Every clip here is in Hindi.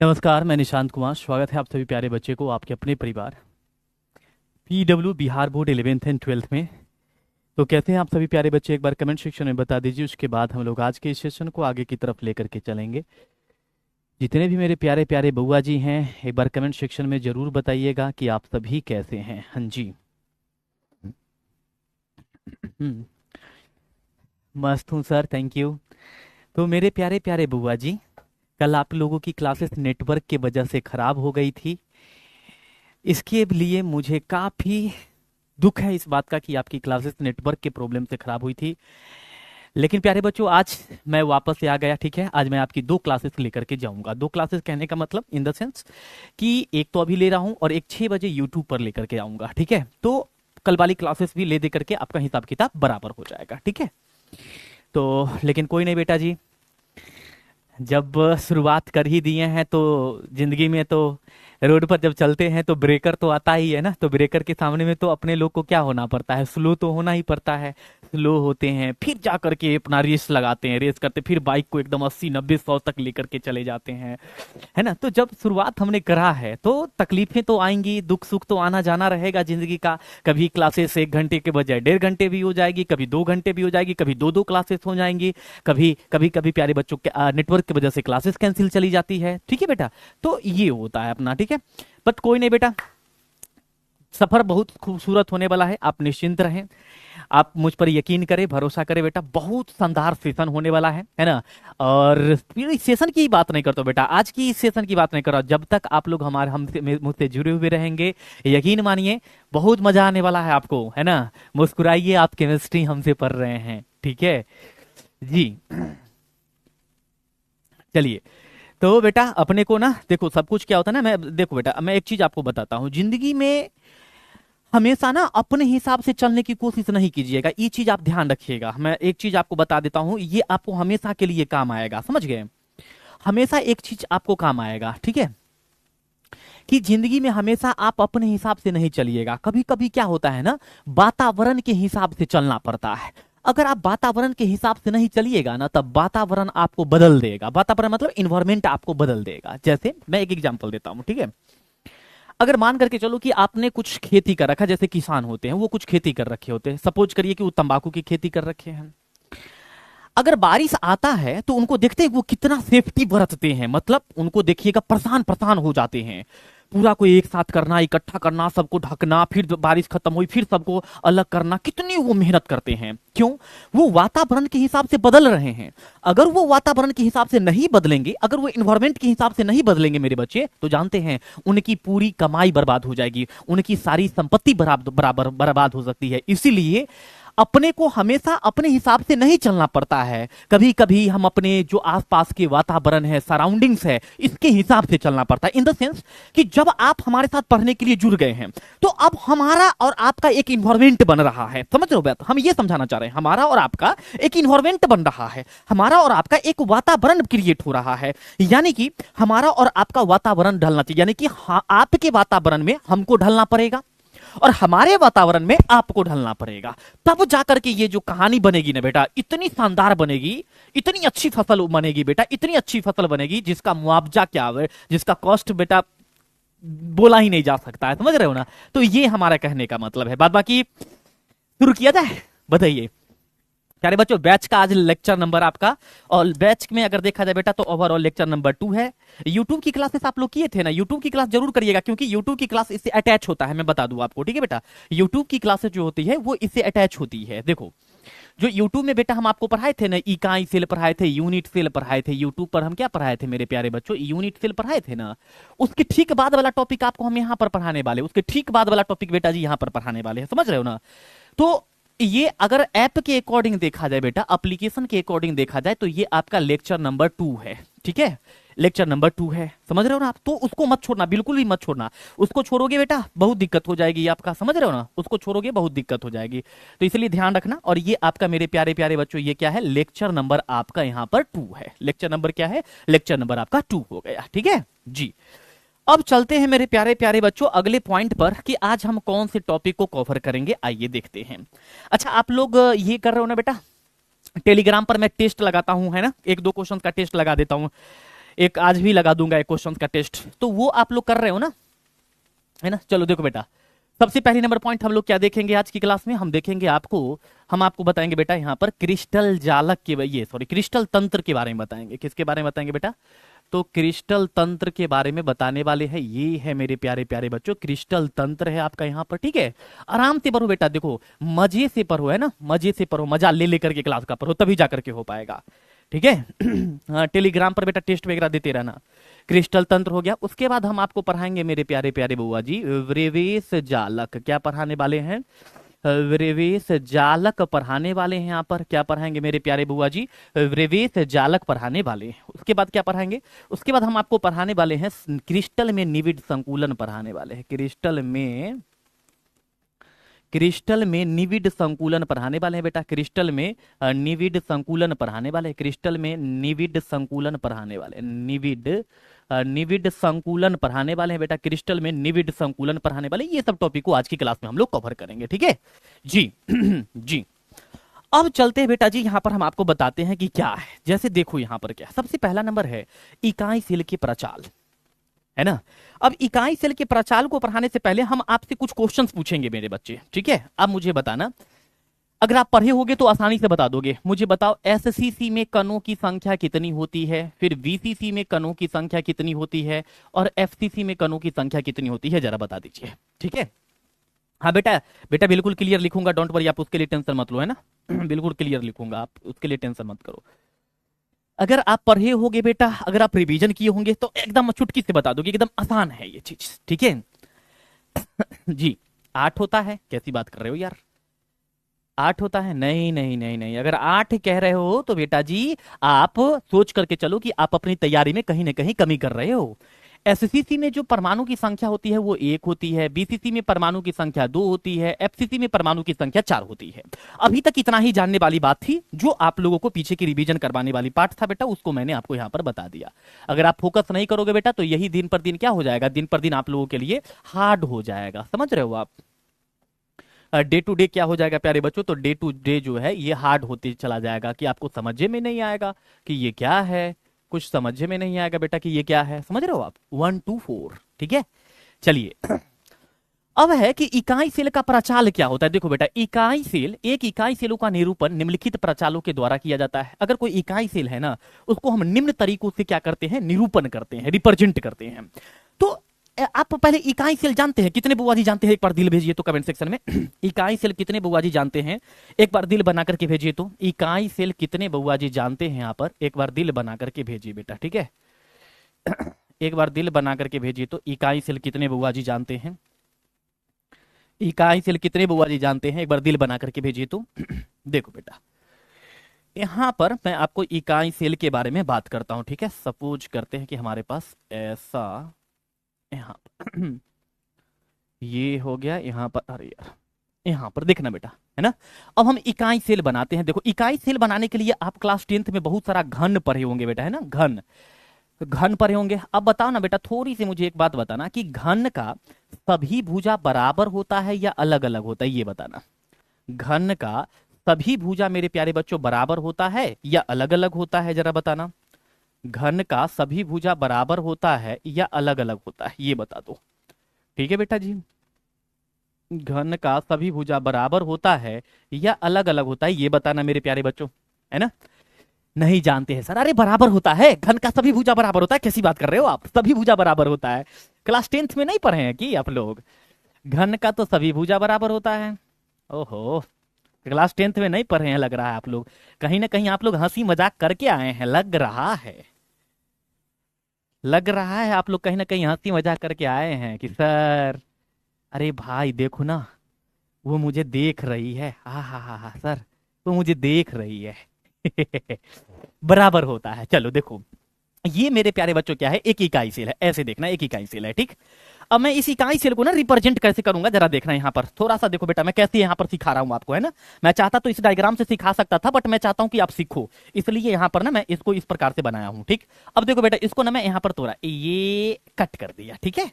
नमस्कार, मैं निशांत कुमार। स्वागत है आप सभी प्यारे बच्चे को आपके अपने परिवार PW Bihar board 11th and 12th में। तो कहते हैं आप सभी प्यारे बच्चे, एक बार कमेंट सेक्शन में बता दीजिए, उसके बाद हम लोग आज के इस सेशन को आगे की तरफ लेकर के चलेंगे। जितने भी मेरे प्यारे प्यारे बउआ जी हैं, एक बार कमेंट सेक्शन में ज़रूर बताइएगा कि आप सभी कैसे हैं। हाँ जी। हम्म, मस्त हूँ सर, थैंक यू। तो मेरे प्यारे प्यारे बउआ जी, कल आप लोगों की क्लासेस नेटवर्क की वजह से ख़राब हो गई थी। इसके लिए मुझे काफ़ी दुख है इस बात का कि आपकी क्लासेस नेटवर्क के प्रॉब्लम से खराब हुई थी। लेकिन प्यारे बच्चों, आज मैं वापस से आ गया। ठीक है, आज मैं आपकी दो क्लासेस लेकर के जाऊंगा। दो क्लासेस कहने का मतलब इन द सेंस कि एक तो अभी ले रहा हूं और एक 6 बजे यूट्यूब पर लेकर के आऊंगा। ठीक है, तो कल वाली क्लासेस भी ले दे करके आपका हिसाब किताब बराबर हो जाएगा। ठीक है, तो लेकिन कोई नहीं बेटा जी, जब शुरुआत कर ही दिए हैं तो जिंदगी में तो रोड पर जब चलते हैं तो ब्रेकर तो आता ही है ना। तो ब्रेकर के सामने में तो अपने लोग को क्या होना पड़ता है, स्लो तो होना ही पड़ता है। स्लो होते हैं, फिर जा करके अपना रेस लगाते हैं, रेस करते फिर बाइक को एकदम 80 90 100 तक लेकर के चले जाते हैं, है ना। तो जब शुरुआत हमने करा है तो तकलीफें तो आएंगी, दुख सुख तो आना जाना रहेगा जिंदगी का। कभी क्लासेस 1 घंटे के बजाय 1.5 घंटे भी हो जाएगी, कभी 2 घंटे भी हो जाएगी, कभी दो दो क्लासेस हो जाएंगी, कभी कभी कभी प्यारे बच्चों के नेटवर्क की वजह से क्लासेस कैंसिल चली जाती है। ठीक है बेटा, तो ये होता है अपना। ठीक है, बट कोई नहीं बेटा, सफर बहुत खूबसूरत होने वाला है, आप निश्चिंत रहें। आप मुझ पर यकीन करें, भरोसा करें बेटा, बहुत शानदार सेशन होने वाला है ना। और फिर इस सेशन की बात नहीं करता बेटा, आज की इस सेशन की बात नहीं कर रहा। जब तक आप लोग हमारे हमसे मुझसे जुड़े हुए रहेंगे, यकीन मानिए बहुत मजा आने वाला है आपको, है ना। मुस्कुराइए, आप केमिस्ट्री हमसे पढ़ रहे हैं। ठीक है जी, चलिए। तो बेटा अपने को ना देखो, सब कुछ क्या होता है ना, मैं देखो बेटा, मैं एक चीज आपको बताता हूँ। जिंदगी में हमेशा ना अपने हिसाब से चलने की कोशिश नहीं कीजिएगा, ये चीज आप ध्यान रखिएगा। मैं एक चीज आपको बता देता हूँ, ये आपको हमेशा के लिए काम आएगा, समझ गए। हमेशा एक चीज आपको काम आएगा, ठीक है, कि जिंदगी में हमेशा आप अपने हिसाब से नहीं चलिएगा। कभी कभी क्या होता है ना, वातावरण के हिसाब से चलना पड़ता है। अगर आप वातावरण के हिसाब से नहीं चलिएगा ना, तब वातावरण आपको बदल देगा। वातावरण मतलब इन्वायरमेंट आपको बदल देगा। जैसे मैं एक एग्जांपल देता हूं, ठीक है। अगर मान करके चलो कि आपने कुछ खेती कर रखा, जैसे किसान होते हैं वो कुछ खेती कर रखे होते हैं, सपोज करिए कि वो तंबाकू की खेती कर रखे हैं। अगर बारिश आता है तो उनको देखते हैं वो कितना सेफ्टी बरतते हैं, मतलब उनको देखिएगा परेशान परेशान हो जाते हैं। पूरा को एक साथ करना, इकट्ठा करना, सबको ढकना, फिर जब बारिश खत्म हुई फिर सबको अलग करना, कितनी वो मेहनत करते हैं। क्यों? वो वातावरण के हिसाब से बदल रहे हैं। अगर वो वातावरण के हिसाब से नहीं बदलेंगे, अगर वो इन्वायरमेंट के हिसाब से नहीं बदलेंगे मेरे बच्चे, तो जानते हैं उनकी पूरी कमाई बर्बाद हो जाएगी, उनकी सारी संपत्ति बराबर बर्बाद हो सकती है। इसीलिए अपने को हमेशा अपने हिसाब से नहीं चलना पड़ता है। कभी कभी हम अपने जो आसपास के वातावरण है, सराउंडिंग्स है, इसके हिसाब से चलना पड़ता है। इन द सेंस कि जब आप हमारे साथ पढ़ने के लिए जुड़ गए हैं तो अब हमारा और आपका एक इन्वायरमेंट बन रहा है। समझ रहे हो बात? हम ये समझाना चाह रहे हैं, हमारा और आपका एक इन्वायरमेंट बन रहा है, हमारा और आपका एक वातावरण क्रिएट हो रहा है। यानी कि हमारा और आपका वातावरण ढलना चाहिए, यानी कि आपके वातावरण में हमको ढलना पड़ेगा और हमारे वातावरण में आपको ढलना पड़ेगा। तब जाकर के ये जो कहानी बनेगी ना बेटा, इतनी शानदार बनेगी, इतनी अच्छी फसल बनेगी बेटा, इतनी अच्छी फसल बनेगी जिसका मुआवजा क्या है, जिसका कॉस्ट बेटा बोला ही नहीं जा सकता है। समझ रहे हो ना? तो ये हमारा कहने का मतलब है। बाद बाकी शुरू किया जाए, बताइए प्यारे बच्चों। बैच का आज लेक्चर नंबर आपका, और बैच में अगर देखा जाए बेटा तो ओवरऑल लेक्चर नंबर 2 है। यूट्यूब की क्लासेस आप लोग किए थे ना, यूट्यूब की क्लास जरूर करिएगा, क्योंकि यूट्यूब की क्लास इससे अटैच होता है। मैं बता दूं आपको, ठीक है बेटा, यूट्यूब की क्लासेस जो होती है वो इससे अटैच होती है। देखो, जो यूट्यूब में बेटा हम आपको पढ़ाए थे ना, इकाई सेल पढ़ाए थे, यूनिट सेल पढ़ाए थे, यूट्यूब पर हम क्या पढ़ाए थे मेरे प्यारे बच्चों, यूनिट सेल पढ़ाए थे ना। उसके ठीक बाद वाला टॉपिक आपको हम यहाँ पर पढ़ाने वाले, उसके ठीक बाद वाला टॉपिक बेटा जी यहाँ पर पढ़ाने वाले हैं। समझ रहे हो ना? तो ये अगर ऐप के अकॉर्डिंग देखा जाए बेटा, एप्लीकेशन के अकॉर्डिंग देखा जाए, तो ये आपका लेक्चर नंबर 2 है। ठीक है, लेक्चर नंबर 2 है, समझ रहे हो ना आप? तो उसको मत छोड़ना, बिल्कुल भी मत छोड़ना। उसको छोड़ोगे बेटा बहुत दिक्कत हो जाएगी आपका, समझ रहे हो ना? उसको छोड़ोगे बहुत दिक्कत हो जाएगी, तो इसलिए ध्यान रखना। और ये आपका मेरे प्यारे प्यारे बच्चों, ये क्या है, लेक्चर नंबर आपका यहाँ पर 2 है। लेक्चर नंबर क्या है? लेक्चर नंबर आपका 2 हो गया। ठीक है जी, अब चलते हैं मेरे प्यारे प्यारे बच्चों अगले पॉइंट पर कि आज हम कौन से टॉपिक को कवर करेंगे, आइए देखते हैं। अच्छा, आप लोग ये कर रहे हो ना बेटा, टेलीग्राम पर मैं टेस्ट लगाता हूं, है ना, एक दो क्वेश्चन का टेस्ट लगा देता हूं। एक आज भी लगा दूंगा एक क्वेश्चन का टेस्ट, तो वो आप लोग कर रहे हो ना, है ना। चलो देखो बेटा, सबसे पहली नंबर पॉइंट हम लोग क्या देखेंगे आज की क्लास में, हम देखेंगे हम आपको बताएंगे बेटा यहाँ पर क्रिस्टल जालक के, ये सॉरी क्रिस्टल तंत्र के बारे में बताएंगे। किसके बारे में बताएंगे बेटा, तो क्रिस्टल तंत्र के बारे में बताने वाले हैं। ये है मेरे प्यारे प्यारे बच्चों, क्रिस्टल तंत्र है आपका यहाँ पर, ठीक है। आराम से पढ़ो बेटा, देखो मजे से पढ़ो, है ना, मजे से पढ़ो, मजा ले लेकर के क्लास का पढ़ो, तभी जाकर के हो पाएगा, ठीक है। हाँ, टेलीग्राम पर बेटा टेस्ट वगैरह देते रहना। क्रिस्टल तंत्र हो गया, उसके बाद हम आपको पढ़ाएंगे मेरे प्यारे प्यारे बुआ जी विरेवेश जालक। क्या पढ़ाने वाले हैं, विरेवेश जालक पढ़ाने वाले हैं यहाँ पर। क्या पढ़ाएंगे मेरे प्यारे बुआ जी, विरेवेश जालक पढ़ाने वाले हैं। उसके बाद क्या पढ़ाएंगे, उसके बाद हम आपको पढ़ाने वाले हैं क्रिस्टल में निविड संकुलन पढ़ाने वाले हैं। क्रिस्टल में निविड संकुलन पढ़ाने वाले हैं बेटा, क्रिस्टल में निविड संकुलन पढ़ाने वाले हैं, क्रिस्टल में निविड संकुलन पढ़ाने वाले हैं, निविड संकुलन पढ़ाने वाले हैं बेटा, क्रिस्टल में निविड संकुलन पढ़ाने वाले। ये सब टॉपिक को आज की क्लास में हम लोग कवर करेंगे, ठीक है जी। जी अब चलते हैं बेटा जी, यहां पर हम आपको बताते हैं कि क्या है। जैसे देखो यहां पर क्या, सबसे पहला नंबर है इकाई सेल के प्रचाल, है ना। अब इकाई सेल के प्रचाल को पढ़ाने से पहले हम आपसे कुछ क्वेश्चंस पूछेंगे मेरे बच्चे, ठीक है। अब मुझे बताना, अगर आप पढ़े होगे तो आसानी से बता दोगे। मुझे बताओ एससीसी में कणों की संख्या कितनी होती है, फिर वीसीसी में कणों की संख्या कितनी होती है, और एफसीसी में कणों की संख्या कितनी होती है, जरा बता दीजिए, ठीक है। हाँ बेटा, बेटा बिल्कुल क्लियर लिखूंगा, डोंट वरी, आप उसके लिए टेंशन मत लो, है ना। बिल्कुल क्लियर लिखूंगा, आप उसके लिए टेंशन मत करो। अगर आप पढ़े होगे बेटा, अगर आप रिवीजन किए होंगे तो एकदम चुटकी से बता दोगे, एकदम आसान है ये चीज, ठीक है। जी 8 होता है, कैसी बात कर रहे हो यार, 8 होता है? नहीं नहीं नहीं नहीं, अगर 8 कह रहे हो तो बेटा जी आप सोच करके चलो कि आप अपनी तैयारी में कहीं ना कहीं कमी कर रहे हो। एससीसी में जो परमाणु की संख्या होती है वो 1 होती है, बीसीसी में परमाणु की संख्या 2 होती है, एफसीसी में परमाणु की संख्या 4 होती है। अभी तक इतना ही जानने वाली बात थी, जो आप लोगों को पीछे की रिवीजन करवाने वाली पार्ट था बेटा, उसको मैंने आपको यहाँ पर बता दिया। अगर आप फोकस नहीं करोगे बेटा तो यही दिन पर दिन क्या हो जाएगा, दिन पर दिन आप लोगों के लिए हार्ड हो जाएगा, समझ रहे हो आप। डे टू डे क्या हो जाएगा प्यारे बच्चों, तो डे टू डे जो है ये हार्ड होते चला जाएगा, कि आपको समझ में नहीं आएगा कि ये क्या है, कुछ समझ में नहीं आएगा बेटा कि ये क्या है, समझ रहे हो आप। 1 2 4, ठीक है। चलिए अब है कि इकाई सेल का प्रचाल क्या होता है। देखो बेटा, इकाई सेल, एक इकाई सेलों का निरूपण निम्नलिखित प्रचालों के द्वारा किया जाता है। अगर कोई इकाई सेल है ना, उसको हम निम्न तरीकों से क्या करते हैं, निरूपण करते हैं, रिप्रेजेंट करते हैं। तो आप पहले इकाई सेल जानते हैं कितने बुआ जी जानते हैं, एक बार दिल भेजिए तो कमेंट सेक्शन में। इकाई सेल कितने बुआ जी जानते हैं, एक बार दिल बना करके भेजिए तो। इकाई सेल कितने बुआ जी जानते हैं, यहाँ पर एक बार दिल बना करके भेजिए बेटा, ठीक है। एक बार दिल बना करके भेजिए तो, इकाई सेल कितने बुआ जी जानते हैं, इकाई सेल कितने बुआ जी जानते हैं, एक बार दिल बना करके भेजिए तो। देखो बेटा, यहां पर मैं आपको इकाई सेल के बारे में बात करता हूं, ठीक है। सपोज करते हैं कि हमारे पास ऐसा यहाँ पर ये हो गया, यहाँ पर, अरे यार यहाँ पर देखना बेटा, है ना। अब हम इकाई सेल बनाते हैं। देखो इकाई सेल बनाने के लिए आप क्लास 10th में बहुत सारा घन पढ़े होंगे बेटा, है ना, घन पढ़े होंगे। अब बताओ ना बेटा, थोड़ी सी मुझे एक बात बताना कि घन का सभी भुजा बराबर होता है या अलग अलग होता है, ये बताना। घन का सभी भुजा मेरे प्यारे बच्चों बराबर होता है या अलग अलग होता है, जरा बताना। घन का सभी भुजा बराबर होता है या अलग अलग होता है, ये बता दो, ठीक है बेटा जी। घन का सभी भुजा बराबर होता है या अलग अलग होता है, ये बताना मेरे प्यारे बच्चों, है ना। नहीं जानते हैं सर, अरे बराबर होता है, घन का सभी भुजा बराबर होता है, कैसी बात कर रहे हो आप, सभी भुजा बराबर होता है। क्लास 10th में नहीं पढ़े हैं कि आप लोग, घन का तो सभी भुजा बराबर होता है। ओहो, क्लास 10th में नहीं पढ़े हैं लग रहा है आप लोग, कहीं ना कहीं आप लोग हंसी मजाक करके आए हैं, लग रहा है, लग रहा है आप लोग कहीं ना कहीं हंसी मजाक करके आए हैं कि सर, अरे भाई देखो ना, वो मुझे देख रही है, हा सर वो मुझे देख रही है। बराबर होता है। चलो देखो, ये मेरे प्यारे बच्चों क्या है, एक इकाई सेल है, ऐसे देखना एक इकाई सेल है, ठीक। अब मैं इस इकाई सेल को ना रिप्रेजेंट कैसे करूंगा, जरा देखना यहाँ पर थोड़ा सा देखो बेटा, मैं कैसे यहाँ पर सिखा रहा हूँ आपको, है ना। मैं चाहता तो इस डायग्राम से सिखा सकता था, बट मैं चाहता हूँ कि आप सीखो, इसलिए यहाँ पर ना मैं इसको इस प्रकार से बनाया हूँ, ठीक। अब देखो बेटा, इसको ना मैं यहाँ पर थोड़ा ये कट कर दिया, ठीक है।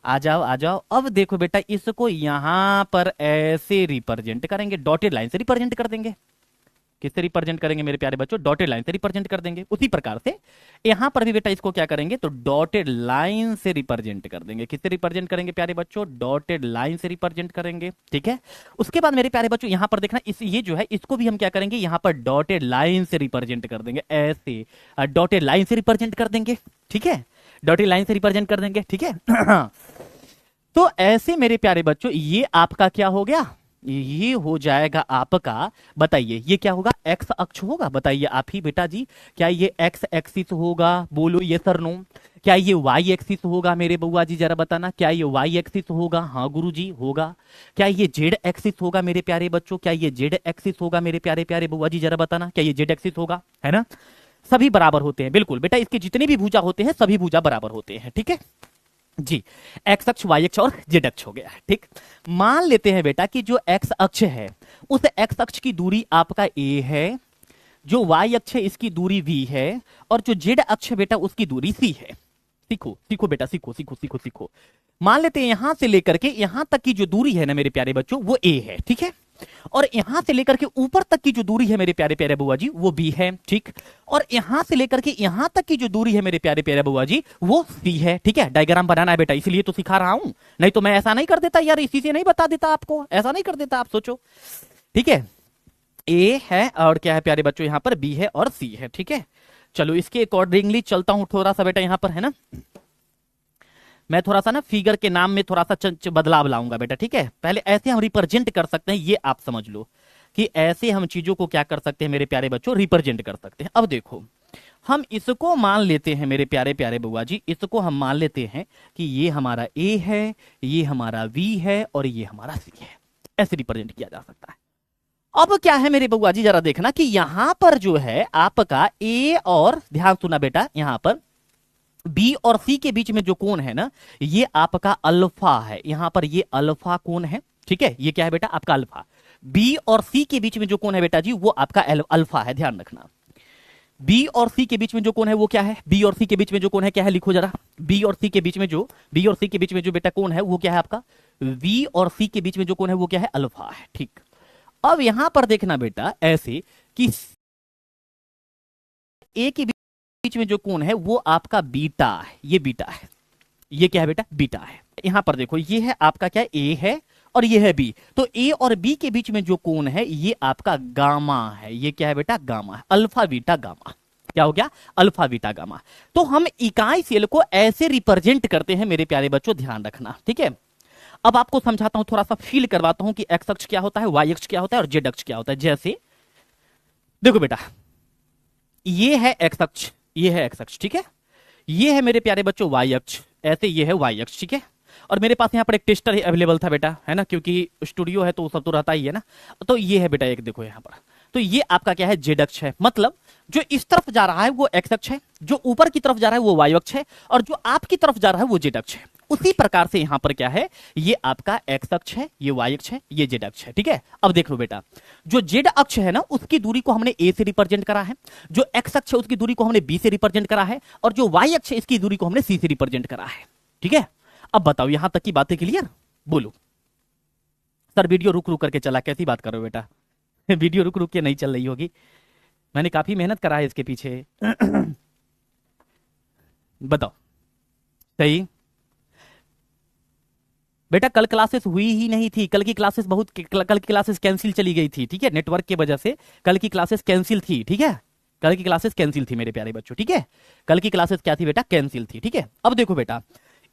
आ जाओ आ जाओ। अब देखो बेटा, इसको यहां पर ऐसे रिप्रेजेंट करेंगे, डॉटेड लाइन से रिप्रेजेंट कर देंगे, किससे रिप्रेजेंट करेंगे मेरे प्यारे बच्चों? डॉटेड लाइन से रिप्रेजेंट कर देंगे। उसी प्रकार से यहां पर भी बेटा इसको क्या करेंगे? तो डॉटेड लाइन से रिप्रेजेंट कर देंगे। किससे रिप्रेजेंट करेंगे प्यारे बच्चों? डॉटेड लाइन से रिप्रेजेंट करेंगे, ठीक है। उसके बाद मेरे प्यारे बच्चों यहां पर देखना, इस ये जो है इसको भी हम क्या करेंगे? यहां पर डॉटेड लाइन से रिप्रेजेंट कर देंगे, ऐसे डॉटेड लाइन से रिप्रेजेंट कर देंगे, ठीक है। डॉटेड लाइन से रिप्रेजेंट कर देंगे, ठीक है। तो ऐसे मेरे प्यारे बच्चों ये आपका क्या हो गया? ये हो जाएगा आपका, बताइए ये क्या होगा? एक्स अक्ष होगा। बताइए आप ही बेटा जी, क्या ये एक्स एक्सिस होगा? बोलो ये सर नो। क्या ये वाई एक्सिस होगा मेरे बउआ जी? जरा बताना, क्या ये वाई एक्सिस होगा? हाँ गुरुजी होगा। क्या ये जेड एक्सिस होगा मेरे प्यारे बच्चों? क्या ये जेड एक्सिस होगा मेरे प्यारे प्यारे बउआ जी? जरा बताना, क्या ये जेड एक्सिस होगा? है ना, सभी बराबर होते हैं, बिल्कुल बेटा। इसके जितने भी भुजा होते हैं सभी भुजा बराबर होते हैं, ठीक है जी। एक्स अक्ष, वाई अक्ष और जेड अक्ष हो गया, ठीक। मान लेते हैं बेटा कि जो एक्स अक्ष है उस एक्स अक्ष की दूरी आपका ए है, जो वाई अक्ष है इसकी दूरी वी है, और जो जेड अक्ष है बेटा उसकी दूरी सी है। सीखो सीखो बेटा, सीखो सीखो सीखो सीखो। मान लेते हैं यहां से लेकर के यहां तक की जो दूरी है ना मेरे प्यारे बच्चों वो ए है, ठीक है। और यहां से लेकर के ऊपर तक की जो दूरी है मेरे प्यारे प्यारे बुआ जी वो बी है, ठीक। और यहां से लेकर के यहां तक की जो दूरी है मेरे प्यारे प्यारे बुआ जी वो सी है, ठीक है। डायग्राम बनाना है बेटा, इसलिए तो सिखा रहा हूं, नहीं तो मैं ऐसा नहीं कर देता यार, इसी से नहीं बता देता आपको, ऐसा नहीं कर देता, आप सोचो, ठीक है। ए है और क्या है प्यारे बच्चों? यहां पर बी है और सी है, ठीक है। चलो इसके अकॉर्डिंगली चलता हूं थोड़ा सा बेटा, यहां पर है ना, मैं थोड़ा सा ना फिगर के नाम में थोड़ा सा बदलाव लाऊंगा बेटा, ठीक है। पहले ऐसे हम रिप्रेजेंट कर सकते हैं, ये आप समझ लो कि ऐसे हम चीजों को क्या कर सकते हैं मेरे प्यारे बच्चों? रिप्रेजेंट कर सकते हैं। अब देखो हम इसको मान लेते हैं मेरे प्यारे प्यारे बुआ जी, इसको हम मान लेते हैं कि ये हमारा ए है, ये हमारा वी है और ये हमारा सी है। ऐसे रिप्रेजेंट किया जा सकता है। अब क्या है मेरे बुआ जी, जरा देखना कि यहां पर जो है आपका ए और, ध्यान सुना बेटा, यहां पर बी और सी के बीच में जो कोण है ना ये आपका अल्फा है। यहां पर ये अल्फा कोण है, ठीक है। ये क्या है बेटा? आपका अल्फा। बी और सी के बीच में जो कोण है बेटा जी वो आपका अल्फा है, ध्यान रखना। बी और सी के बीच में जो कोण है वो क्या है? बी और सी के बीच में जो कोण है क्या है? लिखो जरा। बी और सी के बीच में जो बेटा कोण है वो क्या है आपका? बी और सी के बीच में जो कोण है वो क्या है? अल्फा है, ठीक। अब यहां पर देखना बेटा ऐसे कि ए के बीच में जो कोण है वो आपका बीटा है, ये बीटा है। ये क्या है बेटा? बीटा है। यहां पर देखो ये है आपका क्या? ए है और ये है बी। तो ए और बी के बीच में जो कोण है ये आपका गामा है। ये क्या है बेटा? गामा है। Alpha beta gamma. क्या हो गया? Alpha beta gamma. तो हम इकाई सेल को ऐसे रिप्रेजेंट करते हैं मेरे प्यारे बच्चों, ध्यान रखना, ठीक है। अब आपको समझाता हूं, थोड़ा सा फील करवाता हूं कि एक्स अक्ष क्या होता है, वाई अक्ष क्या होता है और जेड अक्ष क्या होता है। जैसे देखो बेटा ये है एक्स अक्ष, ये है एक्स अक्ष, ठीक है। ये है मेरे प्यारे बच्चों वाई अक्ष, ऐसे ये है वाई अक्ष, ठीक है। और मेरे पास यहाँ पर एक टेस्टर अवेलेबल था बेटा, है ना, क्योंकि स्टूडियो है तो सब तो रहता ही है ना। तो ये है बेटा एक, देखो यहाँ पर, तो ये आपका क्या है? जेड अक्ष है। मतलब जो इस तरफ जा रहा है वो एक्स अक्ष है, जो ऊपर की तरफ जा रहा है वो वाई अक्ष है, और जो आपकी तरफ जा रहा है वो जेड अक्ष है। उसी प्रकार से यहां पर क्या है? ये आपका एक्स अक्ष है, ये वाई अक्ष है, ये जेड अक्ष है, ठीक है। अब देख लो बेटा, जो जेड अक्ष है ना उसकी दूरी को हमने ए से रिप्रेजेंट करा है, जो एक्स अक्ष है उसकी दूरी को हमने बी से रिप्रेजेंट करा है, और जो वाई अक्ष है इसकी दूरी को हमने सी से रिप्रेजेंट करा है, ठीक है। अब बताओ यहां तक की बातें क्लियर? बोलो सर वीडियो रुक रुक करके चला, कैसी बात कर रहे हो बेटा? वीडियो रुक रुक के नहीं चल रही होगी, मैंने काफी मेहनत करा है इसके पीछे। बताओ सही बेटा? कल क्लासेस हुई ही नहीं थी, कल की क्लासेस कल की क्लासेस कैंसिल चली गई थी, ठीक है। नेटवर्क की वजह से कल की क्लासेस कैंसिल थी, ठीक है। कल की क्लासेस कैंसिल थी मेरे प्यारे बच्चों, ठीक है। कल की क्लासेस क्या थी बेटा? कैंसिल थी, ठीक है। अब देखो बेटा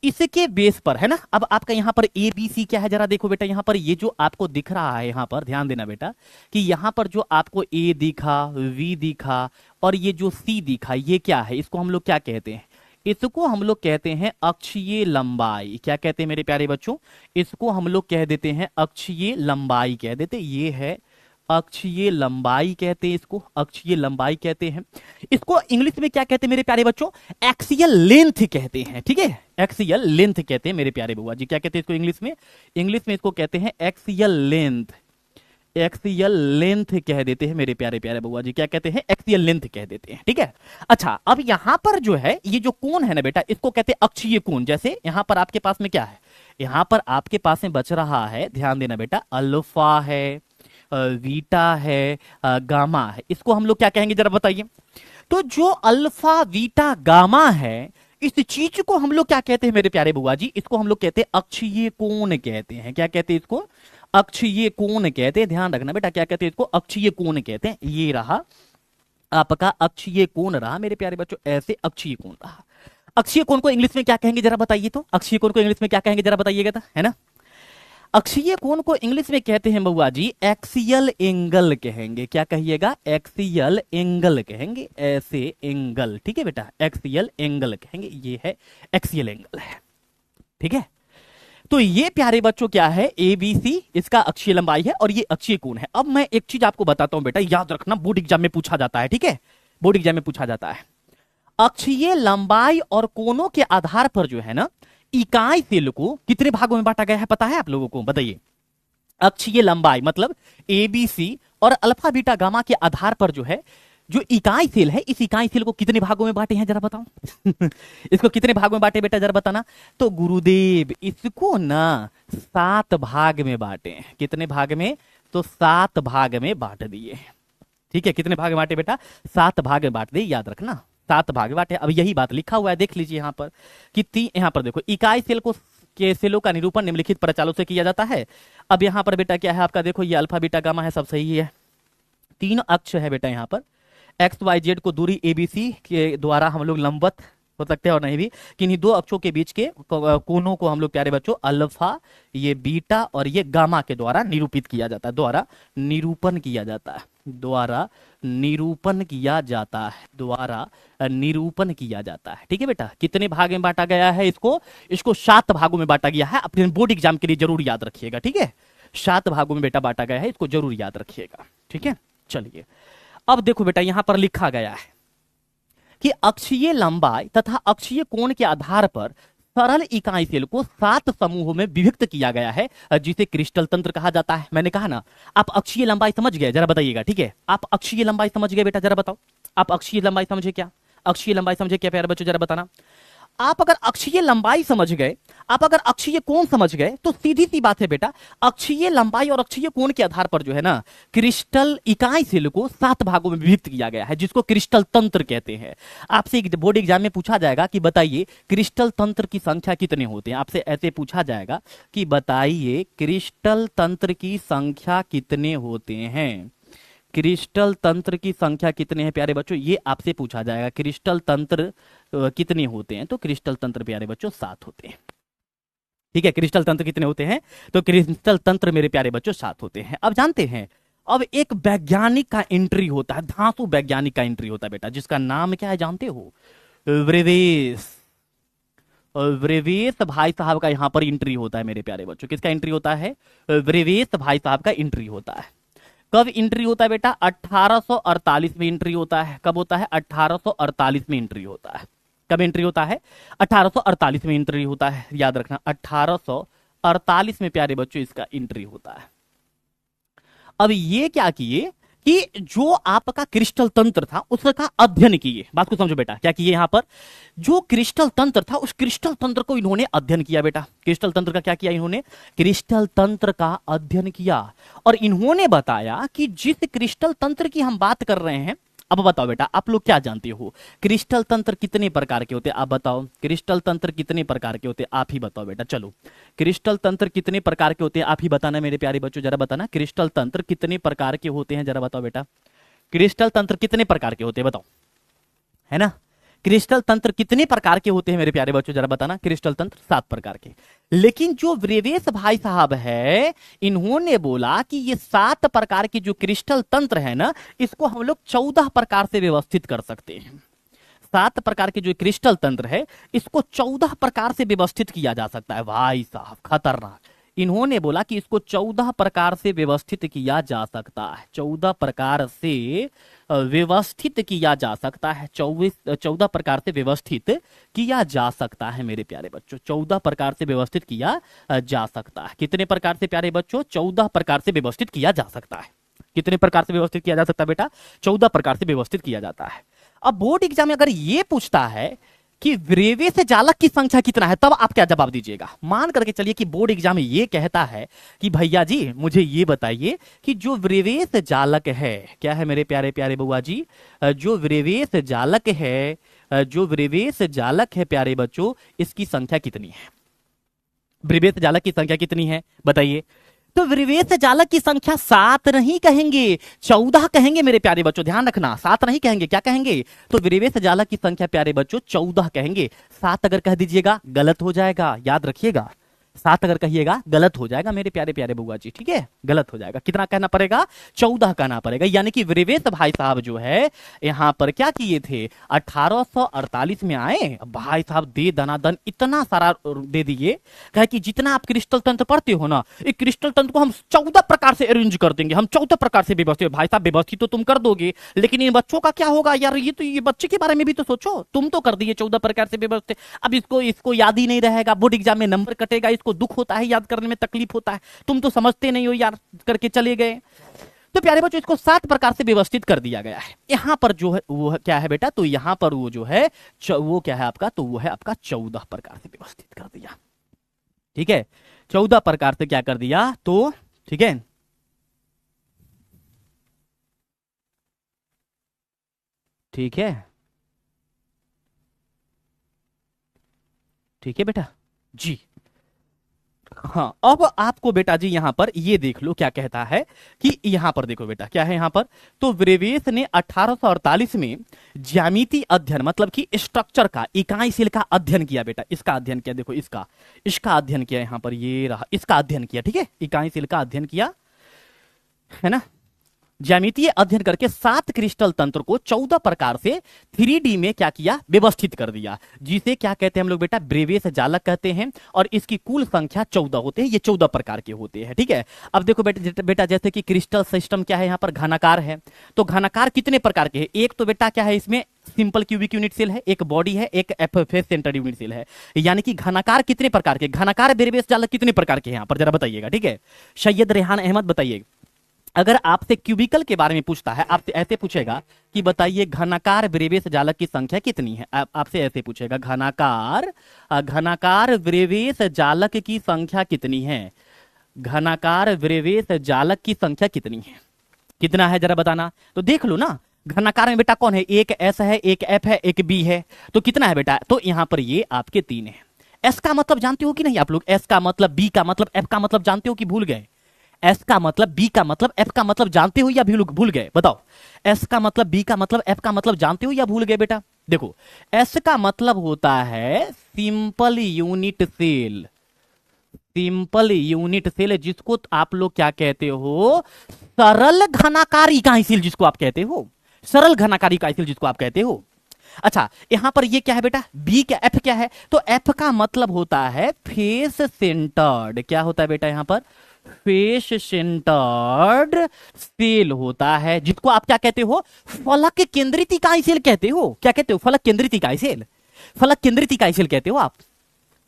इसके बेस पर है ना, अब आपका यहां पर ए बी सी क्या है? जरा देखो बेटा, यहां पर ये जो आपको दिख रहा है, यहां पर ध्यान देना बेटा कि यहां पर जो आपको ए दिखा, वी दिखा और ये जो सी दिखा, ये क्या है? इसको हम लोग क्या कहते हैं? इसको हम लोग कहते हैं अक्षीय लंबाई। क्या कहते हैं मेरे प्यारे बच्चों? इसको हम लोग कह देते हैं अक्षीय लंबाई, कह देते। ये है अक्षीय लंबाई कहते हैं, इसको अक्षीय लंबाई कहते हैं। इसको इंग्लिश में क्या कहते हैं मेरे प्यारे बच्चों? एक्सियल लेंथ कहते हैं, ठीक है। एक्सियल लेंथ कहते हैं मेरे प्यारे बुआ जी। क्या कहते हैं इसको इंग्लिश में? इंग्लिश में इसको कहते हैं एक्सियल लेंथ। एक्सियल लेंथ कह देते हैं मेरे प्यारे प्यारे बुआ जी। क्या कहते हैं? एक्सियल लेंथ कह देते हैं, ठीक है। अच्छा अब यहां पर जो है ये जो कोण है ना बेटा इसको कहते हैं अक्षीय कोण। जैसे यहां पर आपके पास में क्या है? यहां पर आपके पास में बच रहा है, ध्यान देना बेटा, अल्फा है, बीटा है, गामा है, इसको हम लोग क्या कहेंगे जरा बताइए। तो जो अल्फा बीटा गामा है, इस चीज को हम लोग क्या कहते हैं मेरे प्यारे बुआ जी? इसको हम लोग कहते हैं अक्षीय कोण कहते हैं। क्या कहते हैं इसको? अक्षीय कोण कहते हैं। ध्यान रखना बेटा, क्या कहते हैं इसको? अक्षीय कोण कहते हैं। ये रहा आपका अक्षीय कोण रहा मेरे प्यारे बच्चों, ऐसे अक्षीय कोण रहा। अक्षीय कोण को इंग्लिश में क्या कहेंगे जरा बताइए तो? अक्षीय कोण को इंग्लिश में क्या कहेंगे जरा बताइएगा तो, है ना? अक्षीय कोण को इंग्लिश में कहते हैं बउआ जी एक्सियल एंगल कहेंगे। क्या कहिएगा? एक्सियल एंगल कहेंगे, ऐसे एंगल। ठीक है बेटा, एक्सियल एंगल कहेंगे। ये है एक्सियल एंगल है। ठीक है, तो ये प्यारे बच्चों क्या है? ए बी सी इसका अक्षीय लंबाई है और ये अक्षीय कोण है। अब मैं एक चीज आपको बताता हूं बेटा, याद रखना, बोर्ड एग्जाम में पूछा जाता है। ठीक है, बोर्ड एग्जाम में पूछा जाता है। अक्षीय लंबाई और कोणों के आधार पर जो है ना, इकाई सेल को कितने भागों में बांटा गया है पता है आप लोगों को? बताइए। अक्षीय लंबाई मतलब ए बी सी और अल्फा बीटा गामा के आधार पर जो है, जो इकाई सेल है, इस इकाई सेल को कितने भागों में बांटे हैं जरा बताओ? इसको कितने भागों में बांटे बेटा जरा बताना। तो गुरुदेव इसको ना 7 भाग में बांटे हैं। कितने भाग में? तो 7 भाग में बांट दिए। ठीक है, कितने भाग में बांटे बेटा? 7 भाग में बांट दिए, याद रखना, 7 भाग में बांटे। अब यही बात लिखा हुआ है, देख लीजिए यहां पर कि यहां पर देखो, इकाई सेल को के सेलों का निरूपण निम्नलिखित प्रचालों से किया जाता है। अब यहां पर बेटा क्या है आपका? देखो ये अल्फा बीटा गामा है, सब सही है। 3 अक्ष है बेटा यहां पर, एक्स वाई जेड को दूरी एबीसी के द्वारा हम लोग लंबवत हो सकते हैं और नहीं भी, किन्हीं 2 अक्षों के बीच के कोणों को हम लोग प्यारे बच्चों अल्फा, ये बीटा और ये गामा के द्वारा निरूपित किया जाता है, द्वारा निरूपण किया जाता है, द्वारा निरूपण किया जाता है, द्वारा निरूपण किया जाता है। ठीक है बेटा, कितने भाग में बांटा गया है इसको? इसको 7 भागों में बांटा गया है। अपने बोर्ड एग्जाम के लिए जरूर याद रखिएगा। ठीक है, 7 भागों में बेटा बांटा गया है, इसको जरूर याद रखिएगा। ठीक है, चलिए अब देखो बेटा, यहां पर लिखा गया है कि अक्षीय लंबाई तथा अक्षीय कोण के आधार पर सरल इकाई सेल को 7 समूहों में विभक्त किया गया है, जिसे क्रिस्टल तंत्र कहा जाता है। मैंने कहा ना, आप अक्षीय लंबाई समझ गए? जरा बताइएगा। ठीक है, आप अक्षीय लंबाई समझ गए बेटा? जरा बताओ, आप अक्षीय लंबाई समझे क्या? अक्षीय लंबाई समझे क्या प्यारे बच्चों? जरा बताना। आप अगर अक्षीय लंबाई समझ गए, आप अगर अक्षीय कोण समझ गए, तो सीधी सी बात है बेटा, अक्षीय लंबाई और अक्षीय कोण के आधार पर जो है ना, क्रिस्टल इकाई सेल को 7 भागों में विभक्त किया गया है, जिसको क्रिस्टल तंत्र कहते हैं। आपसे बोर्ड एग्जाम में पूछा जाएगा कि बताइए क्रिस्टल तंत्र की संख्या कितने होते हैं। आपसे ऐसे पूछा जाएगा कि बताइए क्रिस्टल तंत्र की संख्या कितने होते हैं। क्रिस्टल तंत्र की संख्या कितने हैं प्यारे बच्चों? ये आपसे पूछा जाएगा, क्रिस्टल तंत्र कितने होते हैं? तो क्रिस्टल तंत्र प्यारे बच्चों 7 होते हैं। ठीक है, क्रिस्टल तंत्र कितने होते हैं? तो क्रिस्टल तंत्र मेरे प्यारे बच्चों 7 होते हैं। अब जानते हैं, अब एक वैज्ञानिक का एंट्री होता है, धातु वैज्ञानिक का एंट्री होता है बेटा, जिसका नाम क्या है जानते हो? ब्रेवेस। ब्रेवेस भाई साहब का यहां पर एंट्री होता है मेरे प्यारे बच्चों। किसका एंट्री होता है? ब्रेवेस भाई साहब का एंट्री होता है। कब एंट्री होता है बेटा? 1848 में एंट्री होता है। कब होता है? 1848 में एंट्री होता है। कब एंट्री होता है? 1848 में एंट्री होता है, याद रखना, 1848 में प्यारे बच्चों इसका एंट्री होता है। अब ये क्या किए कि जो आपका क्रिस्टल तंत्र था उसका अध्ययन किए। बात को समझो बेटा, क्या किए? यहां पर जो क्रिस्टल तंत्र था, उस क्रिस्टल तंत्र को इन्होंने अध्ययन किया बेटा। क्रिस्टल तंत्र का क्या किया इन्होंने? क्रिस्टल तंत्र का अध्ययन किया और इन्होंने बताया कि जिस क्रिस्टल तंत्र की हम बात कर रहे हैं, अब बताओ बेटा, आप लोग क्या जानते हो क्रिस्टल तंत्र कितने प्रकार के होते हैं? आप बताओ, क्रिस्टल तंत्र कितने प्रकार के होते हैं? आप ही बताओ बेटा। चलो, क्रिस्टल तंत्र कितने प्रकार के होते हैं? आप ही बताना मेरे प्यारे बच्चों, जरा बताना, क्रिस्टल तंत्र कितने प्रकार के होते हैं? जरा बताओ बेटा, क्रिस्टल तंत्र कितने प्रकार के होते हैं? बताओ, है ना? क्रिस्टल तंत्र कितने प्रकार के होते हैं मेरे प्यारे बच्चों? जरा बताना। क्रिस्टल तंत्र 7 प्रकार के। लेकिन जो ब्रेवेस भाई साहब है, इन्होंने बोला कि ये 7 प्रकार के जो क्रिस्टल तंत्र है ना, इसको हम लोग 14 प्रकार से व्यवस्थित कर सकते हैं। 7 प्रकार के जो क्रिस्टल तंत्र है, इसको 14 प्रकार से व्यवस्थित किया जा सकता है। भाई साहब खतरनाक। इन्होंने बोला कि इसको 14 प्रकार से व्यवस्थित किया जा सकता है। 14 प्रकार से व्यवस्थित किया जा सकता है। 14 प्रकार से व्यवस्थित किया जा सकता है मेरे प्यारे बच्चों। 14 प्रकार से व्यवस्थित किया जा सकता है। कितने प्रकार से प्यारे बच्चों? 14 प्रकार से व्यवस्थित किया जा सकता है। कितने प्रकार से व्यवस्थित किया जा सकता है बेटा? 14 प्रकार से व्यवस्थित किया जाता है। अब बोर्ड एग्जाम में अगर ये पूछता है कि विरेवस जालक की संख्या कितना है, तब आप क्या जवाब दीजिएगा। मान करके चलिए कि बोर्ड एग्जाम में ये कहता है कि भैया जी मुझे ये बताइए कि जो विरेवस जालक है, क्या है मेरे प्यारे प्यारे बुआ जी, जो विरेवस जालक है, जो विरेवस जालक है प्यारे बच्चों, इसकी संख्या कितनी है। विरेवस जालक की संख्या कितनी है बताइए। तो विरेवस जालक की संख्या 7 नहीं कहेंगे, 14 कहेंगे मेरे प्यारे बच्चों, ध्यान रखना, 7 नहीं कहेंगे, क्या कहेंगे। तो विरेवस जालक की संख्या प्यारे बच्चों 14 कहेंगे। 7 अगर कह दीजिएगा गलत हो जाएगा, याद रखिएगा। 7 अगर कहिएगा गलत हो जाएगा मेरे प्यारे प्यारे बुआ जी, ठीक है, गलत हो जाएगा। कितना कहना पड़ेगा, 14 कहना पड़ेगा। यानी कि विरेवस भाई साहब जो है यहां पर क्या किए थे, 1848 में आए, भाई साहब दे दनादन इतना सारा दे दिए, कहे कि जितना आप क्रिस्टल तंत्र पढ़ते हो ना, एक क्रिस्टल तंत्र को हम 14 प्रकार से अरेंज कर देंगे, हम 14 प्रकार से व्यवस्थित। भाई साहब व्यवस्थित तो तुम कर दोगे, लेकिन इन बच्चों का क्या होगा यार, ये बच्चे के बारे में भी तो सोचो। तुम तो कर दिए 14 प्रकार से व्यवस्थित, अब इसको याद ही नहीं रहेगा, बोर्ड एग्जाम में नंबर कटेगा, इसको दुख होता है, याद करने में तकलीफ होता है, तुम तो समझते नहीं हो यार, करके चले गए। तो प्यारे बच्चों इसको 7 प्रकार से व्यवस्थित कर दिया गया है। यहां पर जो है वो क्या है बेटा, तो यहां पर वो जो है वो क्या है आपका, तो वो है आपका 14 प्रकार से व्यवस्थित कर दिया, ठीक है, 14 प्रकार से क्या कर दिया, तो ठीक है। ठीक है, ठीक है बेटा जी। हाँ, अब आपको बेटा जी यहां पर ये देख लो क्या कहता है कि यहां पर देखो बेटा क्या है यहां पर, तो विरेवस ने 1848 में ज्यामिति अध्ययन मतलब कि स्ट्रक्चर का, इकाई सेल का अध्ययन किया बेटा, इसका अध्ययन किया, देखो इसका अध्ययन किया, यहां पर ये रहा, इसका अध्ययन किया, ठीक है, इकाई सेल का अध्ययन किया है ना। ज्यामितीय अध्ययन करके 7 क्रिस्टल तंत्र को 14 प्रकार से 3D में क्या किया, व्यवस्थित कर दिया, जिसे क्या कहते हैं हम लोग बेटा, विरेवस जालक कहते हैं। और इसकी कुल संख्या 14 होते हैं, ये 14 प्रकार के होते हैं, ठीक है। अब देखो बेटा जैसे कि क्रिस्टल सिस्टम क्या है, यहाँ पर घनाकार है, तो घनाकार कितने प्रकार के हैं, एक तो बेटा क्या है इसमें सिंपल क्यूबिक यूनिट सेल है, एक बॉडी है, एक फेस सेंटर्ड यूनिट सेल है। यानी कि घनाकार कितने प्रकार के, घनाकार विरेवस जालक कितने प्रकार के हैं यहाँ पर जरा बताइएगा, ठीक है। सैयद रेहान अहमद बताइए, अगर आपसे क्यूबिकल के बारे में पूछता है, आपसे ऐसे पूछेगा कि बताइए घनाकार विरेवस जालक की संख्या कितनी है, आपसे ऐसे पूछेगा घनाकार विरेवस जालक की संख्या कितनी है, घनाकार विरेवस जालक की संख्या कितनी है, कितना है जरा बताना। तो देख लो ना, घनाकार में बेटा कौन है, एक एस है, एक एफ है, एक बी है, तो कितना है बेटा, तो यहां पर ये आपके 3 है। एस का मतलब जानते हो कि नहीं आप लोग, एस का मतलब, बी का मतलब, एफ का मतलब जानते हो कि भूल गए, एस का मतलब, बी का मतलब, एफ का मतलब जानते हो या भूल गए, बताओ। एस का मतलब, बी का मतलब, एफ का मतलब जानते हो या भूल गए बेटा। देखो एस का मतलब होता है simple unit cell, simple unit cell, जिसको आप लोग क्या कहते हो, सरल घनाकार इकाई सेल जिसको आप कहते हो, सरल घनाकार इकाई सेल जिसको आप कहते हो। अच्छा यहां पर ये क्या है बेटा, बी क्या, एफ क्या है, तो एफ का मतलब होता है फेस सेंटर्ड, क्या होता है बेटा यहां पर, फेस सेंटर्ड सेल होता है, जिसको आप क्या कहते हो, फलक केंद्रित इकाई सेल कहते हो, क्या कहते हो, फलक केंद्रित इकाई सेल, फलक केंद्रित इकाई सेल कहते हो आप।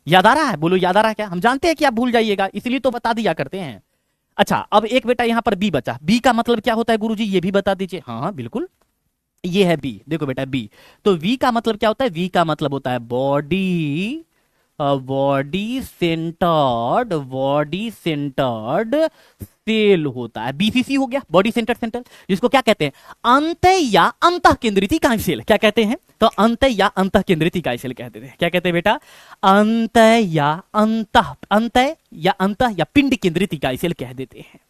याद आ रहा है, बोलो याद आ रहा है क्या, हम जानते हैं कि आप भूल जाइएगा इसलिए तो बता दिया करते हैं। अच्छा अब एक बेटा यहां पर बी बचा, बी का मतलब क्या होता है गुरुजी, ये भी बता दीजिए। हाँ बिल्कुल, ये है बी, देखो बेटा बी, तो वी का मतलब क्या होता है, वी का मतलब होता है बॉडी, बॉडी सेंटर्ड सेल होता है, बीसीसी हो गया, बॉडी सेंटर्ड सेंटर, जिसको क्या कहते हैं, अंत या अंतः केंद्रित इकाई सेल, क्या कहते हैं, तो अंत या अंतः केंद्रित इकाई सेल कहते हैं, क्या कहते हैं बेटा, अंत या अंतः या पिंड केंद्रित इकाई सेल कह देते हैं।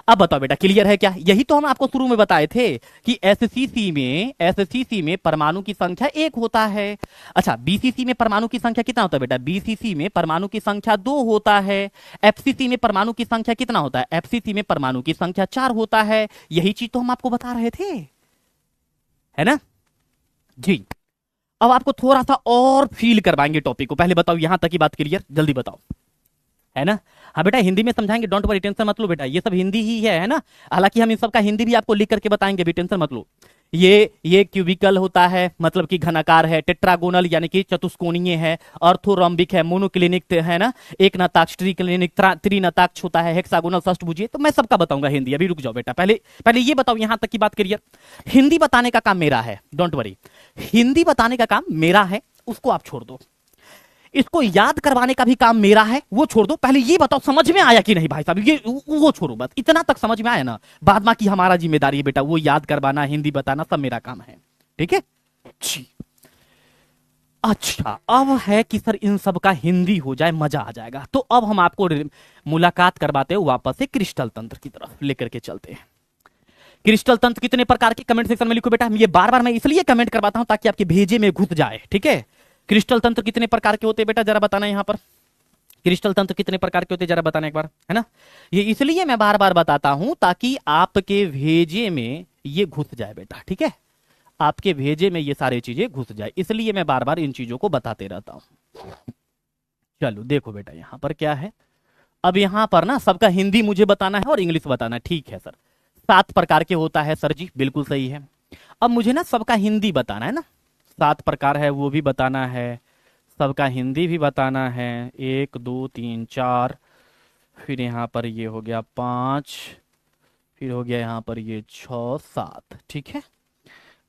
अब बताओ बेटा क्लियर है क्या, यही तो हम आपको शुरू में बताए थे कि एससीसी में परमाणु की संख्या 1 होता है। अच्छा बीसीसी में परमाणु की संख्या कितना होता है बेटा, बीसीसी में परमाणु की संख्या 2 होता है। एफसीसी में परमाणु की संख्या कितना होता है, एफसीसी में परमाणु की संख्या 4 होता है। यही चीज तो हम आपको बता रहे थे, है ना जी। अब आपको थोड़ा सा और फील करवाएंगे टॉपिक को, पहले बताओ यहां तक की बात क्लियर, जल्दी बताओ, है ना। हाँ बेटा हिंदी में समझाएंगे, डोंट वरी, टेंशन मत लो बेटा, ये सब हिंदी ही है ना। हालांकि हम इन सब का हिंदी भी आपको लिख करके बताएंगे, भी टेंशन मत लो। ये क्यूबिकल होता है, मतलब कि घनाकार है, टेट्रागोनल यानी कि चतुष्कोणीय है, ऑर्थोरॉम्बिक है, मोनोक्लिनिक है ना, एक नताक्ष, ट्रिक्लिनिक, त्रिनताक्ष होता है, हेक्सागोनल षष्ठभुजीय, तो मैं सबका बताऊंगा हिंदी। अभी रुक जाओ बेटा, पहले ये बताओ यहां तक की बात क्लियर। हिंदी बताने का काम मेरा है, डोंट वरी, हिंदी बताने का काम मेरा है उसको आप छोड़ दो। इसको याद करवाने का भी काम मेरा है, वो छोड़ दो। पहले ये बताओ समझ में आया कि नहीं भाई साहब, ये वो छोड़ो, बस इतना तक समझ में आया ना। बाद बाकी हमारा जिम्मेदारी है बेटा, वो याद करवाना, हिंदी बताना सब मेरा काम है, ठीक है जी। अच्छा, अब है कि सर इन सब का हिंदी हो जाए, मजा आ जाएगा। तो अब हम आपको मुलाकात करवाते हैं वापस से क्रिस्टल तंत्र की तरफ लेकर के चलते हैं। क्रिस्टल तंत्र कितने प्रकार के, कमेंट सेक्शन में लिखो बेटा। ये बार बार मैं इसलिए कमेंट करवाता हूं ताकि आपके भेजे में घुस जाए, ठीक है। क्रिस्टल तंत्र कितने प्रकार के होते हैं बेटा, जरा बताना यहां पर। क्रिस्टल तंत्र कितने प्रकार के होते हैं, जरा बताना एक बार, है ना। ये इसलिए मैं बार बार बताता हूं ताकि आपके भेजे में ये घुस जाए बेटा, ठीक है। आपके भेजे में ये सारी चीजें घुस जाए, इसलिए मैं बार बार इन चीजों को बताते रहता हूं। चलो देखो बेटा यहां पर क्या है। अब यहां पर ना सबका हिंदी मुझे बताना है और इंग्लिश बताना है, ठीक है सर। 7 प्रकार के होता है सर जी, बिल्कुल सही है। अब मुझे ना सबका हिंदी बताना है ना, 7 प्रकार है वो भी बताना है, सबका हिंदी भी बताना है। 1 2 3 4, फिर यहाँ पर ये हो गया 5, फिर हो गया यहाँ पर ये 6 7, ठीक है।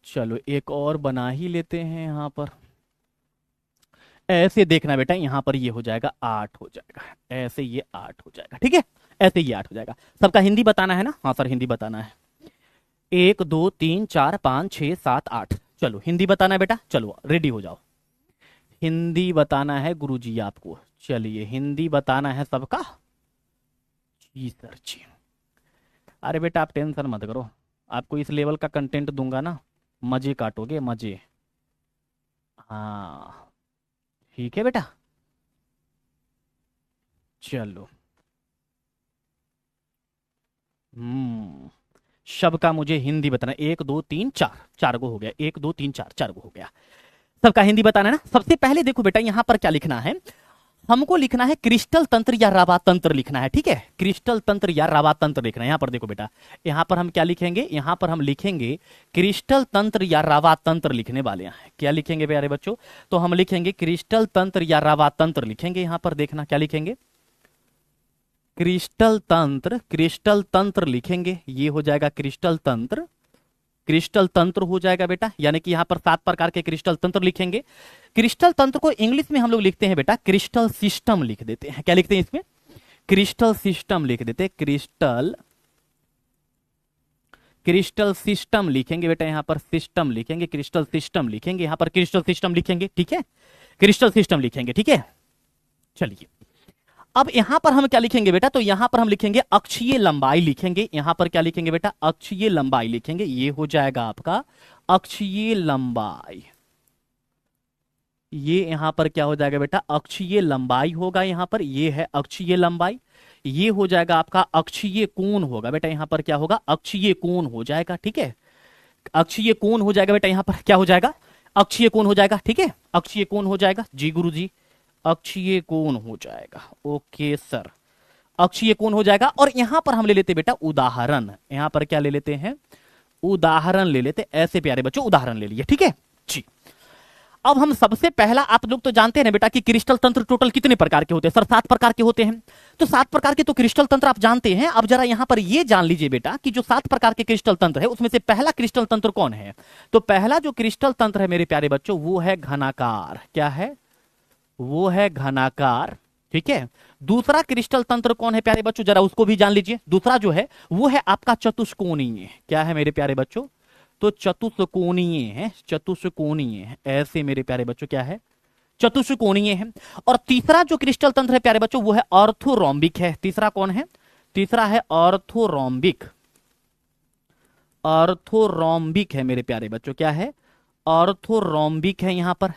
चलो एक और बना ही लेते हैं यहाँ पर। ऐसे देखना बेटा, यहाँ पर ये हो जाएगा 8 हो जाएगा, ऐसे ये 8 हो जाएगा, ठीक है। ऐसे ये 8 हो जाएगा। सबका हिंदी बताना है ना, हाँ सर हिंदी बताना है। 1 2 3 4 5 6 7 8, चलो हिंदी बताना है बेटा, चलो रेडी हो जाओ। हिंदी बताना है गुरुजी आपको, चलिए हिंदी बताना है सबका। जी सर जी। अरे बेटा आप टेंशन मत करो, आपको इस लेवल का कंटेंट दूंगा ना, मजे काटोगे मजे। हाँ ठीक है बेटा, चलो। शब का मुझे हिंदी बताना। 1 2 3 4, 4 गो हो गया। 1 2 3 4, 4 गो हो गया। सबका हिंदी बताना है ना। सबसे पहले देखो बेटा यहां पर क्या लिखना है, हमको लिखना है क्रिस्टल तंत्र या रावा तंत्र लिखना है, ठीक है। क्रिस्टल तंत्र या रावा तंत्र लिखना है। यहां पर देखो बेटा, यहां पर हम क्या लिखेंगे, यहां पर हम लिखेंगे क्रिस्टल तंत्र या रावा तंत्र लिखने वाले हैं। क्या लिखेंगे प्यारे बच्चों, तो हम लिखेंगे क्रिस्टल तंत्र या रावा तंत्र लिखेंगे। यहां पर देखना क्या लिखेंगे, क्रिस्टल तंत्र, क्रिस्टल तंत्र लिखेंगे, ये हो जाएगा क्रिस्टल तंत्र। क्रिस्टल तंत्र हो जाएगा बेटा, यानी कि यहां पर 7 प्रकार के क्रिस्टल तंत्र लिखेंगे। क्रिस्टल तंत्र को इंग्लिश में हम लोग लिखते हैं बेटा क्रिस्टल सिस्टम लिख देते हैं। क्या लिखते हैं इसमें, क्रिस्टल सिस्टम लिख देते हैं। क्रिस्टल, क्रिस्टल सिस्टम लिखेंगे बेटा, यहां पर सिस्टम लिखेंगे, क्रिस्टल सिस्टम लिखेंगे, यहां पर क्रिस्टल सिस्टम लिखेंगे, ठीक है। क्रिस्टल सिस्टम लिखेंगे, ठीक है। चलिए अब यहां पर हम क्या लिखेंगे बेटा, तो यहां पर हम लिखेंगे अक्षीय लंबाई लिखेंगे। यहां पर क्या लिखेंगे बेटा, अक्षीय लंबाई लिखेंगे, ये हो जाएगा आपका अक्षीय लंबाई। ये यहां पर क्या हो जाएगा बेटा, अक्षीय लंबाई होगा। यहां पर ये है अक्षीय लंबाई, ये हो जाएगा आपका अक्षीय कोण होगा बेटा। यहां पर क्या होगा, अक्षीय कोण हो जाएगा, ठीक है। अक्षीय कोण हो जाएगा बेटा, यहां पर क्या हो जाएगा, अक्षीय कोण हो जाएगा, ठीक है। अक्षीय कोण हो जाएगा जी गुरुजी, अक्षीय कोण हो जाएगा, ओके सर। अक्षीय कोण हो जाएगा। और यहां पर हम ले लेते बेटा उदाहरण, यहां पर क्या ले लेते हैं, उदाहरण ले लेते। ऐसे प्यारे बच्चों उदाहरण ले लिए, ठीक है जी। अब हम सबसे पहला, आप लोग तो जानते हैं बेटा कि क्रिस्टल तंत्र टोटल कितने प्रकार के होते हैं सर, 7 प्रकार के होते हैं। तो 7 प्रकार के तो क्रिस्टल तंत्र आप जानते हैं। अब जरा यहां पर ये जान लीजिए बेटा कि जो 7 प्रकार के क्रिस्टल तंत्र है उसमें से पहला क्रिस्टल तंत्र कौन है। तो पहला जो क्रिस्टल तंत्र है मेरे प्यारे बच्चों वो है घनाकार। क्या है, वो है घनाकार, ठीक है। दूसरा क्रिस्टल तंत्र कौन है प्यारे बच्चों, जरा उसको भी जान लीजिए। दूसरा जो है वो है आपका चतुष्कोणीय। क्या है मेरे प्यारे बच्चों, तो चतुष्कोणीय है, चतुष्कोणीय है। ऐसे मेरे प्यारे बच्चों क्या है, चतुष्कोणीय है। और तीसरा जो क्रिस्टल तंत्र है प्यारे बच्चों वो है ऑर्थोरोम्बिक है। तीसरा कौन है, तीसरा है ऑर्थोरोम्बिक। ऑर्थोरोम्बिक है मेरे प्यारे बच्चों, क्या है, ऑर्थोरोम्बिक है यहां पर,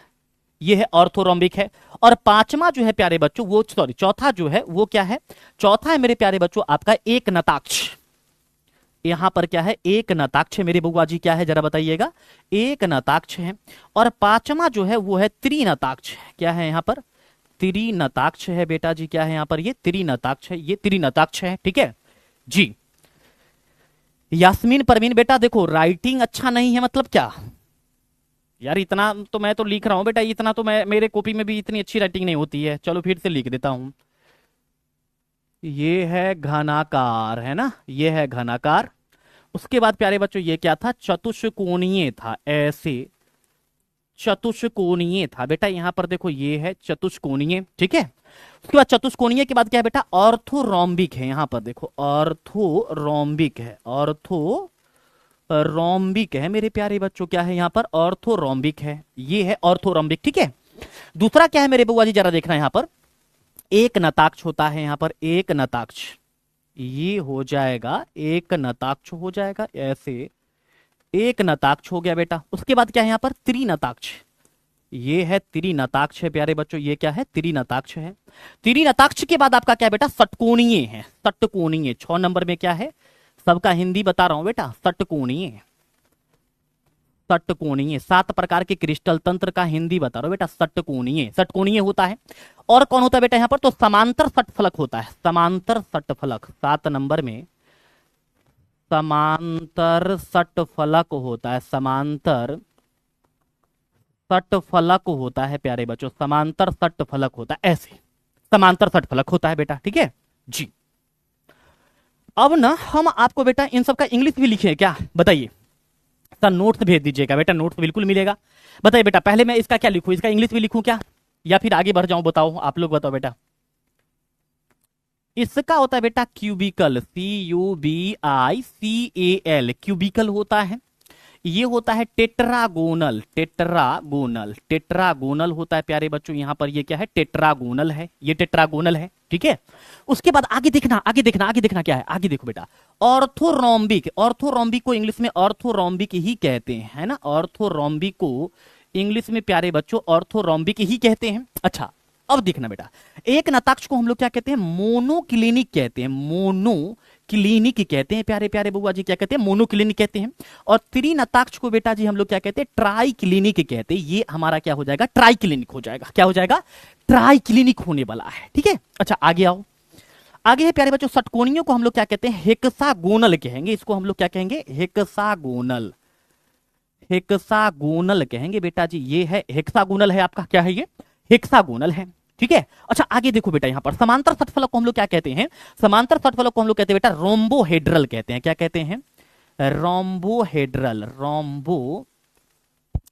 ये है ऑर्थोरोम्बिक है। और पांचवा जो है प्यारे बच्चों वो, सॉरी चौथा जो है वो क्या है, चौथा है मेरे प्यारे बच्चों आपका एक नताक्ष। यहां पर क्या है, एक नताक्ष है मेरे बुआ जी, क्या है जरा बताइएगा, एक नताक्ष है। और पांचवा जो है वो है त्रिनताक्ष। क्या है यहां पर, त्रिनताक्ष है बेटा जी, क्या है यहां पर, ये त्रिनताक्ष है, ये त्रिनताक्ष है, ठीक है जी। यास्मीन परवीन बेटा देखो राइटिंग अच्छा नहीं है मतलब क्या यार, इतना तो मैं तो लिख रहा हूं बेटा, इतना तो मैं, मेरे कॉपी में भी इतनी अच्छी राइटिंग नहीं होती है। चलो फिर से लिख देता हूं, ये है घनाकार, है ना, ये है घनाकार। उसके बाद प्यारे बच्चों ये क्या था, चतुष्कोणीय था, ऐसे चतुष्कोणीय था बेटा। यहां पर देखो ये है चतुष्कोणीय, ठीक है। उसके बाद चतुष्कोणीय के बाद क्या है बेटा, ऑर्थोरोम्बिक है। यहां पर देखो ऑर्थोरोम्बिक है, ऑर्थोरोम्बिक है मेरे प्यारे बच्चों, क्या है यहाँ पर, ऑर्थोरोम्बिक है, ये है ऑर्थोरोम्बिक, ठीक है। दूसरा क्या है मेरे बुआ जी, जरा देखना यहाँ पर, एक नताक्ष होता है। यहाँ पर एक नताक्ष, ये हो जाएगा एक नताक्ष हो जाएगा, ऐसे एक नताक्ष हो गया बेटा। उसके बाद क्या है यहाँ पर, त्रिनताक्ष, ये है त्रिनताक्ष है प्यारे बच्चों, ये क्या है, त्रिनताक्ष है। त्रिनताक्ष के बाद आपका क्या है बेटा, षटकोणीय है, षटकोणीय। 6 नंबर में क्या है, सबका हिंदी बता रहा हूं बेटा, षटकोणीय, षटकोणीय। 7 प्रकार के क्रिस्टल तंत्र का हिंदी बता रहा हूं बेटा, षटकोणीय, षटकोणीय होता है। और कौन होता है बेटा यहाँ पर, तो समांतर षटफलक होता है, समांतर षटफलक। 7 नंबर में समांतर षटफलक होता है, समांतर षटफलक होता है प्यारे बच्चों, समांतर षटफलक होता है, ऐसे समांतर षटफलक होता है बेटा, ठीक है जी। अब ना हम आपको बेटा इन सब का इंग्लिश भी लिखे क्या, बताइए सर, नोट्स भेज दीजिएगा बेटा, नोट्स बिल्कुल मिलेगा। बताइए बेटा, पहले मैं इसका क्या लिखूं, इसका इंग्लिश भी लिखूं क्या, या फिर आगे बढ़ जाऊं, बताओ आप लोग बताओ बेटा। इसका होता है बेटा क्यूबिकल, CUBICAL, क्यूबिकल होता है। ये होता है टेट्रागोनल, टेट्रागोनल, टेट्रागोनल होता है प्यारे बच्चों। यहां पर ये क्या है, टेट्रागोनल है, ये टेट्रागोनल है, ठीक है। उसके बाद आगे देखना, आगे देखना, आगे देखना क्या है, आगे देखो बेटा, ऑर्थोरोम्बिक। ऑर्थोरोम्बिक को इंग्लिश में ऑर्थोरोम्बिक ही कहते हैं, है ना, ऑर्थोरोम्बिक को इंग्लिश में प्यारे बच्चों ऑर्थोरोम्बिक ही कहते हैं। अच्छा अब देखना बेटा, एक नताक्ष को हम लोग क्या कहते हैं, मोनोक्लिनिक कहते हैं, मोनोक्लिनिक कहते हैं प्यारे प्यारे बुआ जी, क्या कहते हैं, मोनोक्लिनिक कहते हैं। और त्रिनताक्ष को बेटा जी हम लोग क्या कहते हैं, ट्राइक्लिनिक कहते हैं। ये हमारा क्या हो जाएगा, ट्राइक्लिनिक हो जाएगा, क्या हो जाएगा, ट्राइक्लिनिक होने वाला है, ठीक है। अच्छा आगे आओ, आगे है प्यारे बच्चों, षटकोणियों को हम लोग क्या कहते हैं, हेक्सागोनल कहेंगे, इसको हम लोग क्या कहेंगे, हेक्सागोनल, हेक्सागोनल कहेंगे बेटा जी। ये है हेक्सागोनल है आपका, क्या है ये, हेक्सागोनल है, ठीक है। अच्छा आगे देखो बेटा, यहां पर समांतर षटफलक को हम लोग क्या कहते हैं, समांतर षटफलक को हम लोग कहते हैं बेटा रोम्बोहेड्रल कहते हैं, क्या कहते हैं, रोम्बोहेड्रल,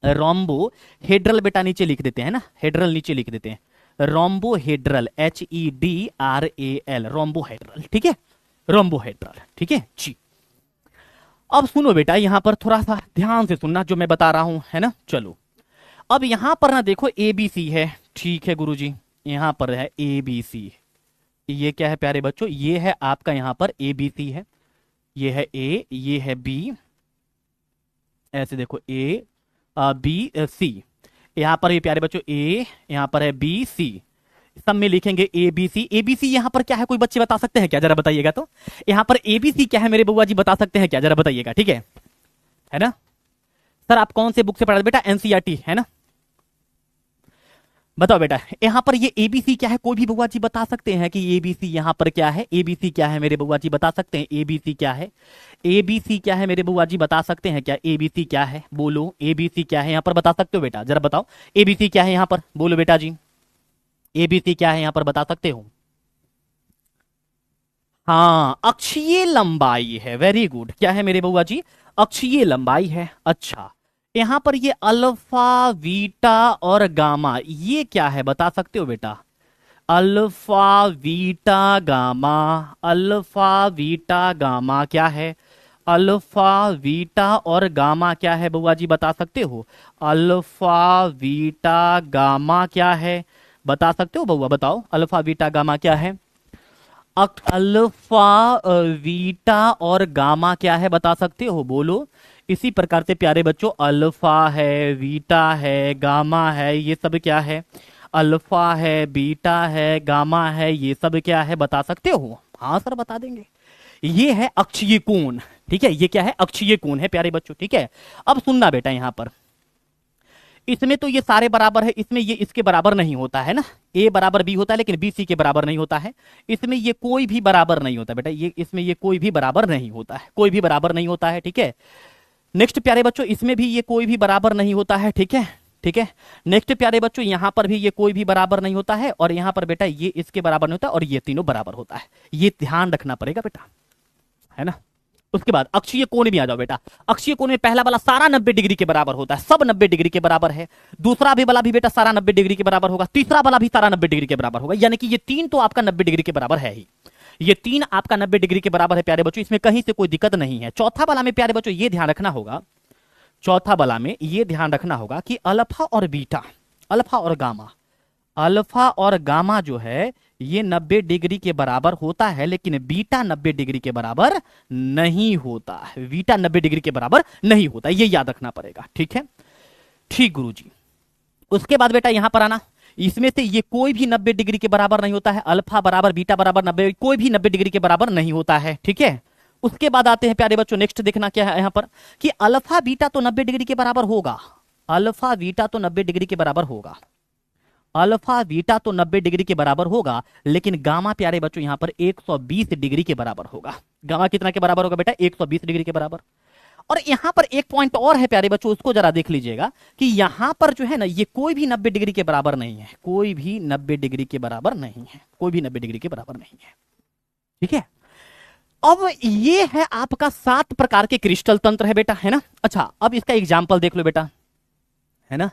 रोम्बोहेड्रल बेटा नीचे लिख देते हैं ना, हेड्रल नीचे लिख देते हैं, रोम्बोहेड्रल, HEDRAL, रोम्बोहेड्रल, ठीक है, रोम्बोहेड्रल, ठीक है जी। अब सुनो बेटा, यहां पर थोड़ा सा ध्यान से सुनना जो मैं बता रहा हूं, है ना। चलो अब यहां पर ना देखो ABC है, ठीक है गुरुजी, यहां पर है ABC, ये क्या है प्यारे बच्चों, ये है आपका यहां पर ABC है, ये है A, ये है B, ऐसे देखो A B C, यहां पर ये प्यारे बच्चों A, यहां पर है B C, सब में लिखेंगे ABC। ABC यहां पर क्या है, कोई बच्चे बता सकते हैं क्या, जरा बताइएगा तो, यहां पर ABC क्या है मेरे बुआ जी, बता सकते हैं क्या, जरा बताइएगा, ठीक है ना। सर आप कौन से बुक से पढ़ा बेटा, NCERT है ना, बताओ बेटा। यहां पर ये ABC क्या है, कोई भी बुआ जी बता सकते हैं कि ABC यहां पर क्या है, ABC क्या है मेरे बुआ जी बता सकते हैं, ABC क्या है, ABC क्या है मेरे बुआ जी बता सकते हैं क्या, ABC क्या है, बोलो ABC क्या है, यहां पर बता सकते हो बेटा, जरा बताओ ABC क्या है यहां पर, बोलो बेटा जी, ABC क्या है यहां पर बता सकते हो। हाँ अक्षीय लंबाई है, वेरी गुड, क्या है मेरे बुआ जी, अक्षीय लंबाई है। अच्छा यहां पर ये अल्फा बीटा और गामा, ये क्या है बता सकते हो बेटा, alpha beta gamma, alpha beta gamma क्या है, अल्फा बीटा और गामा क्या है बुआ जी बता सकते हो, अल्फा बीटा गामा क्या है बता सकते हो बुआ, बताओ अल्फा बीटा गामा क्या है, अल्फा बीटा और गामा क्या है बता सकते हो, बोलो। इसी प्रकार से प्यारे बच्चों अल्फा है, बीटा है, गामा है, ये सब क्या है, अल्फा है, बीटा है, गामा है, ये सब क्या है बता सकते हो। हाँ सर बता देंगे, ये है अक्षीय कोण, ठीक है, ये क्या है, अक्षीय कोण है प्यारे बच्चों, ठीक है। अब सुनना बेटा, यहां पर इसमें तो ये सारे बराबर है, इसमें ये इसके बराबर नहीं होता है ना, A बराबर B होता है लेकिन B C के बराबर नहीं होता है, इसमें ये कोई भी बराबर नहीं होता बेटा, ये इसमें ये कोई भी बराबर नहीं होता है, कोई भी बराबर नहीं होता है, ठीक है। नेक्स्ट प्यारे बच्चों, इसमें भी ये कोई भी बराबर नहीं होता है, ठीक है, ठीक है। नेक्स्ट प्यारे बच्चों, यहां पर भी ये कोई भी बराबर नहीं होता है, और यहां पर बेटा ये इसके बराबर नहीं होता, और ये तीनों बराबर होता है, ये ध्यान रखना पड़ेगा बेटा, है ना। उसके बाद अक्षीय कोण में आ जाओ बेटा। अक्षीय कोण में पहला वाला सारा 90 डिग्री के बराबर होता है, सब 90 डिग्री के बराबर है। दूसरा भी वाला भी बेटा सारा 90 डिग्री के बराबर होगा, तीसरा वाला भी सारा 90 डिग्री के बराबर होगा, यानी कि ये तीन तो आपका 90 डिग्री के बराबर है ही। ये तीन आपका 90 डिग्री के बराबर है प्यारे बच्चों, इसमें कहीं से कोई दिक्कत नहीं है। चौथा वाला में प्यारे बच्चों ये ध्यान रखना होगा, चौथा वाला में ये ध्यान रखना होगा कि अल्फा और बीटा, अल्फा और गामा, अल्फा और गामा जो है ये 90 डिग्री के बराबर होता है, लेकिन बीटा 90 डिग्री के बराबर नहीं होता है। बीटा 90 डिग्री के बराबर नहीं होता, ये याद रखना पड़ेगा। ठीक है, ठीक गुरुजी। उसके बाद बेटा यहां पर आना, इसमें से ये कोई भी 90 डिग्री के बराबर नहीं होता है। अल्फा बराबर बीटा बराबर 90, कोई भी 90 डिग्री के बराबर नहीं होता है। ठीक है, उसके बाद आते हैं प्यारे बच्चों, नेक्स्ट देखना क्या है यहां पर कि अल्फा बीटा तो 90 डिग्री के बराबर होगा, अल्फा बीटा तो 90 डिग्री के बराबर होगा, अल्फा बीटा तो 90 डिग्री के बराबर होगा, लेकिन गामा प्यारे बच्चों यहां पर 120 डिग्री के बराबर होगा। गामा कितना के बराबर होगा बेटा? 120 डिग्री के बराबर। और यहां पर एक पॉइंट और है प्यारे बच्चों, उसको जरा देख लीजिएगा कि यहां पर जो है ना ये कोई भी 90 डिग्री के बराबर नहीं है, कोई भी 90 डिग्री के बराबर नहीं है, कोई भी 90 डिग्री के बराबर नहीं है। ठीक है, अब ये है आपका 7 प्रकार के क्रिस्टल तंत्र है बेटा, है ना। अच्छा, अब इसका एग्जाम्पल देख लो बेटा, है ना।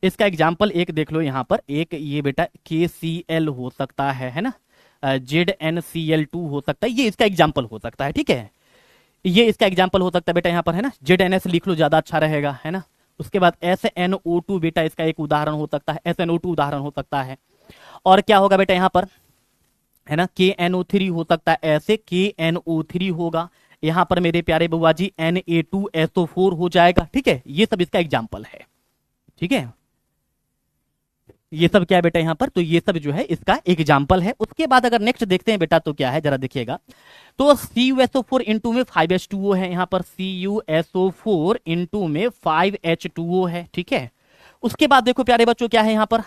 इसका एग्जाम्पल एक देख लो यहां पर, एक ये बेटा KCl हो सकता है ना, ZnCl2 हो सकता है, ये इसका एग्जाम्पल हो सकता है। ठीक है, ये इसका एग्जाम्पल हो सकता है बेटा यहां पर, है ना। ZnS लिख लो, ज्यादा अच्छा रहेगा, है ना। उसके बाद SnO2 बेटा इसका एक उदाहरण हो सकता है, SnO2 उदाहरण हो सकता है। और क्या होगा बेटा यहां पर, है ना, KNO3 हो सकता है, ऐसे KNO3 होगा। यहां पर मेरे प्यारे बुआ जी Na2SO4 हो जाएगा। ठीक है, ये सब इसका एग्जाम्पल है। ठीक है, ये सब क्या है बेटा यहां पर, तो ये सब जो है इसका एग्जाम्पल है। उसके बाद अगर नेक्स्ट देखते हैं बेटा तो क्या है, जरा देखिएगा, तो CuSO4 इंटू में 5H2O है यहां पर, CuSO4 इंटू में 5H2O है। ठीक है, उसके बाद देखो प्यारे बच्चों क्या है यहां पर,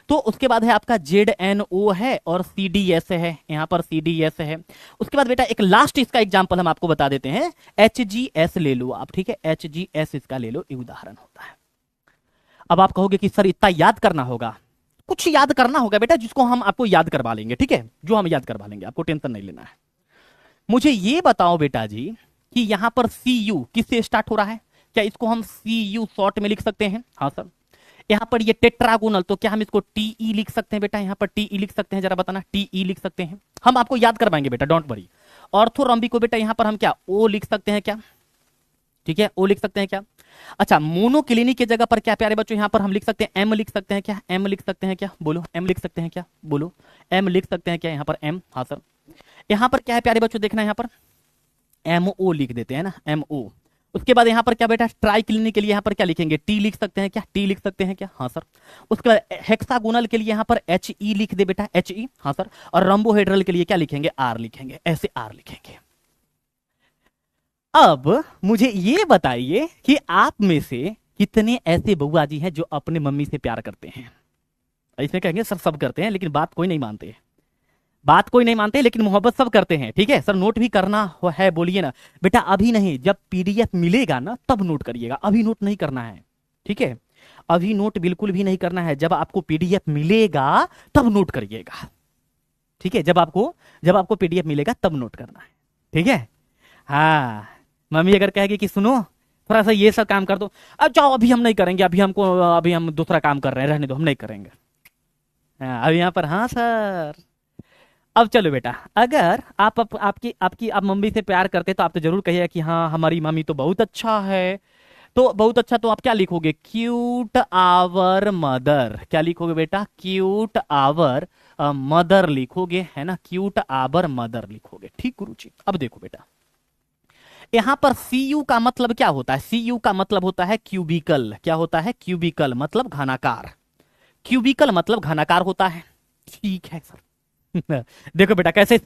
तो उसके बाद है आपका ZNO है और CDS है, यहां पर CDS है। उसके बाद बेटा एक लास्ट इसका एग्जाम्पल हम आपको बता देते हैं, HGS ले लो आप। ठीक है, HGS इसका ले लो, ये उदाहरण होता है। अब आप कहोगे कि सर इतना याद करना होगा, कुछ याद करना होगा बेटा जिसको हम आपको याद करवा लेंगे। ठीक है, जो हम याद करवा लेंगे, आपको टेंशन नहीं लेना है। मुझे ये बताओ बेटा जी कि यहां पर CU किससे स्टार्ट हो रहा है? क्या इसको हम CU शॉर्ट में लिख सकते हैं? हाँ सर। यहां पर ये टेट्रागोनल, तो क्या हम इसको TE लिख सकते हैं बेटा? यहां पर TE लिख सकते हैं, जरा बताना। TE लिख सकते हैं, हम आपको याद करवाएंगे बेटा, डोंट वरी। ऑर्थोरॉम्बिक को बेटा यहां पर हम क्या O लिख सकते हैं क्या? ठीक है, O लिख सकते हैं क्या? अच्छा, मोनोक्लिनिक की जगह पर क्या प्यारे बच्चों यहां पर हम लिख सकते हैं M लिख सकते हैं क्या? M लिख सकते हैं क्या? बोलो, M लिख सकते हैं क्या? बोलो, M लिख सकते हैं क्या यहां पर? M, हाँ सर। यहां पर क्या है प्यारे बच्चों, देखना यहां पर MO लिख देते हैं ना, MO। उसके बाद यहां पर क्या बेटा, ट्राई क्लिनिक के लिए यहां पर क्या लिखेंगे? T लिख सकते हैं क्या? T लिख सकते हैं क्या? हाँ सर। उसके बाद हेक्सागोनल के लिए यहां पर HE लिख दे बेटा, HE, हाँ सर। और रंबोहेड्रल के लिए क्या लिखेंगे? R लिखेंगे, ऐसे R लिखेंगे। अब मुझे ये बताइए कि आप में से कितने ऐसे बुआ जी हैं जो अपने मम्मी से प्यार करते हैं? इसमें कहेंगे सर सब करते हैं, लेकिन बात कोई नहीं मानते, बात कोई नहीं मानते, लेकिन मोहब्बत सब करते हैं। ठीक है सर, नोट भी करना है, बोलिए ना बेटा। अभी नहीं, जब PDF मिलेगा ना तब नोट करिएगा, अभी नोट नहीं करना है। ठीक है, अभी नोट बिल्कुल भी नहीं करना है, जब आपको PDF मिलेगा तब नोट करिएगा। ठीक है, जब आपको PDF मिलेगा तब नोट करना है। ठीक है, हाँ। मम्मी अगर कहेगी कि सुनो थोड़ा सा ये सब काम कर दो, अब जाओ अभी हम नहीं करेंगे, अभी हम दूसरा काम कर रहे हैं, रहने दो, हम नहीं करेंगे। हाँ, अब यहाँ पर हाँ सर। अब चलो बेटा, अगर आप मम्मी से प्यार करते तो आप तो जरूर कहिएगा कि हाँ हमारी मम्मी तो बहुत अच्छा है। तो बहुत अच्छा, तो आप क्या लिखोगे? Cute our mother. क्या लिखोगे बेटा? क्यूट आवर मदर लिखोगे, है ना, क्यूट आवर मदर लिखोगे। ठीक गुरुजी। अब देखो बेटा, यहां पर CU का मतलब क्या होता है? CU का मतलब होता है क्यूबिकल। क्या होता है? क्यूबिकल मतलब घनाकार, क्यूबिकल मतलब घनाकार होता है। ठीक है सर। देखो बेटा कैसे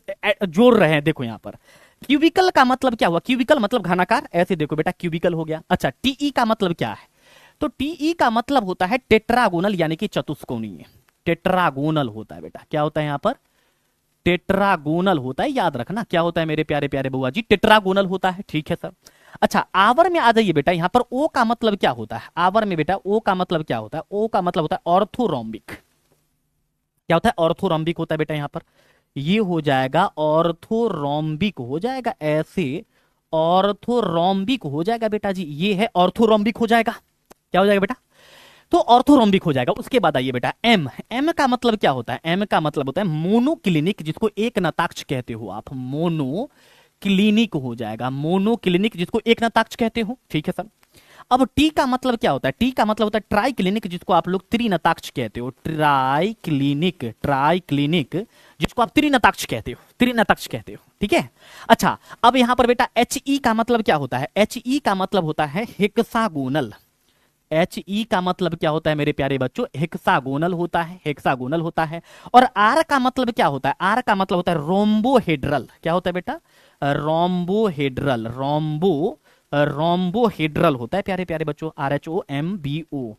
जोड़ रहे हैं, देखो यहां पर क्यूबिकल का मतलब क्या हुआ? क्यूबिकल मतलब घनाकार, ऐसे देखो बेटा क्यूबिकल हो गया। अच्छा, TE का मतलब क्या है? तो TE का मतलब होता है टेट्रागोनल, यानी कि चतुष्कोणीय। टेट्रागोनल होता है बेटा, क्या होता है यहां पर? टेट्रागोनल होता है, याद रखना क्या होता है मेरे प्यारे प्यारे बुआ जी? टेट्रागोनल होता है। ठीक है सर। अच्छा, आवर में आ जाइए बेटा, यहां पर O का मतलब क्या होता है? आवर में बेटा O का मतलब क्या होता है? O का मतलब होता है ऑर्थोरोम्बिक। क्या होता है? ऑर्थोरोम्बिक होता है बेटा, यहां पर ये हो जाएगा ऑर्थोरोम्बिक हो जाएगा, ऐसे ऑर्थोरोम्बिक हो जाएगा बेटा जी, ये है ऑर्थोरोम्बिक हो जाएगा। क्या हो जाएगा बेटा? तो ऑर्थोरोम्बिक हो जाएगा। उसके बाद आइए बेटा एम। एम का मतलब क्या होता है? एम का मतलब होता है मोनोक्लिनिक, जिसको एक नताक्ष कहते हो आप। मोनो क्लिनिक हो जाएगा, मोनोक्लिनिक जिसको एक नताक्ष कहते हो। ठीक है सर। अब टी का मतलब क्या होता है? टी का मतलब होता है ट्राई क्लिनिक, जिसको आप लोग त्रिनताक्ष कहते हो। ट्राई क्लिनिक, ट्राई क्लिनिक जिसको आप त्रिनताक्ष कहते हो, त्रिनताक्ष कहते हो। ठीक है। अच्छा, अब यहां पर बेटा एच ई का मतलब क्या होता है? एच ई का मतलब होता है हेक्सागोनल। एच ई का मतलब क्या होता है मेरे प्यारे बच्चों? हेक्सागोनल होता है, हेक्सागोनल होता है। और आर का मतलब क्या होता है? आर का मतलब होता है रोम्बोहेड्रल। क्या होता है बेटा? रोम्बोहेड्रल। रोम्बोहेड्रल होता है प्यारे प्यारे बच्चों, RHOMBO।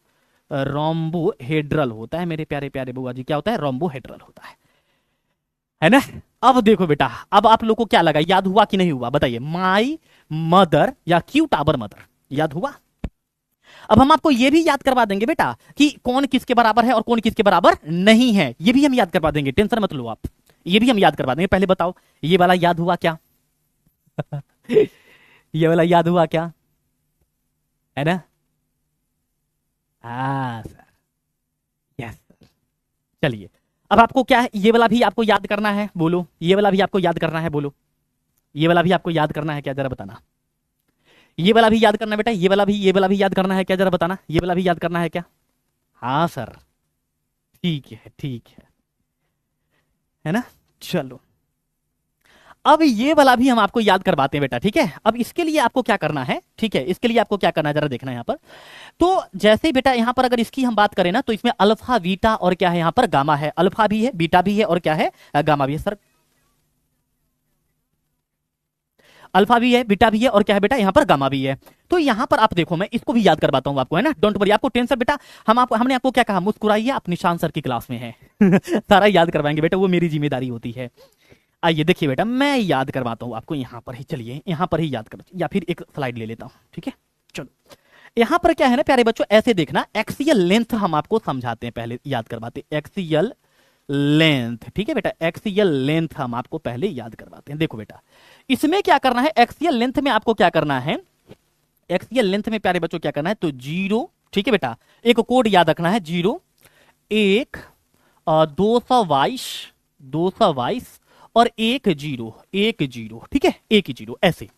रोम्बोहेड्रल होता है मेरे प्यारे प्यारे बुआ जी। क्या होता है? रोम्बोहेड्रल होता है ना? अब देखो बेटा, अब आप लोग को क्या लगा, याद हुआ कि नहीं हुआ? बताइए। माई मदर या क्यूट आवर मदर, याद हुआ? अब हम आपको यह भी याद करवा देंगे बेटा कि कौन किसके बराबर है और कौन किसके बराबर नहीं है। ये भी हम याद करवा देंगे, टेंशन मत लो आप, ये भी हम याद करवा देंगे। पहले बताओ, ये वाला याद हुआ क्या? ये वाला याद हुआ क्या? है ना? हाँ सर, यस सर। चलिए, अब आपको क्या है, ये वाला भी आपको याद करना है, बोलो। ये वाला भी आपको याद करना है, बोलो। ये वाला भी आपको याद करना है क्या, जरा बताना। ये वाला भी याद करना है बेटा, ये वाला भी याद करना है क्या, जरा बताना। ये वाला भी याद करना है क्या? हाँ सर, ठीक है, ठीक है ना? चलो, अब ये वाला भी हम आपको याद करवाते हैं बेटा। ठीक है। अब इसके लिए आपको क्या करना है? ठीक है, इसके लिए आपको क्या करना है, जरा देखना यहाँ पर। तो जैसे बेटा यहाँ पर अगर इसकी हम बात करें ना, तो इसमें अल्फा बीटा और क्या है, यहाँ पर गामा है। अल्फा भी है, बीटा भी है और क्या है, गामा भी है सर। अल्फा भी है, बीटा भी है और क्या है बेटा, यहाँ पर गामा भी है। तो यहाँ पर आप देखो, मैं इसको भी याद करवाता हूँ आपको, है ना? डोंट वरी, आपको टेंशन बेटा, हमने आपको क्या कहा, मुस्कुराइए, आप निशान सर की क्लास में है। सारा याद करवाएंगे बेटा, वो मेरी जिम्मेदारी होती है। आइए देखिए बेटा, मैं याद करवाता हूँ आपको यहाँ पर ही। चलिए यहाँ पर ही याद कर, या फिर एक स्लाइड ले लेता हूँ। ठीक है, चलो। यहाँ पर क्या है ना प्यारे बच्चों, ऐसे देखना, एक्सियल लेंथ हम आपको समझाते हैं, पहले याद करवाते हैं एक्सियल लेंथ। ठीक है बेटा, एक्सियल लेंथ हम आपको पहले याद करवाते हैं। देखो बेटा, इसमें क्या करना है, एक्सियल लेंथ में आपको क्या करना है, एक्सियल लेंथ में प्यारे बच्चों क्या करना है, तो 0। ठीक है बेटा, एक कोड याद रखना है, 0, 1, 222, 222 और 1 0, 1 0। ठीक है, 1 0 ऐसे।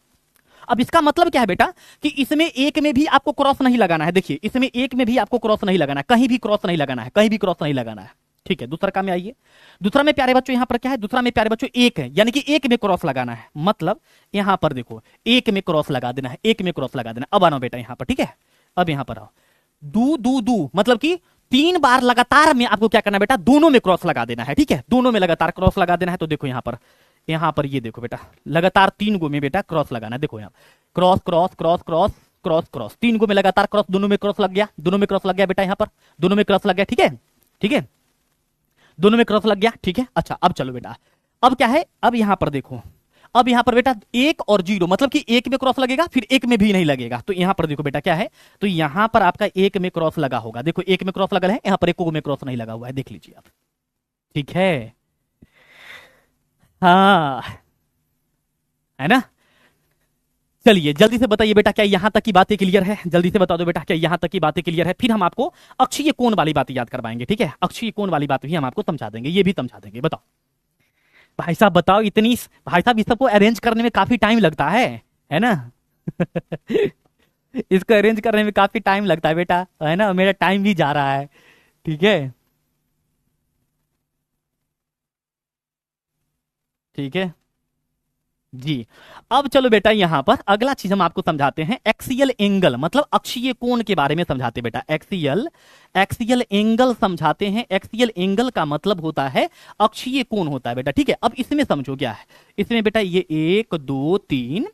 अब इसका मतलब क्या है बेटा, कि इसमें एक में भी आपको क्रॉस नहीं लगाना है। देखिए, इसमें एक में भी आपको क्रॉस नहीं लगाना है, कहीं भी क्रॉस नहीं लगाना है, कहीं भी क्रॉस नहीं लगाना है। ठीक है, दूसरा काम में आइए। दूसरा में प्यारे बच्चों यहाँ पर क्या है, दूसरा में प्यारे बच्चों एक है, यानी कि एक में क्रॉस लगाना है। मतलब यहाँ पर देखो, एक में क्रॉस लगा देना है, एक में क्रॉस लगा देना। अब आना बेटा यहाँ पर। ठीक है, अब यहाँ पर आओ। दू दू दू मतलब कि 3 बार लगातार में आपको क्या करना है बेटा, दोनों में क्रॉस लगा देना है। ठीक है, दोनों में लगातार क्रॉस लगा देना है। तो देखो यहाँ पर ये देखो बेटा, लगातार 3 गो में बेटा क्रॉस लगाना है। देखो यहाँ cross cross cross cross cross cross, 3 गो में लगातार क्रॉस, दोनों में क्रॉस लग गया, दोनों में क्रॉस लग गया बेटा, यहाँ पर दोनों में क्रॉस लग गया। ठीक है, ठीक है, दोनों में क्रॉस लग गया। ठीक है। अच्छा, अब चलो बेटा, अब क्या है, अब यहां पर देखो, अब यहां पर बेटा 1 और 0, मतलब कि एक में क्रॉस लगेगा, फिर एक में भी नहीं लगेगा। तो यहां पर देखो बेटा क्या है, तो यहां पर आपका एक में क्रॉस लगा होगा। देखो, एक में क्रॉस लगा है, यहां पर एक में क्रॉस नहीं लगा हुआ है, देख लीजिए आप। ठीक है, हाँ, है ना? चलिए जल्दी से बताइए बेटा, क्या यहां तक की बातें क्लियर है? जल्दी से बता दो बेटा, क्या यहां तक की बातें क्लियर है? फिर हम आपको अक्षीय कोण वाली बातें याद करवाएंगे। ठीक है, अक्षीय कोण वाली बात भी हम आपको समझा देंगे, ये भी समझा देंगे। बताओ भाई साहब, बताओ, इतनी भाई साहब, इस सबको अरेंज करने में काफी टाइम लगता है ना? इसको अरेंज करने में काफी टाइम लगता है बेटा, है ना? मेरा टाइम भी जा रहा है। ठीक है, ठीक है जी। अब चलो बेटा, यहां पर अगला चीज हम आपको समझाते हैं, एक्सियल एंगल, मतलब अक्षीय कोण के बारे में समझाते हैं बेटा। एक्सियल एक्सियल एंगल समझाते हैं। एक्सियल एंगल का मतलब होता है अक्षीय कोण होता है बेटा। ठीक है, अब इसमें समझो क्या है, इसमें बेटा ये 1 2 3,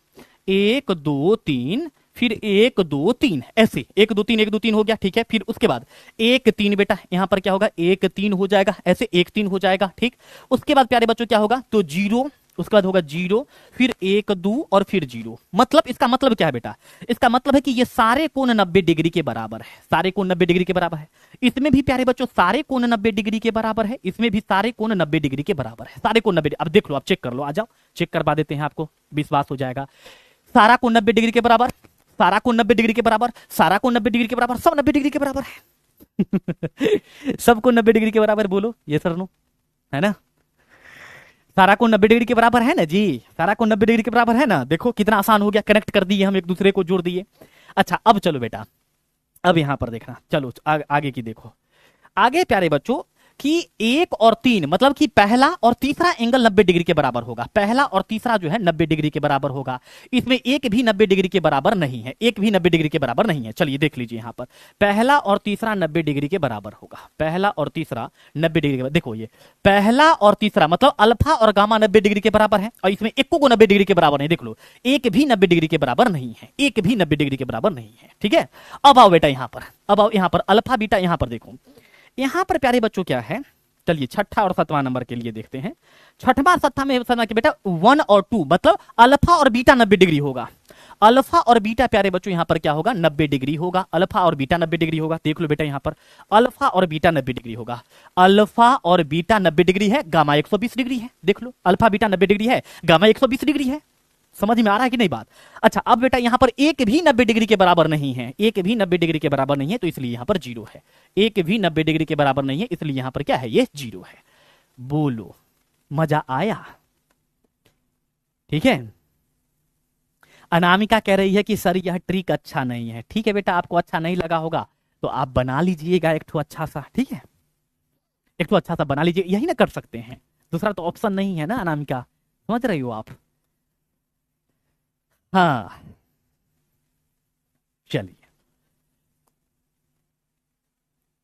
1 2 3, फिर 1 2 3, ऐसे 1 2 3 1 2 3 हो गया। ठीक है, फिर उसके बाद 1 3 बेटा, यहां पर क्या होगा, 1 3 हो जाएगा, ऐसे 1 3 हो जाएगा। ठीक, उसके बाद प्यारे बच्चों क्या होगा, तो 0, उसके बाद होगा 0, फिर 1 2 और फिर 0। मतलब इसका मतलब क्या है बेटा, इसका मतलब है कि ये सारे कोण 90 डिग्री के बराबर है, सारे कोण 90 डिग्री के बराबर है। इसमें भी प्यारे बच्चों सारे कोण 90 डिग्री के बराबर है, इसमें भी सारे कोण 90 डिग्री के बराबर है, सारे कोण 90। अब देख लो, आप चेक कर लो, आ जाओ, चेक करवा देते हैं आपको, विश्वास हो जाएगा। सारा कोण 90 डिग्री के बराबर, सारा कोण 90 डिग्री के बराबर, सारा कोण 90 डिग्री के बराबर, सब 90 डिग्री के बराबर है। सबको 90 डिग्री के बराबर बोलो, ये सर नो, है ना। सारा कोण 90 डिग्री के बराबर है ना जी, सारा कोण 90 डिग्री के बराबर है ना। देखो कितना आसान हो गया, कनेक्ट कर दिए हम, एक दूसरे को जोड़ दिए। अच्छा अब चलो बेटा, अब यहां पर देखना, चलो आगे की देखो। आगे प्यारे बच्चों कि 1 और 3 मतलब कि पहला और तीसरा एंगल 90 डिग्री के बराबर होगा, पहला और तीसरा जो है 90 डिग्री के बराबर होगा। इसमें एक भी 90 डिग्री के बराबर नहीं है, एक भी 90 डिग्री के बराबर नहीं है। चलिए देख लीजिए यहां पर, पहला और तीसरा 90 डिग्री के बराबर होगा, पहला और तीसरा 90 डिग्री के बराबर। देखो ये पहला और तीसरा मतलब अल्फा और गामा 90 डिग्री के बराबर है, और इसमें एक को 90 डिग्री के बराबर नहीं। देख लो एक भी 90 डिग्री के बराबर नहीं है, एक भी 90 डिग्री के बराबर नहीं है, ठीक है। अब आओ बेटा यहां पर, अब आओ यहां पर अल्फा बीटा, यहां पर देखो, यहां पर प्यारे बच्चों क्या है। चलिए छठा और सातवां नंबर के लिए देखते हैं। छठवां सत्ता में समझ के बेटा 1 और 2 मतलब अल्फा और बीटा 90 डिग्री होगा। अल्फा और बीटा प्यारे बच्चों यहां पर क्या होगा, 90 डिग्री होगा। अल्फा और बीटा 90 डिग्री होगा। देख लो बेटा यहां पर अल्फा और बीटा 90 डिग्री होगा। अल्फा और बीटा 90 डिग्री है, गामा 120 डिग्री है। देख लो अल्फा बीटा 90 डिग्री है, गामा 120 डिग्री है। समझ में आ रहा है कि नहीं बात। अच्छा अब बेटा यहां पर एक भी 90 डिग्री के बराबर नहीं है, एक भी 90 डिग्री के बराबर नहीं है, तो इसलिए यहां पर 0 है। एक भी 90 डिग्री के बराबर नहीं है, इसलिए यहां पर क्या है, ये 0 है। बोलो मजा आया, ठीक है। अनामिका कह रही है कि सर यह ट्रिक अच्छा नहीं है। ठीक है बेटा, आपको अच्छा नहीं लगा होगा तो आप बना लीजिएगा एक ठो अच्छा सा, ठीक है, एक ठो अच्छा सा बना लीजिए, यही ना कर सकते हैं, दूसरा तो ऑप्शन नहीं है ना अनामिका, समझ रही हो आप। हाँ चलिए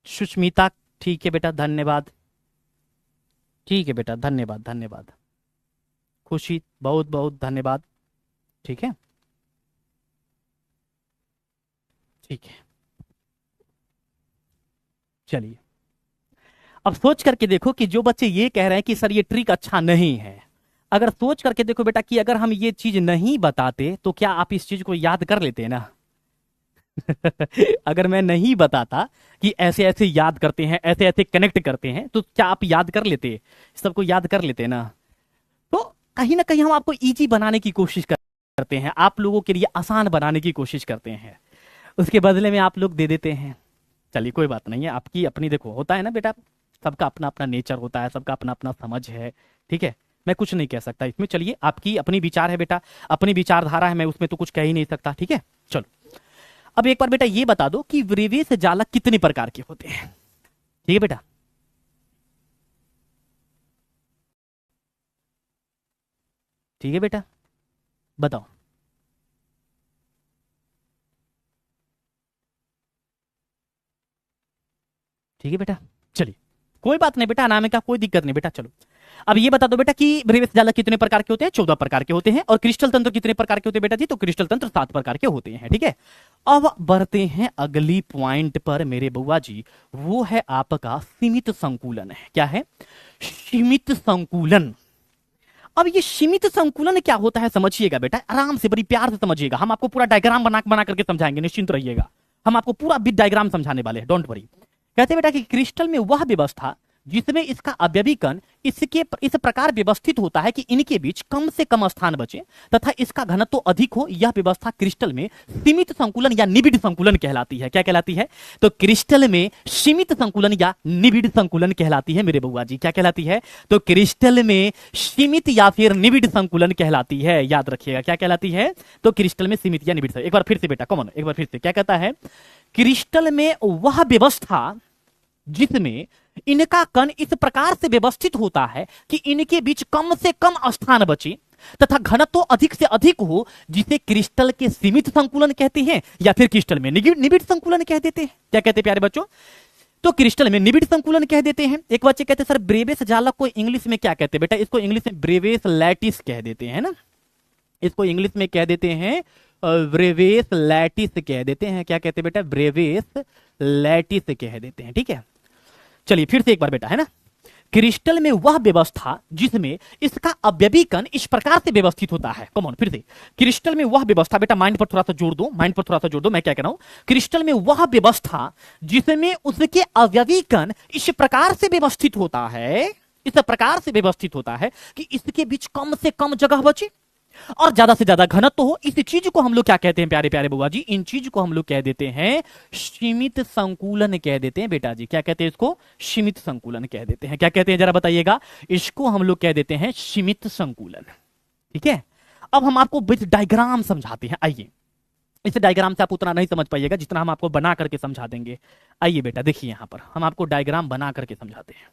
सुष्मिता, ठीक है बेटा धन्यवाद, ठीक है बेटा धन्यवाद धन्यवाद। खुशी बहुत बहुत धन्यवाद, ठीक है ठीक है। चलिए अब सोच करके देखो कि जो बच्चे ये कह रहे हैं कि सर ये ट्रिक अच्छा नहीं है, अगर सोच करके देखो बेटा कि अगर हम ये चीज नहीं बताते तो क्या आप इस चीज को याद कर लेते ना। अगर मैं नहीं बताता कि ऐसे ऐसे याद करते हैं, ऐसे ऐसे कनेक्ट करते हैं, तो क्या आप याद कर लेते, सबको याद कर लेते ना। तो कहीं ना कहीं हम आपको इजी बनाने की कोशिश करते हैं, आप लोगों के लिए आसान बनाने की कोशिश करते हैं, उसके बदले में आप लोग दे देते हैं। चलिए कोई बात नहीं है, आपकी अपनी देखो होता है ना बेटा, सबका अपना अपना नेचर होता है, सबका अपना अपना समझ है, ठीक है, मैं कुछ नहीं कह सकता इसमें। चलिए आपकी अपनी विचार है बेटा, अपनी विचारधारा है, मैं उसमें तो कुछ कह ही नहीं सकता, ठीक है। चलो अब एक बार बेटा ये बता दो कि विवेश जालक कितने प्रकार के होते हैं, ठीक है बेटा। ठीक है बेटा बताओ। ठीक है बेटा चलिए कोई बात नहीं बेटा, अनामिका कोई दिक्कत नहीं बेटा। चलो अब ये बता दो बेटा कि विवेश जालक कितने प्रकार के होते हैं, 14 प्रकार के होते हैं। और क्रिस्टल तंत्र कितने प्रकार के होते हैं बेटा जी, तो क्रिस्टल तंत्र 7 प्रकार के होते हैं, ठीक है। अब बढ़ते हैं अगली पॉइंट पर मेरे बुआ जी, वो है आपका सीमित संकुलन है। क्या है, सीमित संकुलन। अब ये सीमित संकुलन क्या होता है समझिएगा बेटा, आराम से बड़ी प्यार से समझिएगा, हम आपको पूरा डायग्राम बना करके समझाएंगे, निश्चिंत रहिएगा, हम आपको पूरा विद डायग्राम समझाने वाले हैं, डोंट वरी। कहते हैं बेटा कि क्रिस्टल में वह व्यवस्था जिसमें इसका अवयवीकरण इस प्रकार व्यवस्थित होता है कि इनके बीच कम से कम स्थान बचे तथा इसका घनत्व अधिक हो, यह व्यवस्था क्रिस्टल में सीमित संकुलन या निबिड़ संकुलन कहलाती है। क्या कहलाती है, तो क्रिस्टल में सीमित संकुलन या निबिड़ संकुलन कहलाती है मेरे बउआ जी। क्या कहलाती है, तो क्रिस्टल में सीमित या फिर निबिड़ संकुलन कहलाती है, याद रखिएगा क्या कहलाती है, तो क्रिस्टल में सीमित या निबिड़। एक बार फिर से बेटा कॉमन, एक बार फिर से क्या कहता है, क्रिस्टल में वह व्यवस्था जिसमें इनका कण इस प्रकार से व्यवस्थित होता है कि इनके बीच कम से कम स्थान बचे तथा घनत्व अधिक से अधिक हो, जिसे क्रिस्टल के सीमित संकुलन कहते हैं या फिर क्रिस्टल में निबिड़ संकुलन कह देते हैं। क्या कहते हैं प्यारे बच्चों, तो क्रिस्टल में निबिड़ संकुलन कह देते हैं। एक बच्चे कहते हैं सर ब्रेवियस जालक को इंग्लिश में क्या कहते हैं बेटा, इसको इंग्लिश में ब्रेवियस लैटिस कह देते हैं ना, इसको इंग्लिश में कह देते हैं ब्रेवियस लैटिस कह देते हैं। क्या कहते हैं बेटा, ब्रेवियस लैटिस कह देते हैं, ठीक है। चलिए फिर से एक बार बेटा, है ना, क्रिस्टल में वह व्यवस्था जिसमें इसका अवयवीकरण इस प्रकार से व्यवस्थित होता है। कम ऑन फिर से, क्रिस्टल में वह व्यवस्था, बेटा माइंड पर थोड़ा सा जोड़ दो, माइंड पर थोड़ा सा जोड़ दो, मैं क्या कह रहा हूं, क्रिस्टल में वह व्यवस्था जिसमें उसके अवयवीकरण इस प्रकार से व्यवस्थित होता है, इस प्रकार से व्यवस्थित होता है कि इसके बीच कम से कम जगह बचे और ज्यादा से ज्यादा घनत्व हो, इस चीज को हम लोग क्या कहते हैं प्यारे प्यारे बुआ जी? इन चीज को हम लोग कह देते हैं सीमित संकुलन कह देते हैं बेटा जी। क्या कहते हैं इसको? सीमित संकुलन कह देते हैं। क्या कहते हैं जरा बताइएगा? इसको हम लोग कह देते हैं सीमित संकुलन। ठीक है, अब हम आपको विथ डायग्राम समझाते हैं। आइए, इस डायग्राम से आप उतना नहीं समझ पाइएगा जितना हम आपको बना करके समझा देंगे। आइए बेटा देखिए, यहां पर हम आपको डायग्राम बना करके समझाते हैं।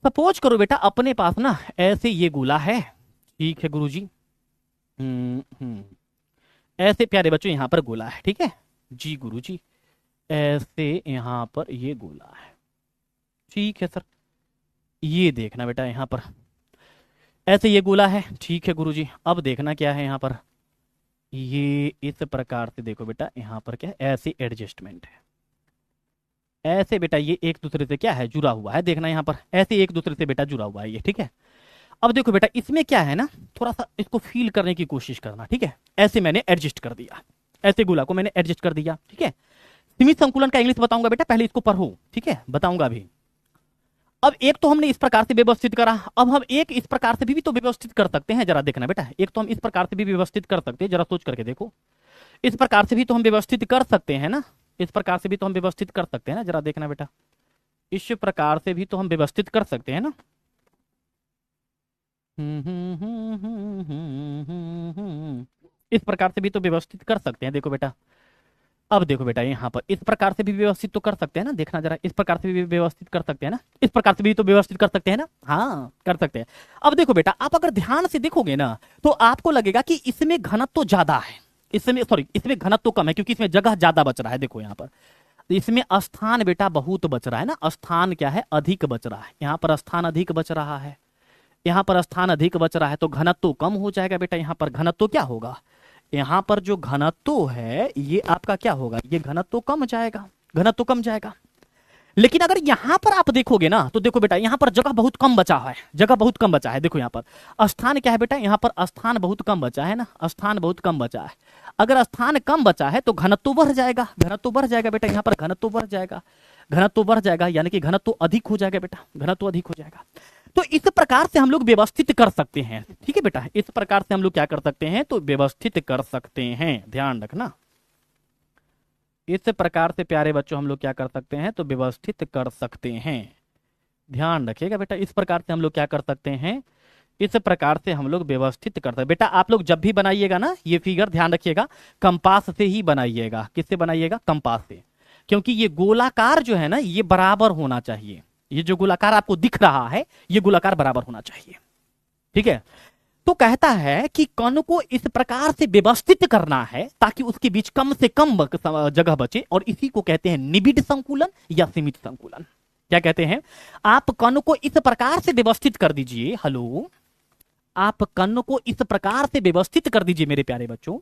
सपोज करो बेटा अपने पास ना ऐसे ये गोला है। ठीक है गुरुजी। ऐसे प्यारे बच्चों यहां पर गोला है। ठीक है जी गुरुजी, ऐसे यहां पर ये गोला है। ठीक है सर, ये देखना बेटा यहां पर ऐसे ये गोला है। ठीक है गुरुजी, अब देखना क्या है यहां पर, ये इस प्रकार से देखो बेटा, यहां पर क्या है, ऐसे एडजस्टमेंट है। ऐसे बेटा ये एक दूसरे से क्या है, जुड़ा हुआ है। देखना यहां पर ऐसे एक दूसरे से बेटा जुड़ा हुआ है ये। ठीक है, अब देखो बेटा इसमें क्या है ना, थोड़ा सा इसको फील करने की कोशिश करना। ठीक है, ऐसे मैंने एडजस्ट कर दिया, ऐसे गोला को मैंने एडजस्ट कर दिया। ठीक है, सीमित संकुलन का इंग्लिश बताऊंगा बेटा, पहले इसको पढ़ो। ठीक है, बताऊंगा अभी। अब एक तो हमने इस प्रकार से व्यवस्थित करा, अब हम एक इस प्रकार से भी तो व्यवस्थित कर सकते हैं। जरा देखना बेटा, एक तो हम इस प्रकार से भी व्यवस्थित कर सकते हैं, जरा सोच करके देखो। इस प्रकार से भी तो हम व्यवस्थित कर सकते हैं ना, इस प्रकार से भी तो हम व्यवस्थित कर सकते हैं ना। जरा देखना बेटा, इस प्रकार से भी तो हम व्यवस्थित कर सकते हैं ना। इस प्रकार से भी तो व्यवस्थित कर सकते हैं। देखो बेटा, अब देखो बेटा यहाँ पर इस प्रकार से भी व्यवस्थित तो कर सकते हैं ना। देखना जरा, इस प्रकार से भी व्यवस्थित कर सकते हैं ना, इस प्रकार से भी तो व्यवस्थित कर सकते हैं ना। हाँ कर सकते हैं। अब देखो बेटा, आप अगर ध्यान से देखोगे ना तो आपको लगेगा कि इसमें घनत्व तो ज्यादा है, इसमें सॉरी इसमें घनत्व तो कम है, क्योंकि इसमें जगह ज्यादा बच रहा है। देखो यहाँ पर इसमें स्थान बेटा बहुत बच रहा है ना, स्थान क्या है, अधिक बच रहा है। यहाँ पर स्थान अधिक बच रहा है, यहाँ पर स्थान अधिक बच रहा है, तो घनत्व कम हो जाएगा बेटा। यहाँ पर घनत्व क्या होगा, यहाँ पर जो घनत्व है ये आपका क्या होगा, ये घनत्व कम जाएगा, घनत्व कम जाएगा। लेकिन अगर यहां पर आप देखोगे ना तो देखो बेटा यहाँ पर जगह बहुत कम बचा है, जगह बहुत कम बचा है। देखो यहाँ पर स्थान क्या है बेटा, यहाँ पर स्थान बहुत कम बचा है ना, स्थान बहुत कम बचा है। अगर स्थान कम बचा है तो घनत्व बढ़ जाएगा, घनत्व बढ़ जाएगा बेटा। यहाँ पर घनत्व बढ़ जाएगा, घनत्व बढ़ जाएगा, यानी कि घनत्व अधिक हो जाएगा बेटा, घनत्व अधिक हो जाएगा। तो इस प्रकार से हम लोग व्यवस्थित कर सकते हैं। ठीक है बेटा, इस प्रकार से हम लोग क्या कर सकते हैं, तो व्यवस्थित कर सकते हैं। ध्यान रखना, इस प्रकार से प्यारे बच्चों हम लोग क्या कर सकते हैं, तो व्यवस्थित कर सकते हैं। ध्यान रखिएगा बेटा, इस प्रकार से हम लोग क्या कर सकते हैं, इस प्रकार से हम लोग व्यवस्थित कर सकते हैं। बेटा आप लोग जब भी बनाइएगा ना ये फिगर, ध्यान रखिएगा कंपास से ही बनाइएगा। किससे बनाइएगा, कंपास से, क्योंकि ये गोलाकार जो है ना ये बराबर होना चाहिए। ये जो गोलाकार आपको दिख रहा है ये गोलाकार बराबर होना चाहिए। ठीक है, तो कहता है कि कण को इस प्रकार से व्यवस्थित करना है ताकि उसके बीच कम से कम जगह बचे, और इसी को कहते हैं निबिड़ संकुलन या सीमित संकुलन। क्या कहते हैं, आप कण को इस प्रकार से व्यवस्थित कर दीजिए। हेलो, आप कण को इस प्रकार से व्यवस्थित कर दीजिए मेरे प्यारे बच्चों,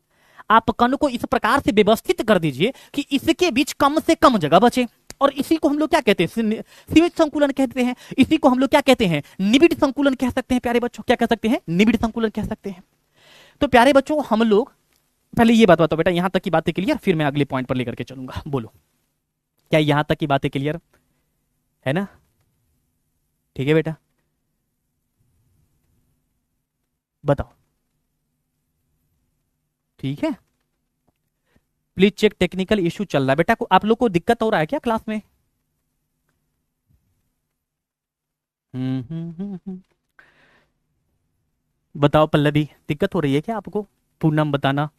आप कण को इस प्रकार से व्यवस्थित कर दीजिए कि इसके बीच कम से कम जगह बचे, और इसी को हम लोग क्या कहते हैं, सीमित संकुलन कहते हैं। इसी को हम लोग क्या कहते हैं, निबिड़ संकुलन कह सकते हैं प्यारे बच्चों। क्या कह सकते हैं, निबिड़ संकुलन कह सकते हैं। तो प्यारे बच्चों हम लोग पहले ये बात बताओ बेटा, यहां तक की बातें क्लियर, फिर मैं अगले पॉइंट पर लेकर के चलूंगा। बोलो, क्या यहां तक की बातें क्लियर है ना? ठीक है बेटा, बताओ। ठीक है, प्लीज चेक, टेक्निकल इश्यू चल रहा है बेटा। को आप लोग को दिक्कत हो रहा है क्या क्लास में? बताओ पल्लवी, दिक्कत हो रही है क्या आपको? पूनम बताना,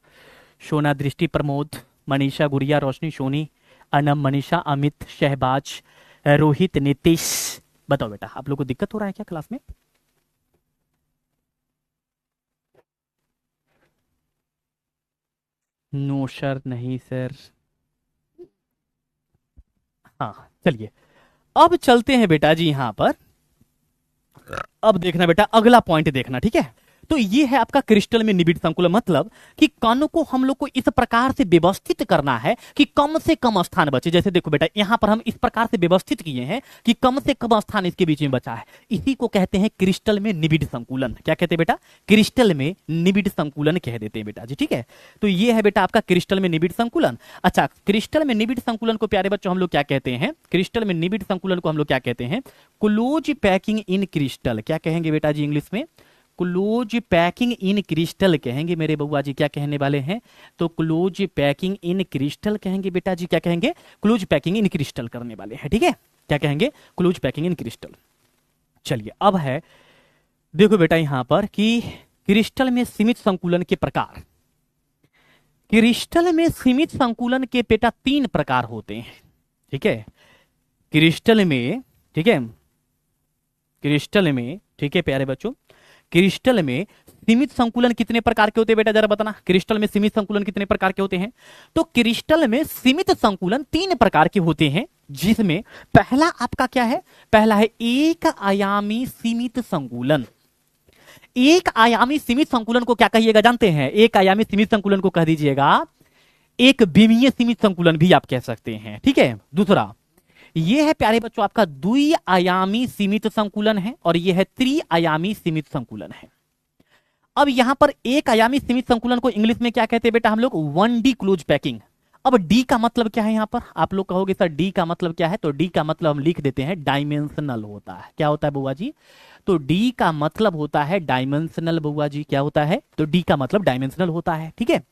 शोना, दृष्टि, प्रमोद, मनीषा, गुड़िया, रोशनी, सोनी, अनम, मनीषा, अमित, शहबाज, रोहित, नीतीश, बताओ बेटा आप लोग को दिक्कत हो रहा है क्या क्लास में? नो सर, नहीं सर। हाँ चलिए, अब चलते हैं बेटा जी यहां पर। अब देखना बेटा अगला पॉइंट देखना, ठीक है। तो ये है आपका क्रिस्टल में निबिड़ संकुलन, मतलब कि कण को हम लोग को इस प्रकार से व्यवस्थित करना है कि कम से कम स्थान बचे। जैसे देखो बेटा यहां पर हम इस प्रकार से व्यवस्थित किए हैं कि कम से कम स्थान इसके बीच में बचा है। इसी को कहते हैं क्रिस्टल में निबिड़ संकुलन। क्या कहते हैं बेटा, क्रिस्टल में निबिड़ संकुलन कह देते हैं बेटा जी, ठीक है। तो ये है बेटा आपका क्रिस्टल में निबिड़ संकुलन। अच्छा, क्रिस्टल में निबिड़ संकुलन को प्यारे बच्चों हम लोग क्या कहते हैं, क्रिस्टल में निबिड़ संकुलन को हम लोग क्या कहते हैं, क्लोज पैकिंग इन क्रिस्टल। क्या कहेंगे बेटा जी इंग्लिश में, क्लोज पैकिंग इन क्रिस्टल कहेंगे मेरे बउआ जी, क्या कहने वाले हैं? तो क्लोज पैकिंग इन क्रिस्टल कहेंगे बेटा जी, क्या कहेंगे? क्लोज पैकिंग इन क्रिस्टल करने वाले हैं, ठीक है? क्या कहेंगे? Close packing in crystal. चलिए अब है, देखो बेटा यहां पर कि क्रिस्टल में सीमित संकुलन के प्रकार। क्रिस्टल में सीमित संकुलन के बेटा 3 प्रकार होते हैं, ठीक है? क्रिस्टल में, ठीक है, क्रिस्टल में, ठीक है प्यारे बच्चों, क्रिस्टल में सीमित संकुलन कितने प्रकार के होते हैं बेटा, जरा बताना। क्रिस्टल में सीमित संकुलन कितने प्रकार के होते हैं? तो क्रिस्टल में सीमित संकुलन 3 प्रकार के होते हैं, जिसमें पहला आपका क्या है? पहला है एक आयामी सीमित संकुलन। एक आयामी सीमित संकुलन को क्या कहिएगा जानते हैं? एक आयामी सीमित संकुलन को कह दीजिएगा एक विमीय सीमित संकुलन भी आप कह सकते हैं, ठीक है? दूसरा ये है प्यारे बच्चों आपका द्विआयामी सीमित संकुलन है, और ये है त्रिआयामी सीमित संकुलन है। अब यहां पर एक आयामी सीमित संकुलन को इंग्लिश में क्या कहते हैं बेटा हम लोग? 1D close packing. अब डी का मतलब क्या है यहां पर? आप लोग कहोगे सर डी का मतलब क्या है? तो डी का मतलब हम लिख देते हैं डायमेंशनल होता है। क्या होता है बुआ जी? तो डी का मतलब होता है डायमेंशनल बुआ जी। क्या होता है? तो डी का मतलब डायमेंशनल होता है, ठीक है?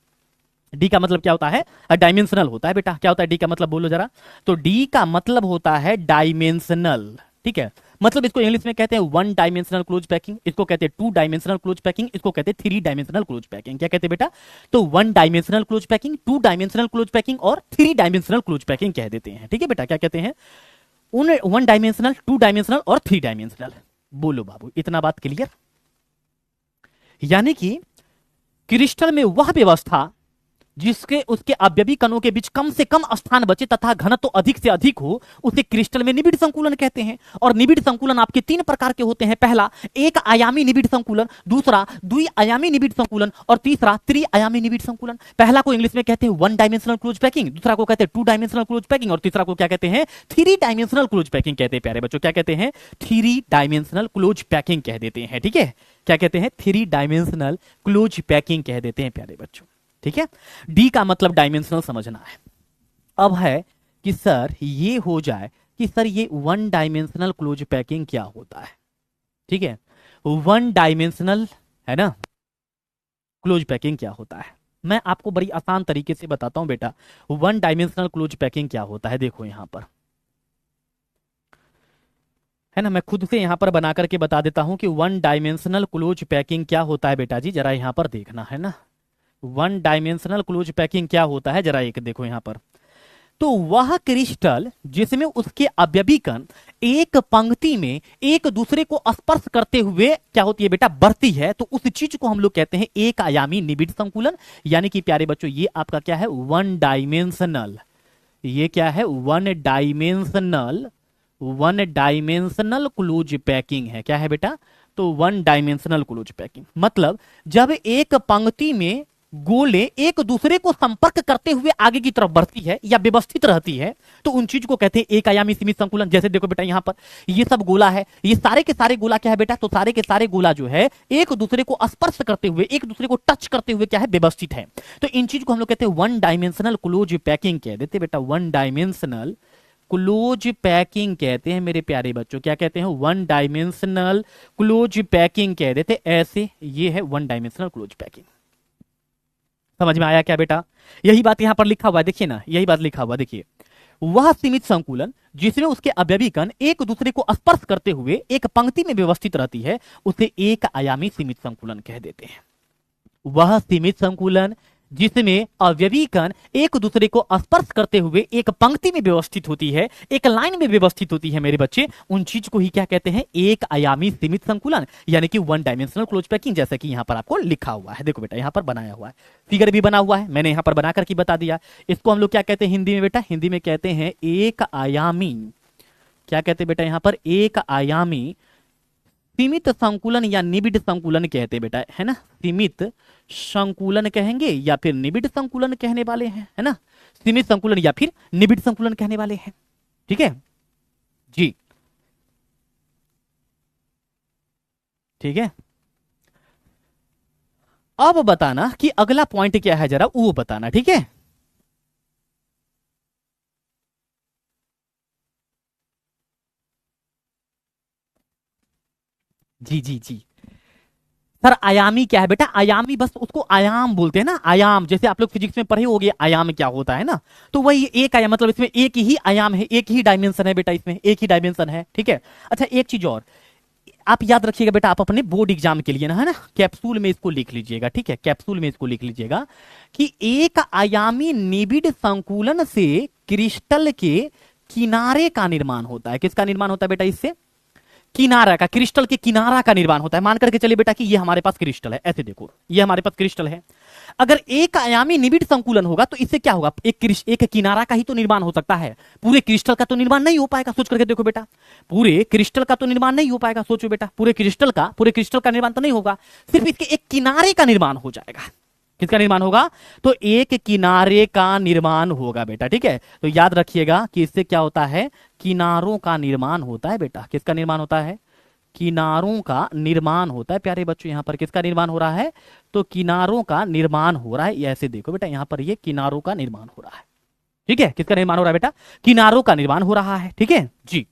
डी का मतलब क्या होता है? डायमेंशनल होता है बेटा। क्या होता है डी का मतलब, बोलो जरा। तो डी का मतलब होता है डायमेंशनल, ठीक है? मतलब इसको इंग्लिश में कहते हैं 1 डायमेंशनल क्लोज पैकिंग, इसको कहते हैं 2 डायमेंशनल क्लोज पैकिंग, इसको कहते हैं 3 डायमेंशनल क्लोज पैकिंग। क्या कहते हैं बेटा? तो 1 dimensional close packing, 2 dimensional close packing और 3 डायमेंशनल क्लोज पैकिंग कह देते हैं, ठीक है बेटा? क्या कहते हैं? उन 1 डायमेंशनल, 2 डायमेंशनल और 3 डायमेंशनल। बोलो बाबू, इतना बात क्लियर? यानी कि क्रिस्टल में वह व्यवस्था जिसके उसके अवयवी कणों के बीच कम से कम स्थान बचे तथा घनत्व तो अधिक से अधिक हो, उसे क्रिस्टल में निबिड़ संकुलन कहते हैं। और निबिड़ संकुलन आपके 3 प्रकार के होते हैं। पहला एक आयामी निबिड़ संकुलन, दूसरा द्विआयामी निबिड़ संकुलन और तीसरा त्रिआयामी निबिड़ संकुलन। पहला को इंग्लिश में कहते हैं 1 डायमेंशनल क्लोज पैकिंग, दूसरा को कहते हैं 2 डायमेंशनल क्लोज पैकिंग और तीसरा को क्या कहते हैं? 3 डायमेंशनल क्लोज पैकिंग कहते हैं प्यारे बच्चों। क्या कहते हैं? 3 डायमेंशनल क्लोज पैकिंग कह देते हैं, ठीक है? क्या कहते हैं? 3 डायमेंशनल क्लोज पैकिंग कह देते हैं प्यारे बच्चों, ठीक है? डी का मतलब डायमेंशनल समझना है। अब है कि सर ये हो जाए कि सर ये 1 डायमेंशनल क्लोज पैकिंग क्या होता है, ठीक है? 1 डायमेंशनल है ना क्लोज पैकिंग क्या होता है? मैं आपको बड़ी आसान तरीके से बताता हूं बेटा 1 डायमेंशनल क्लोज पैकिंग क्या होता है। देखो यहां पर है ना, मैं खुद से यहां पर बना करके बता देता हूं कि 1 डायमेंशनल क्लोज पैकिंग क्या होता है बेटा जी, जरा यहां पर देखना है ना। 1 डायमेंशनल क्लोज पैकिंग क्या होता है, जरा एक देखो यहां पर। तो वह क्रिस्टल जिसमें उसके अवयवी कण एक पंक्ति में एक दूसरे को स्पर्श करते हुए क्या होती है बेटा? बढ़ती है, तो उस चीज को हम लोग कहते हैं एक आयामी निबिड़ संकुलन। यानी कि प्यारे बच्चों ये आपका क्या है? 1 डायमेंशनल। ये क्या है? 1 डायमेंशनल, 1 डायमेंशनल क्लोज पैकिंग है। क्या है बेटा? तो 1 डायमेंशनल क्लोज पैकिंग मतलब जब एक पंक्ति में गोले एक दूसरे को संपर्क करते हुए आगे की तरफ बढ़ती है या व्यवस्थित रहती है, तो उन चीज को कहते हैं एक आयामी सीमित संकुलन। जैसे देखो बेटा यहां पर ये सब गोला है, ये सारे के सारे गोला क्या है बेटा? तो सारे के सारे गोला जो है एक दूसरे को स्पर्श करते हुए, एक दूसरे को टच करते हुए क्या है? व्यवस्थित है। तो इन चीज को हम लोग कहते हैं 1 डायमेंशनल क्लोज पैकिंग कह देते बेटा। 1 डायमेंशनल क्लोज पैकिंग कहते हैं मेरे प्यारे बच्चों। क्या कहते हैं? 1 डायमेंशनल क्लोज पैकिंग कह देते ऐसे। ये है 1 डायमेंशनल क्लोज पैकिंग। समझ में आया क्या बेटा? यही बात यहां पर लिखा हुआ है, देखिए ना, यही बात लिखा हुआ देखिए। वह सीमित संकुलन जिसमें उसके अवयवी कण एक दूसरे को स्पर्श करते हुए एक पंक्ति में व्यवस्थित रहती है, उसे एक आयामी सीमित संकुलन कह देते हैं। वह सीमित संकुलन जिसमें अवयवी कण एक दूसरे को स्पर्श करते हुए एक पंक्ति में व्यवस्थित होती है, एक लाइन में व्यवस्थित होती है मेरे बच्चे, उन चीज को ही क्या कहते हैं? एक आयामी सीमित संकुलन, यानी कि 1 डायमेंशनल क्लोज पैकिंग। जैसा कि यहां पर आपको लिखा हुआ है, देखो बेटा यहां पर बनाया हुआ है, फिगर भी बना हुआ है, मैंने यहां पर बनाकर के बता दिया। इसको हम लोग क्या कहते हैं हिंदी में बेटा? हिंदी में कहते हैं एक आयामी। क्या कहते हैं बेटा यहां पर? एक आयामी सीमित संकुलन या निबिड़ संकुलन कहते बेटा, है ना? सीमित संकुलन कहेंगे या फिर निबिड़ संकुलन कहने वाले हैं, है ना? सीमित संकुलन या फिर निबिड़ संकुलन कहने वाले हैं, ठीक है जी? ठीक है, अब बताना कि अगला पॉइंट क्या है, जरा वो बताना, ठीक है? जी जी जी, सर आयामी क्या है बेटा? आयामी बस उसको आयाम बोलते हैं ना, आयाम। जैसे आप लोग फिजिक्स में पढ़े होगे आयाम क्या होता है ना, तो वही एक आयाम, मतलब इसमें एक ही आयाम है, एक ही डायमेंशन है बेटा, इसमें एक ही डायमेंशन है, ठीक है। अच्छा एक चीज और आप याद रखिएगा बेटा, आप अपने बोर्ड एग्जाम के लिए ना, है ना, कैप्सूल में इसको लिख लीजिएगा, ठीक है, कैप्सूल में इसको लिख लीजिएगा कि एक आयामी निबिड़ संकुलन से क्रिस्टल के किनारे का निर्माण होता है। किसका निर्माण होता है बेटा? इससे किनारा का, क्रिस्टल के किनारा का निर्माण होता है। मान करके चलिए बेटा कि ये हमारे पास क्रिस्टल है, ऐसे देखो ये हमारे पास क्रिस्टल है। अगर एक आयामी निबिड़ संकुलन होगा तो इससे क्या होगा? एक किनारा का ही तो निर्माण हो सकता है, पूरे क्रिस्टल का तो निर्माण नहीं हो पाएगा। सोच करके देखो बेटा, पूरे क्रिस्टल का तो निर्माण नहीं हो पाएगा। सोचो बेटा, पूरे क्रिस्टल का निर्माण तो नहीं होगा, सिर्फ इसके एक किनारे का निर्माण हो जाएगा। किसका निर्माण होगा? तो एक किनारे का निर्माण होगा बेटा, ठीक है। तो याद रखिएगा कि इससे क्या होता है? किनारों का निर्माण होता है बेटा। किसका निर्माण होता है? किनारों का निर्माण होता है प्यारे बच्चों। यहां पर किसका निर्माण हो रहा है? तो किनारों का निर्माण हो रहा है। ऐसे देखो बेटा, यहां पर ये किनारों का निर्माण हो रहा है, ठीक है। किसका निर्माण हो रहा है बेटा? किनारों का निर्माण हो रहा है, ठीक है जी।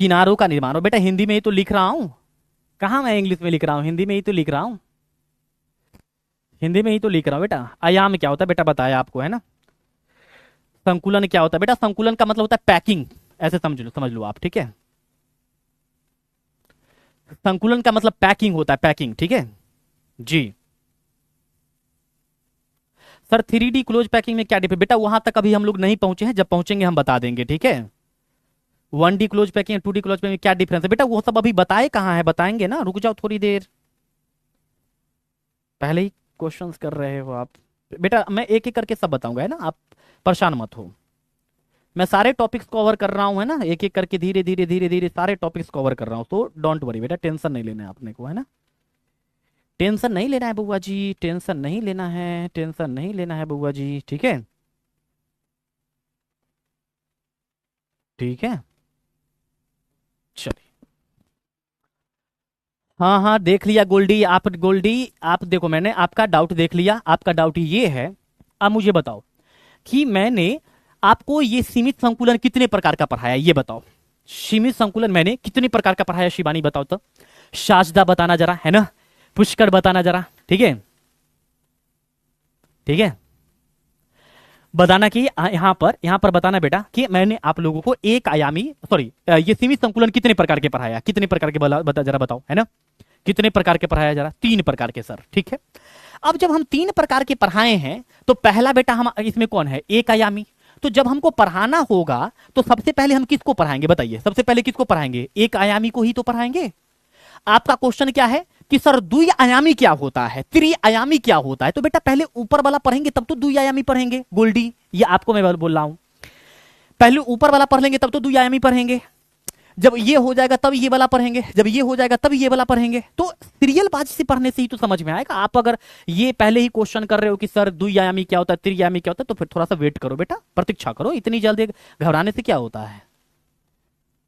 किनारों का निर्माण हो बेटा, हिंदी में ही तो लिख रहा हूं, कहां मैं इंग्लिश में लिख रहा हूं, हिंदी में ही तो लिख रहा हूं, हिंदी में ही तो लिख रहा हूं बेटा। आयाम क्या होता है बेटा बताया आपको, है ना। संकुलन क्या होता है बेटा? संकुलन का मतलब होता है पैकिंग, ऐसे समझ लो आप, ठीक है। संकुलन का मतलब पैकिंग होता है, पैकिंग, ठीक है जी। सर 3D क्लोज पैकिंग में क्या डिफरेंस बेटा? वहां तक अभी हम लोग नहीं पहुंचे हैं, जब पहुंचेंगे हम बता देंगे, ठीक है। 1D close packing 2D close packing में क्या डिफरेंस है बेटा? वो सब अभी बताए कहाँ है, बताएंगे ना, रुक जाओ थोड़ी देर, पहले ही क्वेश्चंस कर रहे हो आप बेटा। मैं एक एक करके सब बताऊंगा, है ना, आप परेशान मत हो। मैं सारे टॉपिक्स कवर कर रहा हूँ, है ना, एक एक करके धीरे धीरे धीरे धीरे सारे टॉपिक्स कवर कर रहा हूँ। तो डोंट वरी बेटा, टेंशन नहीं लेना है आपने को, है ना, टेंशन नहीं लेना है बुआ जी, टेंशन नहीं लेना है, टेंशन नहीं लेना है बुआ जी, ठीक है, ठीक है। चलिए, हाँ हाँ देख लिया गोल्डी, आप देखो, मैंने आपका डाउट देख लिया। आपका डाउट ये है, अब मुझे बताओ कि मैंने आपको ये सीमित संकुलन कितने प्रकार का पढ़ाया, ये बताओ। सीमित संकुलन मैंने कितने प्रकार का पढ़ाया शिवानी, बताओ तो। शारदा बताना जरा, है ना, पुष्कर बताना जरा, ठीक है, ठीक है। बताना कि यहाँ पर बताना बेटा कि मैंने आप लोगों को एक आयामी, सॉरी, ये सीमित संकुलन कितने प्रकार के पढ़ाया, कितने प्रकार के जरा बताओ, है ना, कितने प्रकार के पढ़ाया जरा? 3 प्रकार के सर, ठीक है। अब जब हम 3 प्रकार के पढ़ाए हैं तो पहला बेटा हम इसमें कौन है? एक आयामी। तो जब हमको पढ़ाना होगा तो सबसे पहले हम किसको पढ़ाएंगे बताइए? सबसे पहले किसको पढ़ाएंगे? एक आयामी को ही तो पढ़ाएंगे। आपका क्वेश्चन क्या है कि सर द्वि आयामी क्या होता है, त्रिआयामी क्या होता है? तो बेटा पहले ऊपर वाला पढ़ेंगे तब तो द्वि आयामी पढ़ेंगे गोल्डी, ये आपको मैं बोल रहा हूं। पहले ऊपर वाला पढ़ लेंगे तब तो द्वि आयामी पढ़ेंगे, जब ये हो जाएगा तब ये वाला पढ़ेंगे, जब ये हो जाएगा तब ये वाला पढ़ेंगे। तो सीरियल बाजी से पढ़ने से ही तो समझ में आएगा। आप अगर ये पहले ही क्वेश्चन कर रहे हो कि सर द्विआयामी क्या होता है, त्रिआयामी क्या होता है, तो फिर थोड़ा सा वेट करो बेटा, प्रतीक्षा करो, इतनी जल्दी घबराने से क्या होता है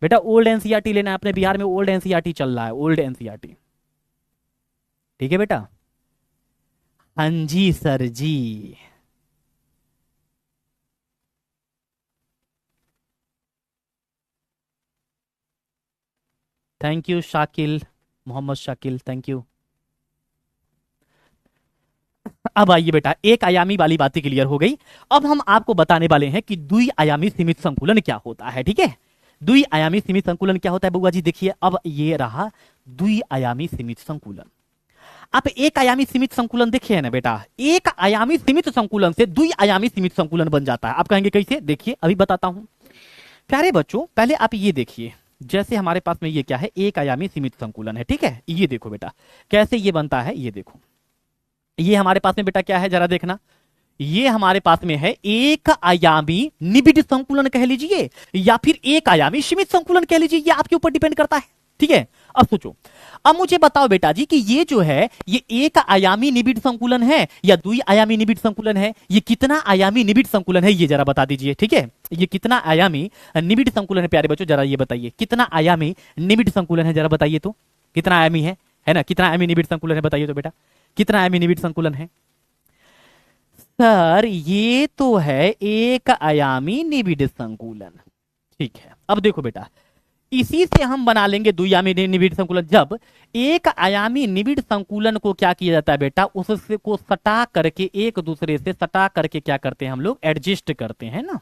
बेटा। ओल्ड एनसीईआरटी लेना है अपने, बिहार में ओल्ड एनसीईआरटी चल रहा है, ओल्ड एनसीईआरटी, ठीक है बेटा। हाँ जी सर जी। Thank you Shakil, Mohammed Shakil, thank you. अब आइए बेटा, एक आयामी वाली बातें क्लियर हो गई। अब हम आपको बताने वाले हैं कि द्वि आयामी सीमित संकुलन क्या होता है, ठीक है। द्वि आयामी सीमित संकुलन क्या होता है बुआ जी? देखिए अब ये रहा द्वि आयामी सीमित संकुलन। आप एक आयामी सीमित संकुलन देखिए ना बेटा, एक आयामी सीमित संकुलन से द्वि आयामी सीमित संकुलन बन जाता है। आप कहेंगे कैसे? देखिए अभी बताता हूं प्यारे बच्चों। पहले आप ये देखिए, जैसे हमारे पास में ये क्या है, एक आयामी सीमित संकुलन है, ठीक है। ये देखो बेटा कैसे ये बनता है, ये देखो, ये हमारे पास में बेटा क्या है जरा देखना, ये हमारे पास में है एक आयामी निबिड़ संकुलन कह लीजिए, या फिर एक आयामी सीमित संकुलन कह लीजिए, ये आपके ऊपर डिपेंड करता है, ठीक है। अब सोचो, अब मुझे बताओ बेटा जी कि ये जो है ये एक आयामी निबिड़ संकुलन है या द्वि आयामी निबिड़ संकुलन है? ये कितना आयामी निबिड़ संकुलन है ये जरा बता दीजिए, ठीक है। ये कितना आयामी निबिड़ संकुलन है प्यारे बच्चों, जरा ये बताइए कितना आयामी निबिड़ संकुलन है, जरा बताइए तो कितना आयामी है ना, कितना आयामी निबिड़ संकुलन है बताइए तो बेटा, कितना आयामी निबिड़ संकुलन है? सर ये तो है एक आयामी निबिड़ संकुलन, ठीक है। अब देखो बेटा, इसी से हम बना लेंगे द्विआयामी निबिड़ संकुलन। जब एक आयामी निबिड़ संकुलन को क्या किया जाता है बेटा, उससे को सटा करके एक दूसरे से सटा करके क्या करते हैं हम लोग, एडजस्ट करते हैं ना।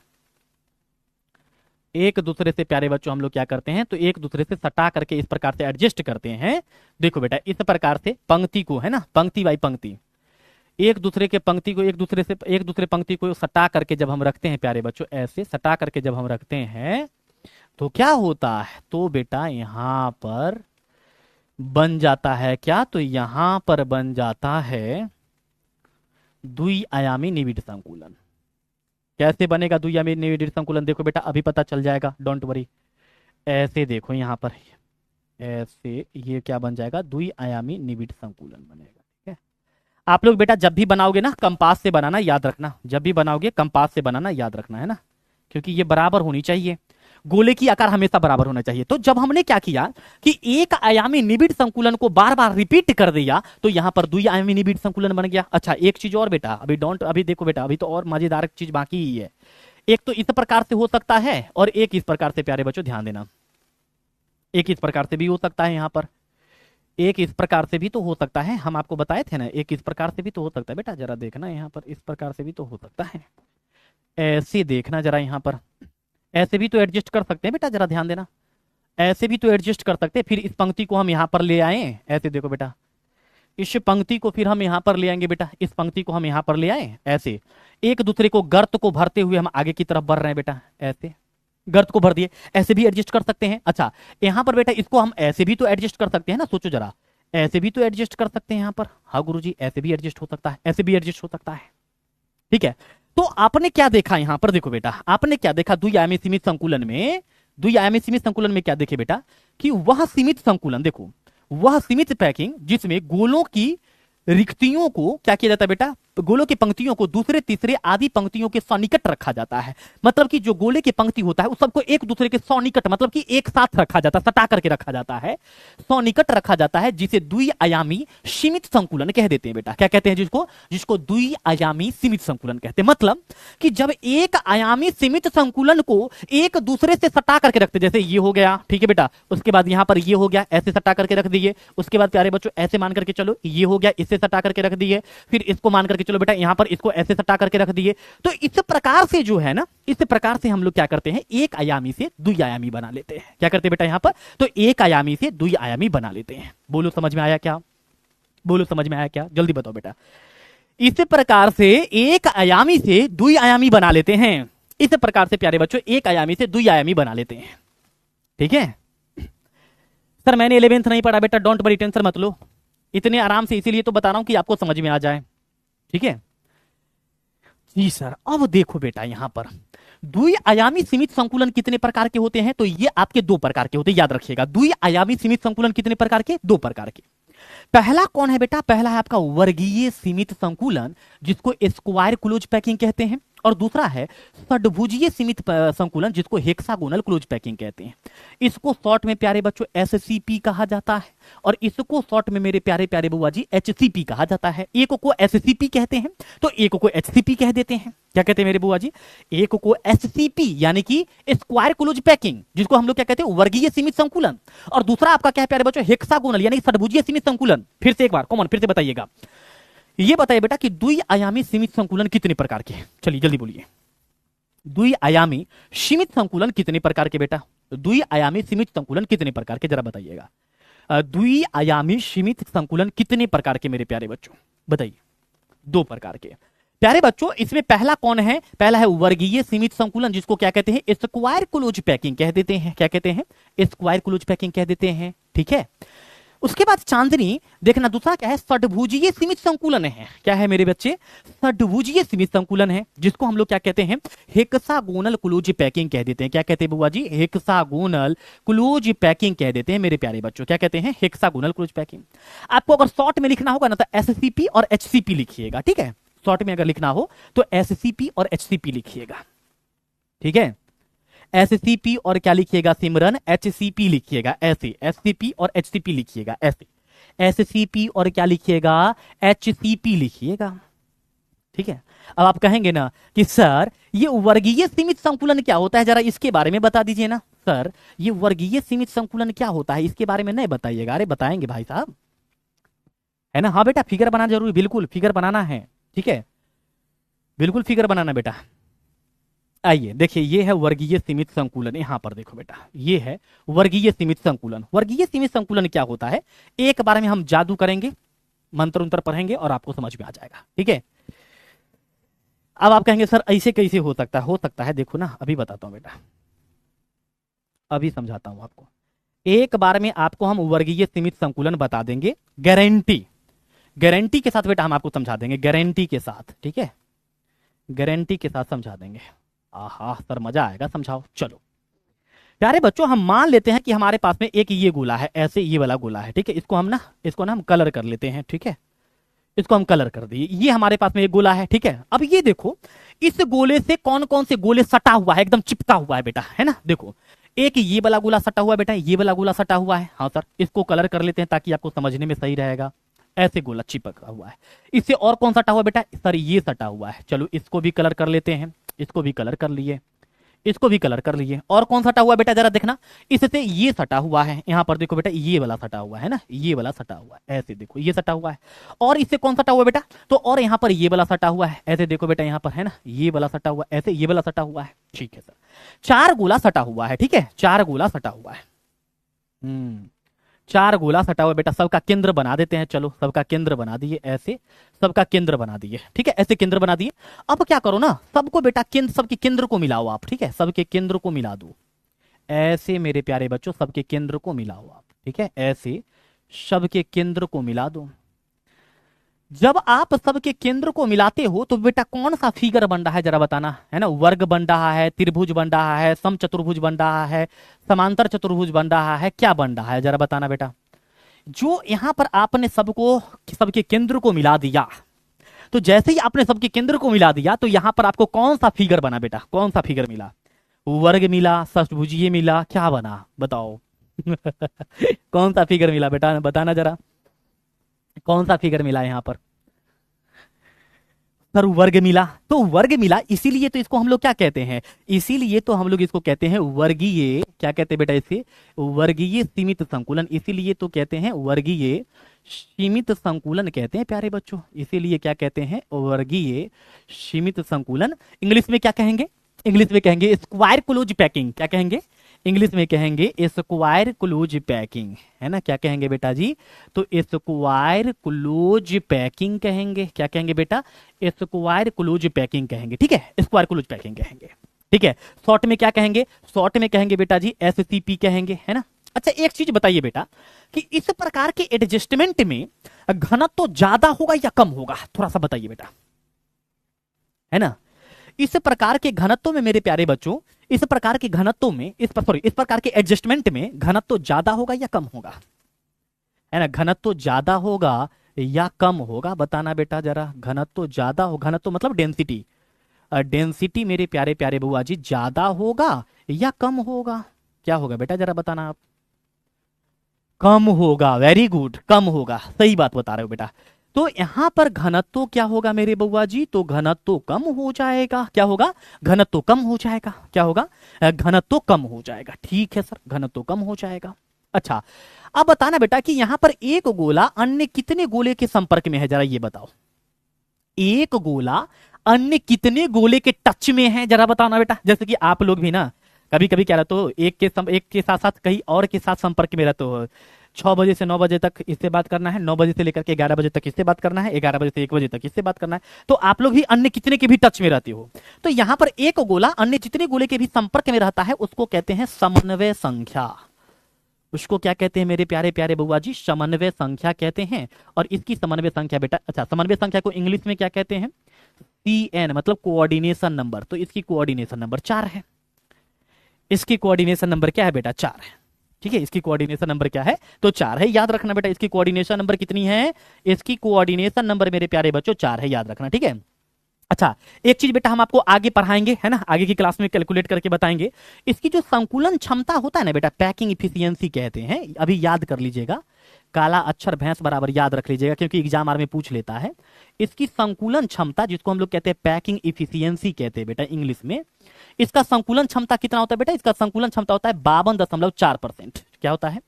एक दूसरे से प्यारे बच्चों हम लोग क्या करते हैं, तो एक दूसरे से सटा करके इस प्रकार से एडजस्ट करते हैं। देखो बेटा इस प्रकार से पंक्ति को है ना, पंक्ति बाई पंक्ति, एक दूसरे के पंक्ति को एक दूसरे पंक्ति को सटा करके जब हम रखते हैं प्यारे बच्चों, ऐसे सटा करके जब हम रखते हैं तो क्या होता है, तो बेटा यहां पर बन जाता है क्या, तो यहां पर बन जाता है द्विआयामी निबिड़ संकुलन। कैसे बनेगा द्विआयामी निबिड़ संकुलन, देखो बेटा अभी पता चल जाएगा, डोंट वरी। ऐसे देखो यहां पर, ऐसे ये क्या बन जाएगा, द्विआयामी निबिड़ संकुलन बनेगा। ठीक है, आप लोग बेटा जब भी बनाओगे ना कंपास से बनाना याद रखना, जब भी बनाओगे कंपास से बनाना याद रखना है ना, क्योंकि ये बराबर होनी चाहिए, गोले की आकार हमेशा बराबर होना चाहिए। तो जब हमने क्या किया कि एक आयामी निबिड़ संकुलन को बार बार रिपीट कर दिया तो यहां पर द्विआयामी निबिड़ संकुलन बन गया। अच्छा एक चीज और बेटा, अभी देखो बेटा, अभी तो और मजेदार चीज बाकी ही है। एक तो इस प्रकार से हो सकता है और एक इस प्रकार से, प्यारे बच्चों ध्यान देना, एक इस प्रकार से भी हो सकता है, यहां पर एक इस प्रकार से भी तो हो सकता है, हम आपको बताए थे ना, एक इस प्रकार से भी तो हो सकता है। बेटा जरा देखना यहां पर, इस प्रकार से भी तो हो सकता है, ऐसे देखना जरा यहां पर, ऐसे भी तो एडजस्ट कर सकते हैं बेटा, जरा ध्यान देना, ऐसे भी तो एडजस्ट कर सकते हैं। फिर इस पंक्ति को हम यहां पर ले आए, ऐसे देखो बेटा, इस पंक्ति को फिर हम यहां पर ले आएंगे बेटा, इस पंक्ति को हम यहां पर ले आए, ऐसे एक दूसरे को गर्त को भरते हुए हम आगे की तरफ बढ़ रहे हैं बेटा, ऐसे गर्त को भर दिए, ऐसे भी एडजस्ट कर सकते हैं। अच्छा यहां पर बेटा इसको हम ऐसे भी तो एडजस्ट कर सकते हैं ना, सोचो जरा, ऐसे भी तो एडजस्ट कर सकते हैं यहां पर, हाँ गुरुजी ऐसे भी एडजस्ट हो सकता है, ऐसे भी एडजस्ट हो सकता है। ठीक है, तो आपने क्या देखा यहां पर, देखो बेटा आपने क्या देखा द्विआयामी सीमित संकुलन में, द्विआयामी सीमित संकुलन में क्या देखे बेटा, कि वह सीमित संकुलन, देखो वह सीमित पैकिंग जिसमें गोलों की रिक्तियों को क्या किया जाता है बेटा, गोलों की पंक्तियों को दूसरे तीसरे आदि पंक्तियों के सन्निकट रखा जाता है। मतलब कि जो गोले की पंक्ति होता है उस सबको एक दूसरे के सन्निकट, मतलब कि एक साथ रखा जाता है, सटा करके रखा जाता है, सन्निकट रखा जाता है, जिसे द्विआयामी सीमित संकुलन कह देते हैं बेटा। क्या कहते हैं जिसको, जिसको द्विआयामी सीमित संकुलन कहते हैं। मतलब कि जब एक आयामी सीमित संकुलन को एक दूसरे से सटा करके रखते, जैसे ये हो गया, ठीक है बेटा, उसके बाद यहां पर ये हो गया, ऐसे सटा करके रख दिए, उसके बाद प्यारे बच्चों ऐसे मान करके चलो ये हो गया, इससे सटा करके रख दिए, फिर इसको मान करके चलो बेटा यहां पर इसको ऐसे सटा करके रख दिए। तो इस प्रकार से जो है ना, इस प्रकार से हम लोग क्या करते हैं, एक आयामी से द्विआयामी बना लेते हैं। क्या करते हैं बेटा यहां पर, तो एक आयामी से द्विआयामी बना लेते हैं। बोलो समझ में आया क्या, बोलो समझ में आया क्या, जल्दी बताओ बेटा। इस प्रकार से एक आयामी से द्विआयामी बना लेते हैं, इस प्रकार से प्यारे बच्चों एक आयामी से द्विआयामी बना लेते हैं। ठीक है सर, मैंने 11th नहीं पढ़ा बेटा, डोंट वरी, टेंशन मत लो, इतने आराम से इसीलिए तो बता रहा हूं कि आपको समझ में आ जाए। ठीक है जी सर। अब देखो बेटा यहां पर द्विआयामी सीमित संकुलन कितने प्रकार के होते हैं, तो ये आपके दो प्रकार के होते हैं, याद रखिएगा। द्विआयामी सीमित संकुलन कितने प्रकार के, दो प्रकार के। पहला कौन है बेटा, पहला है आपका वर्गीय सीमित संकुलन, जिसको स्क्वायर क्लोज पैकिंग कहते हैं, और दूसरा है षड्भुजीय सीमित संकुलन, जिसको हेक्सागोनल क्लोज पैकिंग कहते हैं। इसको शॉर्ट में प्यारे बच्चों एससीपी कहा जाता है, और इसको शॉर्ट में मेरे प्यारे प्यारे बुआ जी एचसीपी कहा जाता है। एक को एससीपी कहते हैं तो एक को एचसीपी कह देते हैं। क्या कहते हैं मेरे बुआ जी, एक को एचसीपी यानी कि स्क्वायर क्लोज पैकिंग, जिसको हम लोग क्या कहते हैं वर्गीय सीमित संकुलन, और दूसरा आपका क्या है प्यारे बच्चों हेक्सागोनल यानी षड्भुजीय सीमित संकुलन। फिर से एक बार कॉमन, फिर से बताइएगा, ये बताइए बेटा कि द्विआयामी सीमित संकुलन कितने प्रकार के हैं, चलिए जल्दी बोलिए। द्विआयामी सीमित संकुलन कितने प्रकार के बेटा, द्विआयामी सीमित संकुलन कितने प्रकार के, जरा बताइएगा। द्विआयामी सीमित संकुलन कितने प्रकार के मेरे प्यारे बच्चों, बताइए। दो प्रकार के प्यारे बच्चों। इसमें पहला कौन है, पहला है वर्गीय सीमित संकुलन, जिसको क्या कहते हैं स्क्वायर क्लोज पैकिंग कह देते हैं। क्या कहते हैं, स्क्वायर क्लोज पैकिंग कह देते हैं। ठीक है, उसके बाद चांदनी देखना, दूसरा क्या है षड्भुजीय सीमित संकुलन है। क्या है मेरे बच्चे, षड्भुजीय सीमित संकुलन है, जिसको हम लोग क्या कहते हैं हेक्सागोनल क्लोज पैकिंग कह देते हैं। क्या कहते हैं बुआ जी, हेक्सागोनल क्लोज पैकिंग कह देते हैं मेरे प्यारे बच्चों। क्या कहते हैं, हेक्सागोनल क्लोज पैकिंग। आपको अगर शॉर्ट में लिखना होगा ना तो एससीपी और एचसीपी लिखिएगा। ठीक है, शॉर्ट में अगर लिखना हो तो एससीपी और एचसीपी लिखिएगा। ठीक है, एससीपी और क्या लिखिएगा सिमरन, एचसीपी लिखिएगा, ऐसे एससीपी और एचसीपी लिखिएगा, ऐसे एससीपी और क्या लिखिएगा एचसीपी लिखिएगा। ठीक है, अब आप कहेंगे ना कि सर ये वर्गीय सीमित संकुलन क्या होता है, जरा इसके बारे में बता दीजिए ना। सर ये वर्गीय सीमित संकुलन क्या होता है, इसके बारे में नहीं बताइएगा। अरे बताएंगे भाई साहब, है ना। हाँ बेटा फिगर बनाना जरूरी, बिल्कुल फिगर बनाना है, ठीक है, बिल्कुल फिगर बनाना बेटा। आइए देखिए, ये है वर्गीय सीमित संकुलन। यहां पर देखो बेटा, ये है वर्गीय सीमित संकुलन। वर्गीय सीमित संकुलन क्या होता है, एक बार में हम जादू करेंगे, मंत्र उंत्र पढ़ेंगे और आपको समझ में आ जाएगा, ठीक है। अब आप कहेंगे सर ऐसे कैसे हो सकता है, हो सकता है, देखो ना अभी बताता हूं बेटा, अभी समझाता हूं आपको। एक बार में आपको हम वर्गीय सीमित संकुलन बता देंगे, गारंटी, गारंटी के साथ बेटा हम आपको समझा देंगे, गारंटी के साथ, ठीक है, गारंटी के साथ समझा देंगे। आहा सर मजा आएगा, समझाओ। चलो प्यारे बच्चों, हम मान लेते हैं कि हमारे पास में एक ये गोला है, ऐसे ये वाला गोला है, ठीक है। इसको ना हम कलर कर लेते हैं, ठीक है, इसको हम कलर कर दिए। ये हमारे पास में एक गोला है, ठीक है। अब ये देखो, इस गोले से कौन कौन से गोले सटा हुआ है, एकदम चिपका हुआ है बेटा, है ना। देखो एक ये वाला गोला सटा हुआ है बेटा, ये वाला गोला सटा हुआ है। हाँ सर, इसको कलर कर लेते हैं ताकि आपको समझने में सही रहेगा। ऐसे गोला चिपका हुआ है। इससे और कौन सटा हुआ है बेटा, सर ये सटा हुआ है। चलो इसको भी कलर कर लेते हैं, इसको भी कलर कर लिए, इसको भी कलर कर लिए। और कौन सटा हुआ है बेटा, जरा देखना, इससे ये सटा हुआ है। यहां पर देखो बेटा, ये वाला सटा हुआ है ना, ये वाला सटा हुआ है, ऐसे देखो ये सटा हुआ है। और इससे कौन सटा हुआ है बेटा, तो और यहां पर ये वाला सटा हुआ है, ऐसे देखो बेटा, यहां पर है ना, ये वाला सटा हुआ है, ऐसे ये वाला सटा हुआ है, ठीक है सर। 4 गोला सटा हुआ है, ठीक है, 4 गोला सटा हुआ है। 4 गोला सटा हुआ बेटा, सबका केंद्र बना देते हैं। चलो सबका केंद्र बना दिए, ऐसे सबका केंद्र बना दिए, ठीक है, ऐसे केंद्र बना दिए। अब क्या करो ना, सबको बेटा केंद्र, सबके केंद्र को मिलाओ आप, ठीक है, सबके केंद्र को मिला दो ऐसे मेरे प्यारे बच्चों, सबके केंद्र को मिलाओ आप, ठीक है, ऐसे सबके केंद्र को मिला दो। जब आप सबके केंद्र को मिलाते हो तो बेटा कौन सा फिगर बन रहा है जरा बताना, है ना। वर्ग बन रहा है, त्रिभुज बन रहा है, समचतुर्भुज बन रहा है, समांतर चतुर्भुज बन रहा है, क्या बन रहा है जरा बताना बेटा। जो यहां पर आपने सबके केंद्र को मिला दिया, तो जैसे ही आपने सबके केंद्र को मिला दिया तो यहां पर आपको कौन सा फिगर बना बेटा, कौन सा फिगर मिला, वर्ग मिला, षष्ठभुजीय मिला, क्या बना बताओ। कौन सा फिगर मिला बेटा, बताना जरा, कौन सा फिगर मिला यहां पर, सर वर्ग मिला। तो वर्ग मिला, इसीलिए तो इसको हम लोग क्या कहते हैं, इसीलिए तो हम लोग इसको कहते हैं वर्गीय, क्या कहते हैं बेटा इसे, वर्गीय सीमित संकुलन। इसीलिए तो कहते हैं वर्गीय सीमित संकुलन कहते हैं प्यारे बच्चों, इसीलिए क्या कहते हैं, वर्गीय सीमित संकुलन। इंग्लिश में क्या कहेंगे, इंग्लिश में कहेंगे स्क्वायर क्लोज पैकिंग, क्या कहेंगे, इंग्लिश में कहेंगे स्क्वायर क्लोज पैकिंग, है ना। क्या कहेंगे बेटा जी, तो स्क्वायर क्लोज पैकिंग कहेंगे, क्या कहेंगे बेटा, स्क्वायर क्लोज पैकिंग कहेंगे, ठीक है, स्क्वायर क्लोज पैकिंग कहेंगे, ठीक है। शॉर्ट में क्या कहेंगे, शॉर्ट में कहेंगे बेटा जी एससीपी कहेंगे, है ना। अच्छा एक चीज बताइए बेटा कि इस प्रकार के एडजस्टमेंट में घनत्व तो ज्यादा होगा या कम होगा, थोड़ा सा बताइए बेटा, है ना। इस प्रकार के घनत्व में मेरे प्यारे बच्चों, इस प्रकार के घनत्व में, इस प्रकार के एडजस्टमेंट में घनत्व ज्यादा होगा या कम होगा, है ना। घनत्व ज्यादा होगा या कम होगा बताना बेटा जरा, घनत्व ज्यादा हो, घनत्व मतलब डेंसिटी, डेंसिटी मेरे प्यारे प्यारे बुआ जी ज्यादा होगा या कम होगा, क्या होगा बेटा जरा बताना आप, कम होगा, वेरी गुड, कम होगा, सही बात बता रहे हो बेटा। तो यहां पर घनत्व क्या होगा मेरे बउआ जी, तो घनत्व कम हो जाएगा, क्या होगा, घनत्व कम हो जाएगा, क्या होगा, घनत्व कम हो जाएगा, ठीक है सर, घनत्व कम हो जाएगा। अच्छा अब बताना बेटा कि यहां पर एक गोला अन्य कितने गोले के संपर्क में है, जरा ये बताओ, एक गोला अन्य कितने गोले के टच में है जरा बताना बेटा। जैसे कि आप लोग भी ना कभी कभी क्या रहते हो, एक के साथ साथ कहीं और के साथ संपर्क में रहते हो। 6 बजे से 9 बजे तक इससे बात करना है, 9 बजे से लेकर के 11 बजे तक इससे बात करना है, 11 बजे से 1 बजे तक इससे बात करना है। तो आप लोग भी अन्य कितने के भी टच में रहते हो। तो यहां पर एक गोला अन्य जितने गोले के भी संपर्क में रहता है उसको कहते हैं समन्वय संख्या। उसको क्या कहते हैं मेरे प्यारे प्यारे बुआ जी, समन्वय संख्या कहते हैं। और इसकी समन्वय संख्या बेटा, अच्छा समन्वय संख्या को इंग्लिश में क्या कहते हैं, CN मतलब कोऑर्डिनेशन नंबर। तो इसकी कोऑर्डिनेशन नंबर 4 है, इसकी कोऑर्डिनेशन नंबर क्या है बेटा, 4 है, ठीक है। इसकी कोऑर्डिनेशन नंबर क्या है, तो 4 है, याद रखना बेटा। इसकी कोऑर्डिनेशन नंबर कितनी है, इसकी कोऑर्डिनेशन नंबर मेरे प्यारे बच्चों 4 है, याद रखना, ठीक है। अच्छा, एक चीज बेटा हम आपको आगे पढ़ाएंगे, है ना, आगे की क्लास में कैलकुलेट करके बताएंगे। इसकी जो संकुलन क्षमता होता है ना बेटा, पैकिंग इफिशियंसी कहते हैं, अभी याद कर लीजिएगा, काला अक्षर भैंस बराबर याद रख लीजिएगा, क्योंकि एग्जाम आर में पूछ लेता है। इसकी संकुलन क्षमता, जिसको हम लोग कहते हैं पैकिंग इफिशियंसी कहते हैं बेटा इंग्लिश में, इसका संकुलन क्षमता कितना होता है बेटा? इसका संकुलन क्षमता होता है 52.4%। क्या होता है?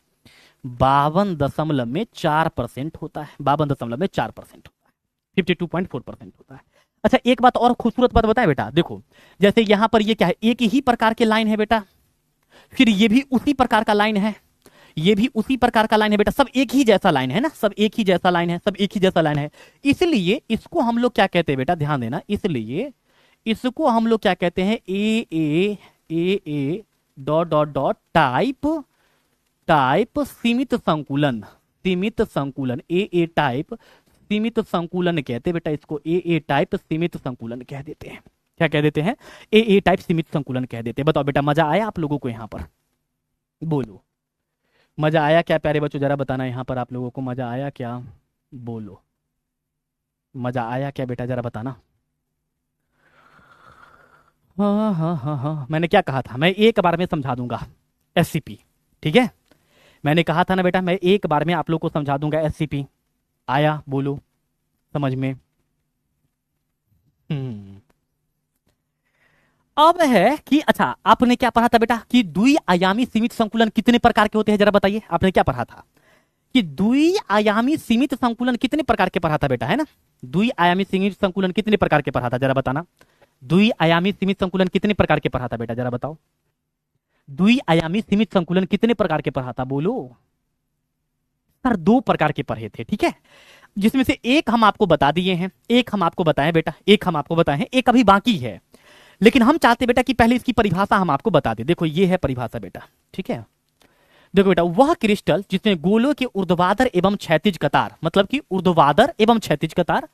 52.4% होता है, 52.4% होता है, 52.4% होता है। अच्छा, एक बात और खूबसूरत बात बताएं बेटा, देखो जैसे यहां पर ये क्या है, एक ही प्रकार के लाइन है बेटा, फिर ये भी उसी प्रकार का लाइन है, ये भी उसी प्रकार का लाइन है बेटा, सब एक ही जैसा लाइन है ना, सब एक ही जैसा लाइन है, सब एक ही जैसा लाइन है। इसलिए इसको हम लोग क्या कहते हैं बेटा, ध्यान देना, इसलिए इसको हम लोग क्या कहते हैं, ए dot dot dot type, type सीमित संकुलन, सीमित संकुलन, ए टाइप सीमित संकुलन कहते हैं बेटा इसको, ए टाइप सीमित संकुलन कह देते हैं। क्या कह देते हैं? ए टाइप सीमित संकुलन कह देते हैं। बताओ बेटा, मजा आया आप लोगों को यहां पर? बोलो, मजा आया क्या प्यारे बच्चों? जरा बताना यहां पर आप लोगों को मजा आया क्या? बोलो, मजा आया क्या बेटा, जरा बताना। हाँ हाँ हाँ हाँ, मैंने क्या कहा था, मैं एक बार में समझा दूंगा एससीपी, ठीक है? मैंने कहा था ना बेटा, मैं एक बार में आप लोग को समझा दूंगा एससीपी। आया? बोलो समझ में। अब है कि अच्छा, आपने क्या पढ़ा था बेटा कि द्विआयामी सीमित संकुलन कितने प्रकार के होते हैं? जरा बताइए, आपने क्या पढ़ा था कि द्विआयामी सीमित संकुलन कितने प्रकार के पढ़ा था बेटा, है ना? द्विआयामी सीमित संकुलन कितने प्रकार के पढ़ा था, जरा बताना। द्विआयामी सीमित संकुलन कितने प्रकार के पढ़ा था बेटा, जरा बताओ। द्विआयामी सीमित संकुलन कितने प्रकार के पढ़ा था, बोलो सर। 2 प्रकार के पढ़े थे, ठीक है, जिसमें से एक हम आपको बता दिए हैं, एक हम आपको बताएं बेटा, एक हम आपको बताएं, एक अभी बाकी है। लेकिन हम चाहते बेटा कि पहले इसकी परिभाषा हम आपको बता दें। देखो ये है परिभाषा बेटा, ठीक है? देखो बेटा, वह क्रिस्टल जिसमें गोलों के ऊर्ध्वाधर एवं क्षैतिज कतार, मतलब कि ऊर्ध्वाधर एवं क्षैतिज कतार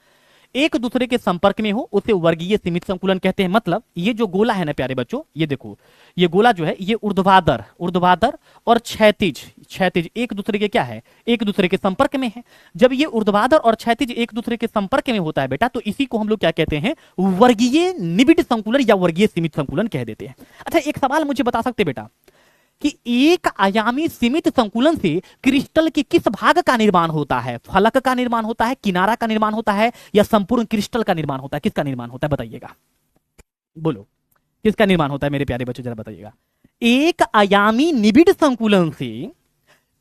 एक दूसरे के संपर्क में हो, उसे वर्गीय सीमित संकुलन कहते हैं। मतलब ये जो गोला है ना प्यारे बच्चों, ये देखो, ये गोला जो है ये ऊर्ध्वाधर, ऊर्ध्वाधर और क्षैतिज, क्षैतिज एक दूसरे के क्या है, एक दूसरे के संपर्क में है। जब ये ऊर्ध्वाधर और क्षैतिज एक दूसरे के संपर्क में होता है बेटा, तो इसी को हम लोग क्या कहते हैं, वर्गीय निबिड़ संकुलन या वर्गीय सीमित संकुलन कह देते हैं। अच्छा, एक सवाल मुझे बता सकते बेटा कि एक आयामी सीमित संकुलन से क्रिस्टल के किस भाग का निर्माण होता है? फलक का निर्माण होता है, किनारा का निर्माण होता है, या संपूर्ण क्रिस्टल का निर्माण होता है? किसका निर्माण होता है बताइएगा, बोलो किसका निर्माण होता है मेरे प्यारे बच्चों, जरा बताइएगा। एक आयामी निबिड़ संकुलन से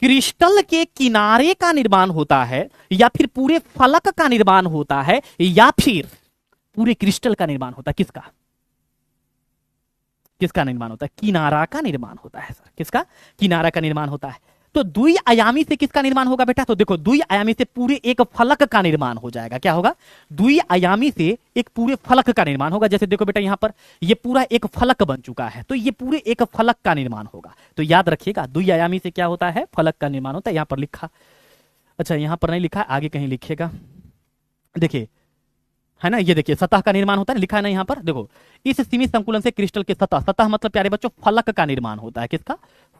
क्रिस्टल के किनारे का निर्माण होता है, या फिर पूरे फलक का निर्माण होता है, या फिर पूरे क्रिस्टल का निर्माण होता है? किसका, किसका निर्माण होता है? किनारा का निर्माण होता है सर, किसका? किनारा का निर्माण होता है। तो द्विआयामी से किसका निर्माण होगा बेटा? तो देखो, द्विआयामी से पूरे एक फलक का निर्माण हो जाएगा। क्या होगा? द्विआयामी से एक पूरे फलक का निर्माण होगा। जैसे देखो बेटा, यहां पर ये पूरा एक फलक बन चुका है, तो ये पूरे एक फलक का निर्माण होगा। तो याद रखिएगा, द्विआयामी से क्या होता है? फलक का निर्माण होता है। यहां पर लिखा, अच्छा यहां पर नहीं लिखा, आगे कहीं लिखिएगा, देखिए है ना, ये देखिए सतह का निर्माण होता है, लिखा है ना यहाँ पर, देखो इस सीमित संकुलन से क्रिस्टल के सतह, सतह मतलब प्यारे बच्चों फलक का निर्माण होता है। किसका?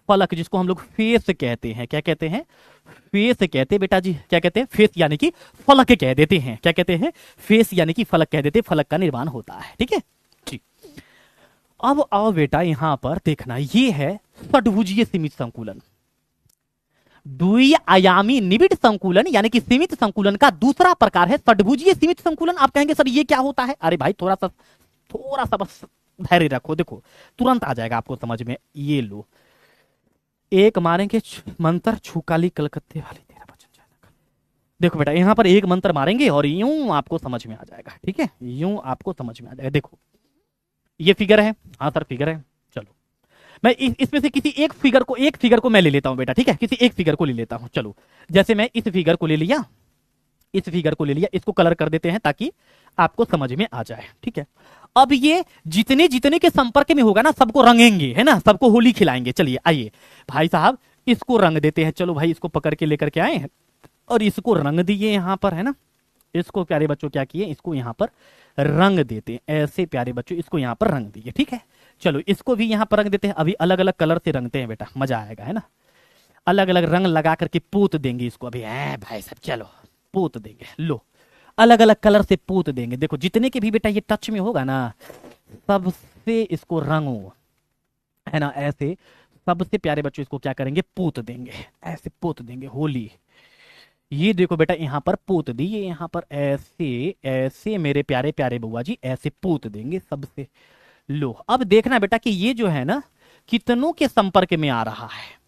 फलक, जिसको हम लोग फेस कहते हैं। क्या कहते हैं? फेस कहते हैं बेटा जी। क्या कहते हैं? फेस यानी कि फलक कह देते हैं। क्या कहते हैं? फेस यानी कि फलक कह देते हैं, फलक का निर्माण होता है, ठीक है जी। अब आओ बेटा यहां पर देखना, ये है षड्भुजीय सीमित संकुलन। द्विआयामी निबिड़ संकुलन यानी कि सीमित संकुलन का दूसरा प्रकार है षड्भुजीय सीमित संकुलन। आप कहेंगे सर ये क्या होता है? अरे भाई थोड़ा सा बस धैर्य रखो, देखो तुरंत आ जाएगा आपको समझ में। ये लो, एक मारेंगे मंत्र, छुकाली कलकत्ते वाली तेरा वचन जाना। देखो बेटा, यहां पर एक मंत्र मारेंगे और यूं आपको समझ में आ जाएगा, ठीक है? यूं आपको समझ में आ जाएगा। देखो ये फिगर है, हाँ सर फिगर है, चलो मैं इसमें से किसी एक फिगर को मैं ले लेता हूं बेटा, ठीक है? किसी एक फिगर को ले लेता हूं। चलो जैसे मैं इस फिगर को ले लिया, इस फिगर को ले लिया, इसको कलर कर देते हैं ताकि आपको समझ में आ जाए, ठीक है? अब ये जितने जितने के संपर्क में होगा ना, सबको रंगेंगे, है ना, सबको होली खिलाएंगे। चलिए आइए भाई साहब, इसको रंग देते हैं। चलो भाई, इसको पकड़ के लेकर के आए हैं और इसको रंग दिए यहां पर, है ना। इसको प्यारे बच्चों क्या किए, इसको यहां पर रंग देते हैं, ऐसे प्यारे बच्चों इसको यहां पर रंग दिए, ठीक है? चलो इसको भी यहां पर रंग देते हैं। अभी अलग अलग कलर से रंगते हैं बेटा, मजा आएगा, है ना। अलग अलग रंग लगा करके पोत देंगे इसको अभी, है भाई साहब, चलो पोत देंगे। लो अलग अलग कलर से पोत देंगे। देखो जितने के भी बेटा ये टच में होगा ना, सबसे इसको रंगो, है ना, ऐसे सबसे प्यारे बच्चों इसको क्या करेंगे, पोत देंगे, ऐसे पोत देंगे होली। ये देखो बेटा यहाँ पर पोत दी, ये यहाँ पर ऐसे ऐसे मेरे प्यारे प्यारे बुआ जी ऐसे पोत देंगे सबसे। लो अब देखना बेटा कि ये जो है ना कितनों के संपर्क में आ रहा है।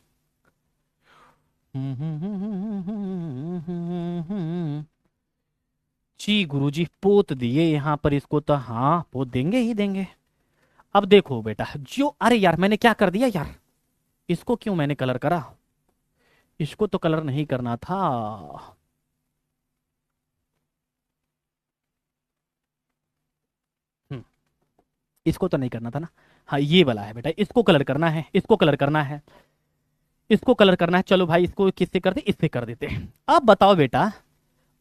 जी गुरुजी पोत दिए यहाँ पर इसको, तो हाँ पोत देंगे ही देंगे। अब देखो बेटा जो, अरे यार मैंने क्या कर दिया यार, इसको क्यों मैंने कलर करा, इसको तो कलर नहीं करना था। हम्म, इसको तो नहीं करना था ना। हाँ ये वाला है बेटा, इसको कलर करना है, इसको कलर करना है, इसको कलर करना है। चलो भाई इसको किससे करते, इससे कर देते हैं। अब बताओ बेटा,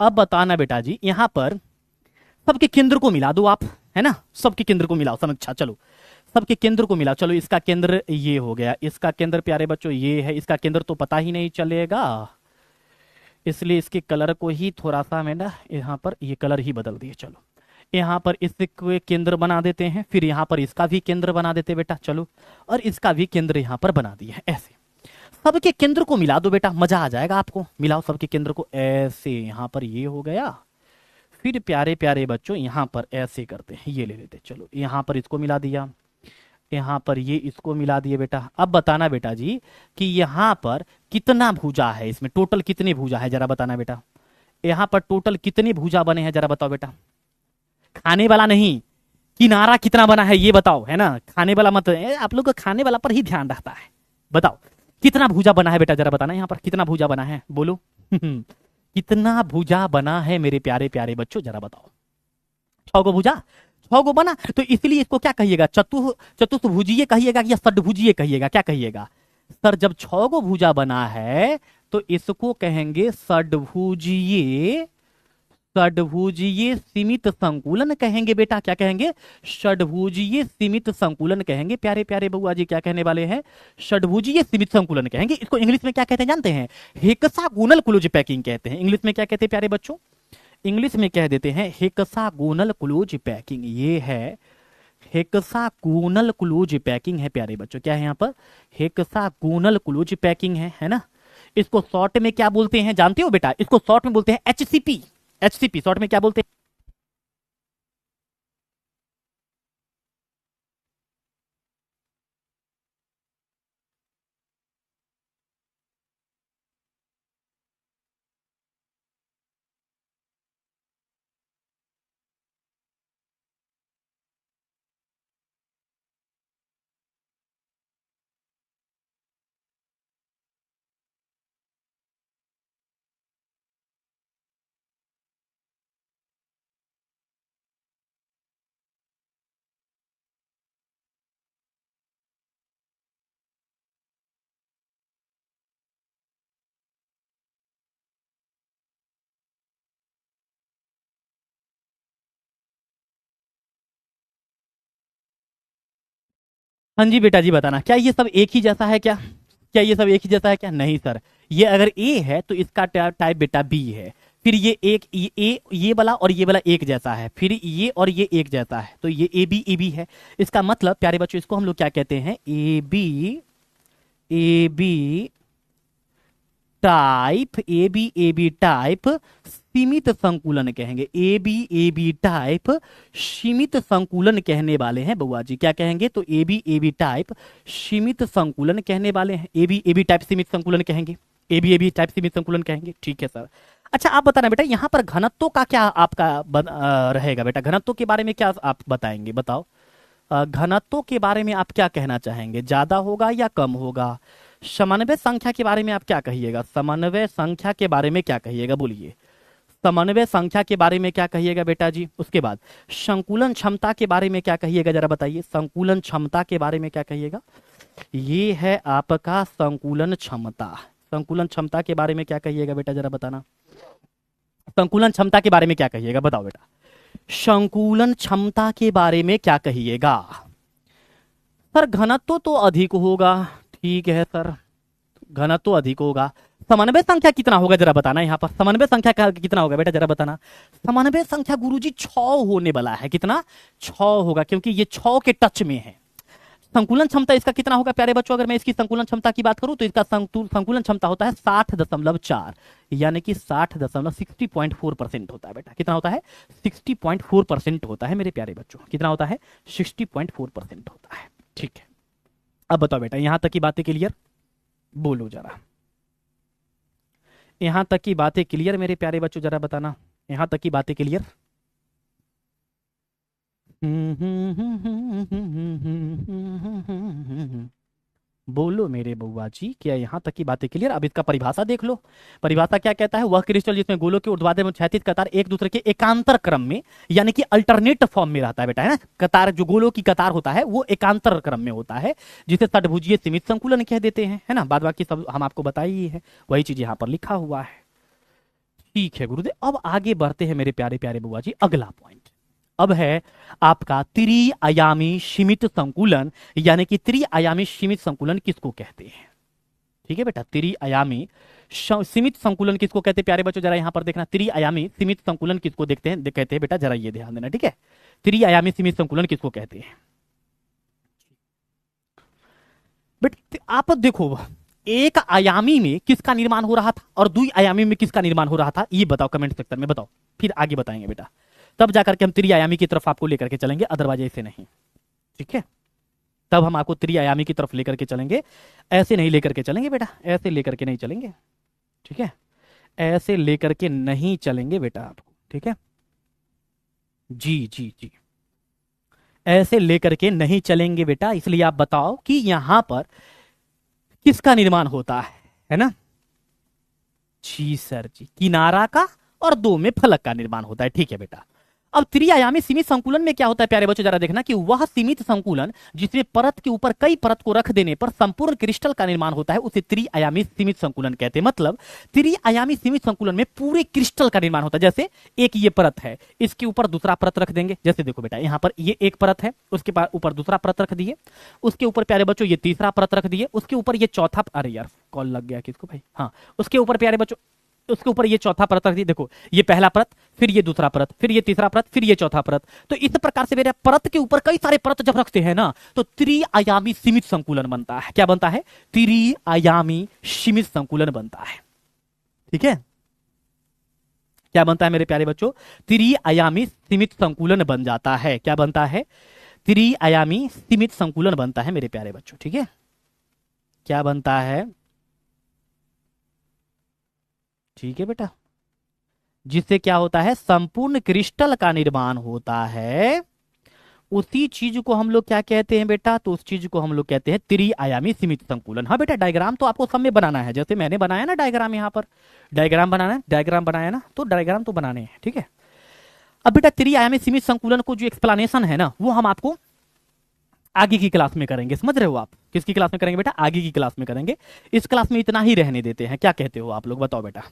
अब बताना बेटा जी, यहां पर सबके केंद्र को मिला दो आप, है ना, सबके केंद्र को मिलाओ समीक्षा। चलो सबके केंद्र को मिलाओ। चलो इसका केंद्र ये हो गया, इसका केंद्र प्यारे बच्चों ये है, इसका केंद्र तो पता ही नहीं चलेगा, इसलिए इसके कलर को ही थोड़ा सा मैं ना यहाँ पर ये कलर ही बदल दिए। चलो यहाँ पर इसके केंद्र बना देते हैं, फिर यहाँ पर इसका भी केंद्र बना देते बेटा। चलो और इसका भी केंद्र यहाँ पर बना दिया है। ऐसे सबके केंद्र को मिला दो बेटा, मजा आ जाएगा आपको। मिलाओ सबके केंद्र को, ऐसे यहाँ पर ये हो गया, फिर प्यारे प्यारे बच्चों यहाँ पर ऐसे करते हैं, ये ले लेते। चलो यहाँ पर इसको मिला दिया, यहाँ पर ये इसको मिला दिए बेटा। अब बताना बेटा जी कि यहाँ पर कितना भुजा है, इसमें टोटल कितने भुजा है जरा बताना बेटा। यहाँ पर टोटल कितने भुजा बने हैं जरा बताओ बेटा। खाने वाला नहीं, किनारा कितना बना है ये बताओ, है ना, खाने वाला मत, आप लोग का खाने वाला पर ही ध्यान रहता है। बताओ कितना भुजा बना है बेटा, जरा बताना यहाँ पर कितना भुजा बना है, बोलो कितना भुजा बना है मेरे प्यारे प्यारे बच्चों, जरा बताओ। 6 गो भुजा, 6 गो बना, तो इसलिए इसको क्या कहिएगा, चतुर्भुजीय कहिएगा या षड्भुजीय कहिएगा, क्या कहिएगा। सर जब 6 गो भुजा बना है तो इसको कहेंगे षड्भुजीय, षड्भुजीय सीमित संकुलन कहेंगे बेटा। क्या कहेंगे, षड्भुजीय सीमित संकुलन कहेंगे प्यारे प्यारे बउआ जी। क्या कहने वाले हैं, षड्भुजीय सीमित संकुलन कहेंगे। इसको इंग्लिश में क्या कहते हैं जानते हैं, हेक्सागोनल क्लोज पैकिंग कहते हैं। इंग्लिश में क्या कहते हैं प्यारे बच्चों, इंग्लिश में कह देते हैं हेक्सागोनल क्लोज पैकिंग। ये है हेक्सागोनल क्लोज पैकिंग है प्यारे बच्चों। क्या है यहाँ पर, हेक्सागोनल क्लोज पैकिंग है ना। इसको शॉर्ट में क्या बोलते हैं जानते हो बेटा, इसको शॉर्ट में बोलते हैं एचसीपी। एचसीपी शॉर्ट में क्या बोलते हैं, हाँ जी बेटा जी बताना, क्या ये सब एक ही जैसा है क्या, क्या ये सब एक ही जैसा है क्या, नहीं सर। ये अगर ए है तो इसका टाइप बेटा बी है, फिर ये एक ये वाला और ये वाला एक जैसा है, फिर ये और ये एक जैसा है, तो ये ए बी है। इसका मतलब प्यारे बच्चों इसको हम लोग क्या कहते हैं, A B type, A B type सीमित संकुलन कहेंगे। ए बी टाइप सीमित संकुलन कहने वाले हैं बउआ जी। क्या कहेंगे, तो ए बी टाइप सीमित संकुलन कहने वाले हैं। ए बी टाइप सीमित संकुलन कहेंगे, ए बी टाइप सीमित संकुलन कहेंगे। ठीक है सर। अच्छा आप बताना बेटा यहाँ पर घनत्व का क्या आपका रहेगा बेटा, घनत्व के बारे में क्या आप बताएंगे, बताओ। घनत्व के बारे में आप क्या कहना चाहेंगे, ज्यादा होगा या कम होगा। समन्वय संख्या के बारे में आप क्या कहिएगा, समन्वय संख्या के बारे में क्या कहिएगा, बोलिए। समन्वय संख्या के बारे में क्या कहिएगा बेटा जी। उसके बाद संकुलन क्षमता के बारे में क्या कहिएगा, जरा बताइए। संकुलन क्षमता के बारे में क्या कहिएगा, ये है आपका संकुलन क्षमता। संकुलन क्षमता के बारे में क्या कहिएगा बेटा, जरा बताना। संकुलन क्षमता के बारे में क्या कहिएगा, बताओ बेटा। संकुलन क्षमता के बारे में क्या कहिएगा। सर घनत्व तो अधिक होगा, ठीक है सर, घनत्व अधिक होगा। समन्वय संख्या कितना होगा जरा बताना, यहाँ पर समन्वय संख्या कितना होगा बेटा जरा बताना। समन्वय संख्या गुरुजी 6 होने वाला है। कितना? 6 होगा, क्योंकि ये 6 के टच में है। संकुलन क्षमता इसका कितना होगा प्यारे बच्चों? अगर मैं इसकी संकुलन क्षमता की बात करूं तो इसका संकुलन क्षमता होता है 60.4, यानी कि 60.60.4% होता है बेटा। कितना होता है? 60.4% होता है मेरे प्यारे बच्चों। कितना होता है? 60.4% होता है। ठीक है, अब बताओ बेटा, यहां तक की बातें क्लियर? बोलो जरा, यहां तक की बातें क्लियर मेरे प्यारे बच्चों? जरा बताना, यहां तक की बातें क्लियर? बोलो मेरे बुआ जी, क्या यहां तक की बातें क्लियर? अब इसका परिभाषा देख लो। परिभाषा क्या कहता है? वह क्रिस्टल जिसमें गोलों के ऊर्ध्वाधर में क्षैतिज कतार एक दूसरे के एकांतर क्रम में, यानी कि अल्टरनेट फॉर्म में रहता है बेटा, है ना। कतार, जो गोलों की कतार होता है वो एकांतर क्रम में होता है, जिसे षटभुजीय सीमित संकुलन कह देते हैं, है ना। बाद बाकी सब हम आपको बताइए है, वही चीज यहाँ पर लिखा हुआ है। ठीक है गुरुदेव, अब आगे बढ़ते हैं मेरे प्यारे प्यारे बुआ जी। अगला पॉइंट अब है आपका त्रिआयामी सीमित संकुलन, यानी कि त्रिआयामी सीमित संकुलन किसको कहते हैं? ठीक है बेटा, त्रिआयामी सीमित संकुलन किसको कहते हैं प्यारे बच्चों? जरा यहां पर देखना, त्रिआयामी सीमित संकुलन किसको देखते हैं कहते हैं बेटा, जरा ये ध्यान देना। ठीक है, त्रिआयामी सीमित संकुलन किसको कहते हैं? बट आप देखो, एक आयामी में किसका निर्माण हो रहा था और द्विआयामी में किसका निर्माण हो रहा था, ये बताओ कमेंट सेक्शन में बताओ, फिर आगे बताएंगे बेटा। तब जाकर के हम त्रिआयामी की तरफ आपको लेकर के चलेंगे, अदरवाइज ऐसे नहीं। ठीक है, तब हम आपको त्रिआयामी की तरफ लेकर के चलेंगे, ऐसे नहीं लेकर के चलेंगे बेटा, ऐसे लेकर के नहीं चलेंगे। ठीक है, ऐसे लेकर के नहीं चलेंगे बेटा आपको। ठीक है, जी जी जी, ऐसे लेकर के नहीं चलेंगे बेटा। इसलिए आप बताओ कि यहां पर किसका निर्माण होता है ना। जी सर जी, किनारा का और 2 में फलक का निर्माण होता है। ठीक है बेटा, अब त्रिआयामी सीमित संकुलन में क्या होता है प्यारे बच्चों? जरा देखना कि वह सीमित संकुलन जिसमें परत के ऊपर कई परत को रख देने पर संपूर्ण क्रिस्टल का निर्माण होता है, उसे त्रिआयामी सीमित संकुलन कहते हैं। मतलब त्रिआयामी सीमित संकुलन में पूरे क्रिस्टल का निर्माण होता है। जैसे एक ये परत है, इसके ऊपर दूसरा परत रख देंगे। जैसे देखो बेटा, यहाँ पर ये एक परत है, उसके ऊपर दूसरा परत रख दिए, उसके ऊपर प्यारे बच्चों ये तीसरा परत रख दिए, उसके ऊपर ये चौथा, अरे यार कॉल लग गया किसको भाई, हाँ, उसके ऊपर प्यारे बच्चों, उसके ऊपर ये चौथा परत रख दी। देखो, ये पहला परत, फिर ये दूसरा परत, फिर ये तीसरा परत, फिर ये चौथा परत। तो इस प्रकार से मेरे परत के ऊपर कई सारे परत जब रखते हैं ना, तो त्रिआयामी सीमित संकुलन बनता है। क्या बनता है? त्रिआयामी सीमित संकुलन बनता है। ठीक है, क्या बनता है मेरे प्यारे बच्चों? त्रिआयामी सीमित संकुलन बन जाता है। क्या बनता है? त्रिआयामी सीमित संकुलन बनता है मेरे प्यारे बच्चों। ठीक है, क्या बनता है? ठीक है बेटा, जिससे क्या होता है? संपूर्ण क्रिस्टल का निर्माण होता है। उसी चीज को हम लोग क्या कहते हैं बेटा? तो उस चीज को हम लोग कहते हैं त्रिआयामी सीमित संकुलन। हाँ बेटा, डायग्राम तो आपको सब में बनाना है, जैसे मैंने बनाया ना डायग्राम, यहाँ पर डायग्राम बनाना है, डायग्राम बनाया ना, तो डायग्राम तो बनाने हैं। ठीक है, अब बेटा त्रिआयामी सीमित संकुलन को जो एक्सप्लेनेशन है ना, वो हम आपको आगे की क्लास में करेंगे। समझ रहे हो आप? किसकी क्लास में करेंगे बेटा? आगे की क्लास में करेंगे। इस क्लास में इतना ही रहने देते हैं, क्या कहते हो आप लोग? बताओ बेटा,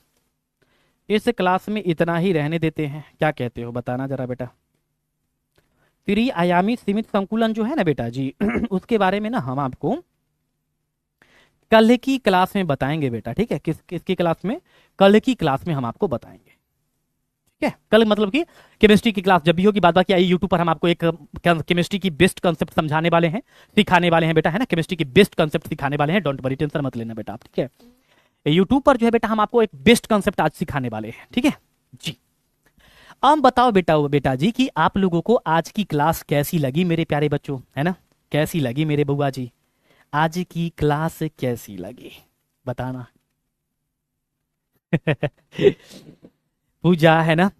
इस क्लास में इतना ही रहने देते हैं, क्या कहते हो? बताना जरा बेटा। त्रिआयामी सीमित संकुलन जो है ना बेटा जी उसके बारे में ना हम आपको कल की क्लास में बताएंगे बेटा। ठीक है, किसकी क्लास में? कल की क्लास में हम आपको बताएंगे। ठीक है, कल मतलब कि केमिस्ट्री की क्लास जब भी होगी, बाद बाकी आई यूट्यूब पर हम आपको एक केमिस्ट्री की बेस्ट कंसेप्ट समझाने वाले हैं, सिखाने वाले हैं बेटा, है ना। केमिस्ट्री की बेस्ट कंसेप्ट सिखाने वाले हैं, डोंट वरी, टेंशन मत लेना बेटा आप। ठीक है, यूट्यूब पर जो है बेटा हम आपको एक बेस्ट कंसेप्ट आज सिखाने वाले हैं। ठीक है जी, अब बताओ बेटा जी कि आप लोगों को आज की क्लास कैसी लगी मेरे प्यारे बच्चों, है ना। कैसी लगी मेरे बुआ जी? आज की क्लास कैसी लगी बताना। पूजा है ना,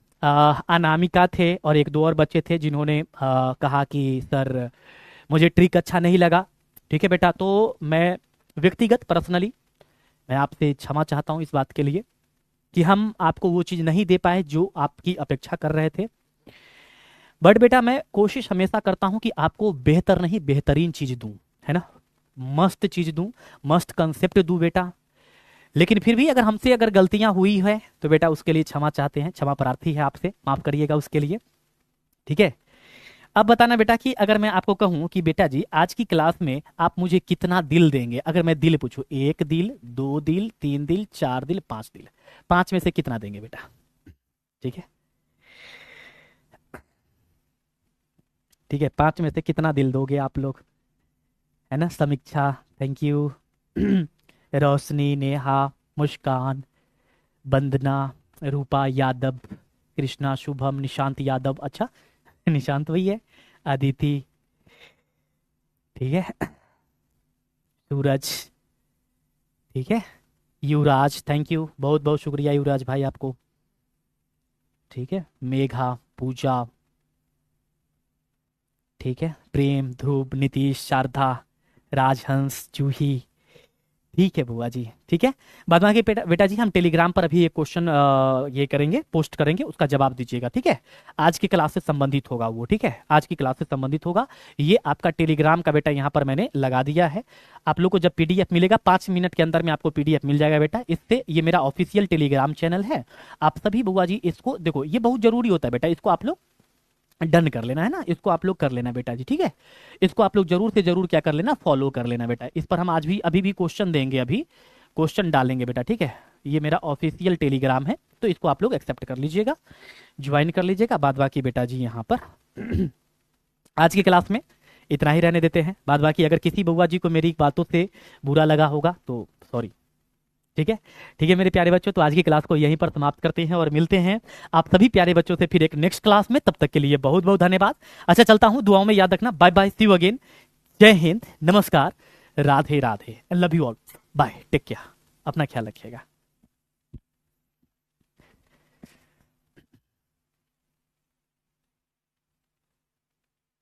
अनामिका थे और एक दो और बच्चे थे जिन्होंने कहा कि सर मुझे ट्रिक अच्छा नहीं लगा। ठीक है बेटा, तो मैं व्यक्तिगत पर्सनली मैं आपसे क्षमा चाहता हूं इस बात के लिए कि हम आपको वो चीज नहीं दे पाए जो आपकी अपेक्षा कर रहे थे। बट बेटा मैं कोशिश हमेशा करता हूं कि आपको बेहतर नहीं बेहतरीन चीज दूं, है ना। मस्त चीज दूं, मस्त कंसेप्ट दूं बेटा। लेकिन फिर भी अगर हमसे अगर गलतियां हुई है तो बेटा उसके लिए क्षमा चाहते हैं, क्षमा प्रार्थी है आपसे, माफ करिएगा उसके लिए। ठीक है, अब बताना बेटा कि अगर मैं आपको कहूं कि बेटा जी आज की क्लास में आप मुझे कितना दिल देंगे, अगर मैं दिल पूछूं, 1 दिल, 2 दिल, 3 दिल, 4 दिल, 5 दिल, 5 में से कितना देंगे बेटा? ठीक है, ठीक है, 5 में से कितना दिल दोगे आप लोग? है ना, समीक्षा, थैंक यू। रोशनी, नेहा, मुस्कान, वंदना, रूपा यादव, कृष्णा, शुभम, निशांत यादव, अच्छा निशांत वही है, अदिति, ठीक है, सूरज, ठीक है, युवराज, थैंक यू, बहुत बहुत शुक्रिया युवराज भाई आपको, ठीक है, मेघा, पूजा, ठीक है, प्रेम, ध्रुव, नीतीश, शारदा, राजहंस, जूही, ठीक है बुआ जी, ठीक है। बाद बाकी बेटा बेटा जी हम टेलीग्राम पर अभी एक क्वेश्चन ये करेंगे, पोस्ट करेंगे, उसका जवाब दीजिएगा, ठीक है। आज की क्लास से संबंधित होगा वो, ठीक है, आज की क्लास से संबंधित होगा। ये आपका टेलीग्राम का बेटा यहाँ पर मैंने लगा दिया है। आप लोग को जब पीडीएफ मिलेगा 5 मिनट के अंदर में आपको पीडीएफ मिल जाएगा बेटा। इससे ये मेरा ऑफिशियल टेलीग्राम चैनल है। आप सभी बुआ जी इसको देखो, ये बहुत जरूरी होता है बेटा, इसको आप लोग डन कर लेना, है ना, इसको आप लोग कर लेना बेटा जी, ठीक है। इसको आप लोग जरूर से जरूर क्या कर लेना, फॉलो कर लेना बेटा। इस पर हम आज भी अभी भी क्वेश्चन देंगे, अभी क्वेश्चन डालेंगे बेटा, ठीक है। ये मेरा ऑफिशियल टेलीग्राम है, तो इसको आप लोग एक्सेप्ट कर लीजिएगा, ज्वाइन कर लीजिएगा। बाद बाकी बेटा जी यहाँ पर आज की क्लास में इतना ही रहने देते हैं। बाद बाकी अगर किसी बुआ जी को मेरी बातों से बुरा लगा होगा तो सॉरी, ठीक है, ठीक है मेरे प्यारे बच्चों। तो आज की क्लास को यहीं पर समाप्त करते हैं और मिलते हैं आप सभी प्यारे बच्चों से फिर एक नेक्स्ट क्लास में। तब तक के लिए बहुत बहुत धन्यवाद। अच्छा चलता हूं, दुआओं में याद रखना। Bye bye, see you again, जय हिंद, नमस्कार, Radhe Radhe, love you all, bye, take care, अपना ख्याल रखिएगा।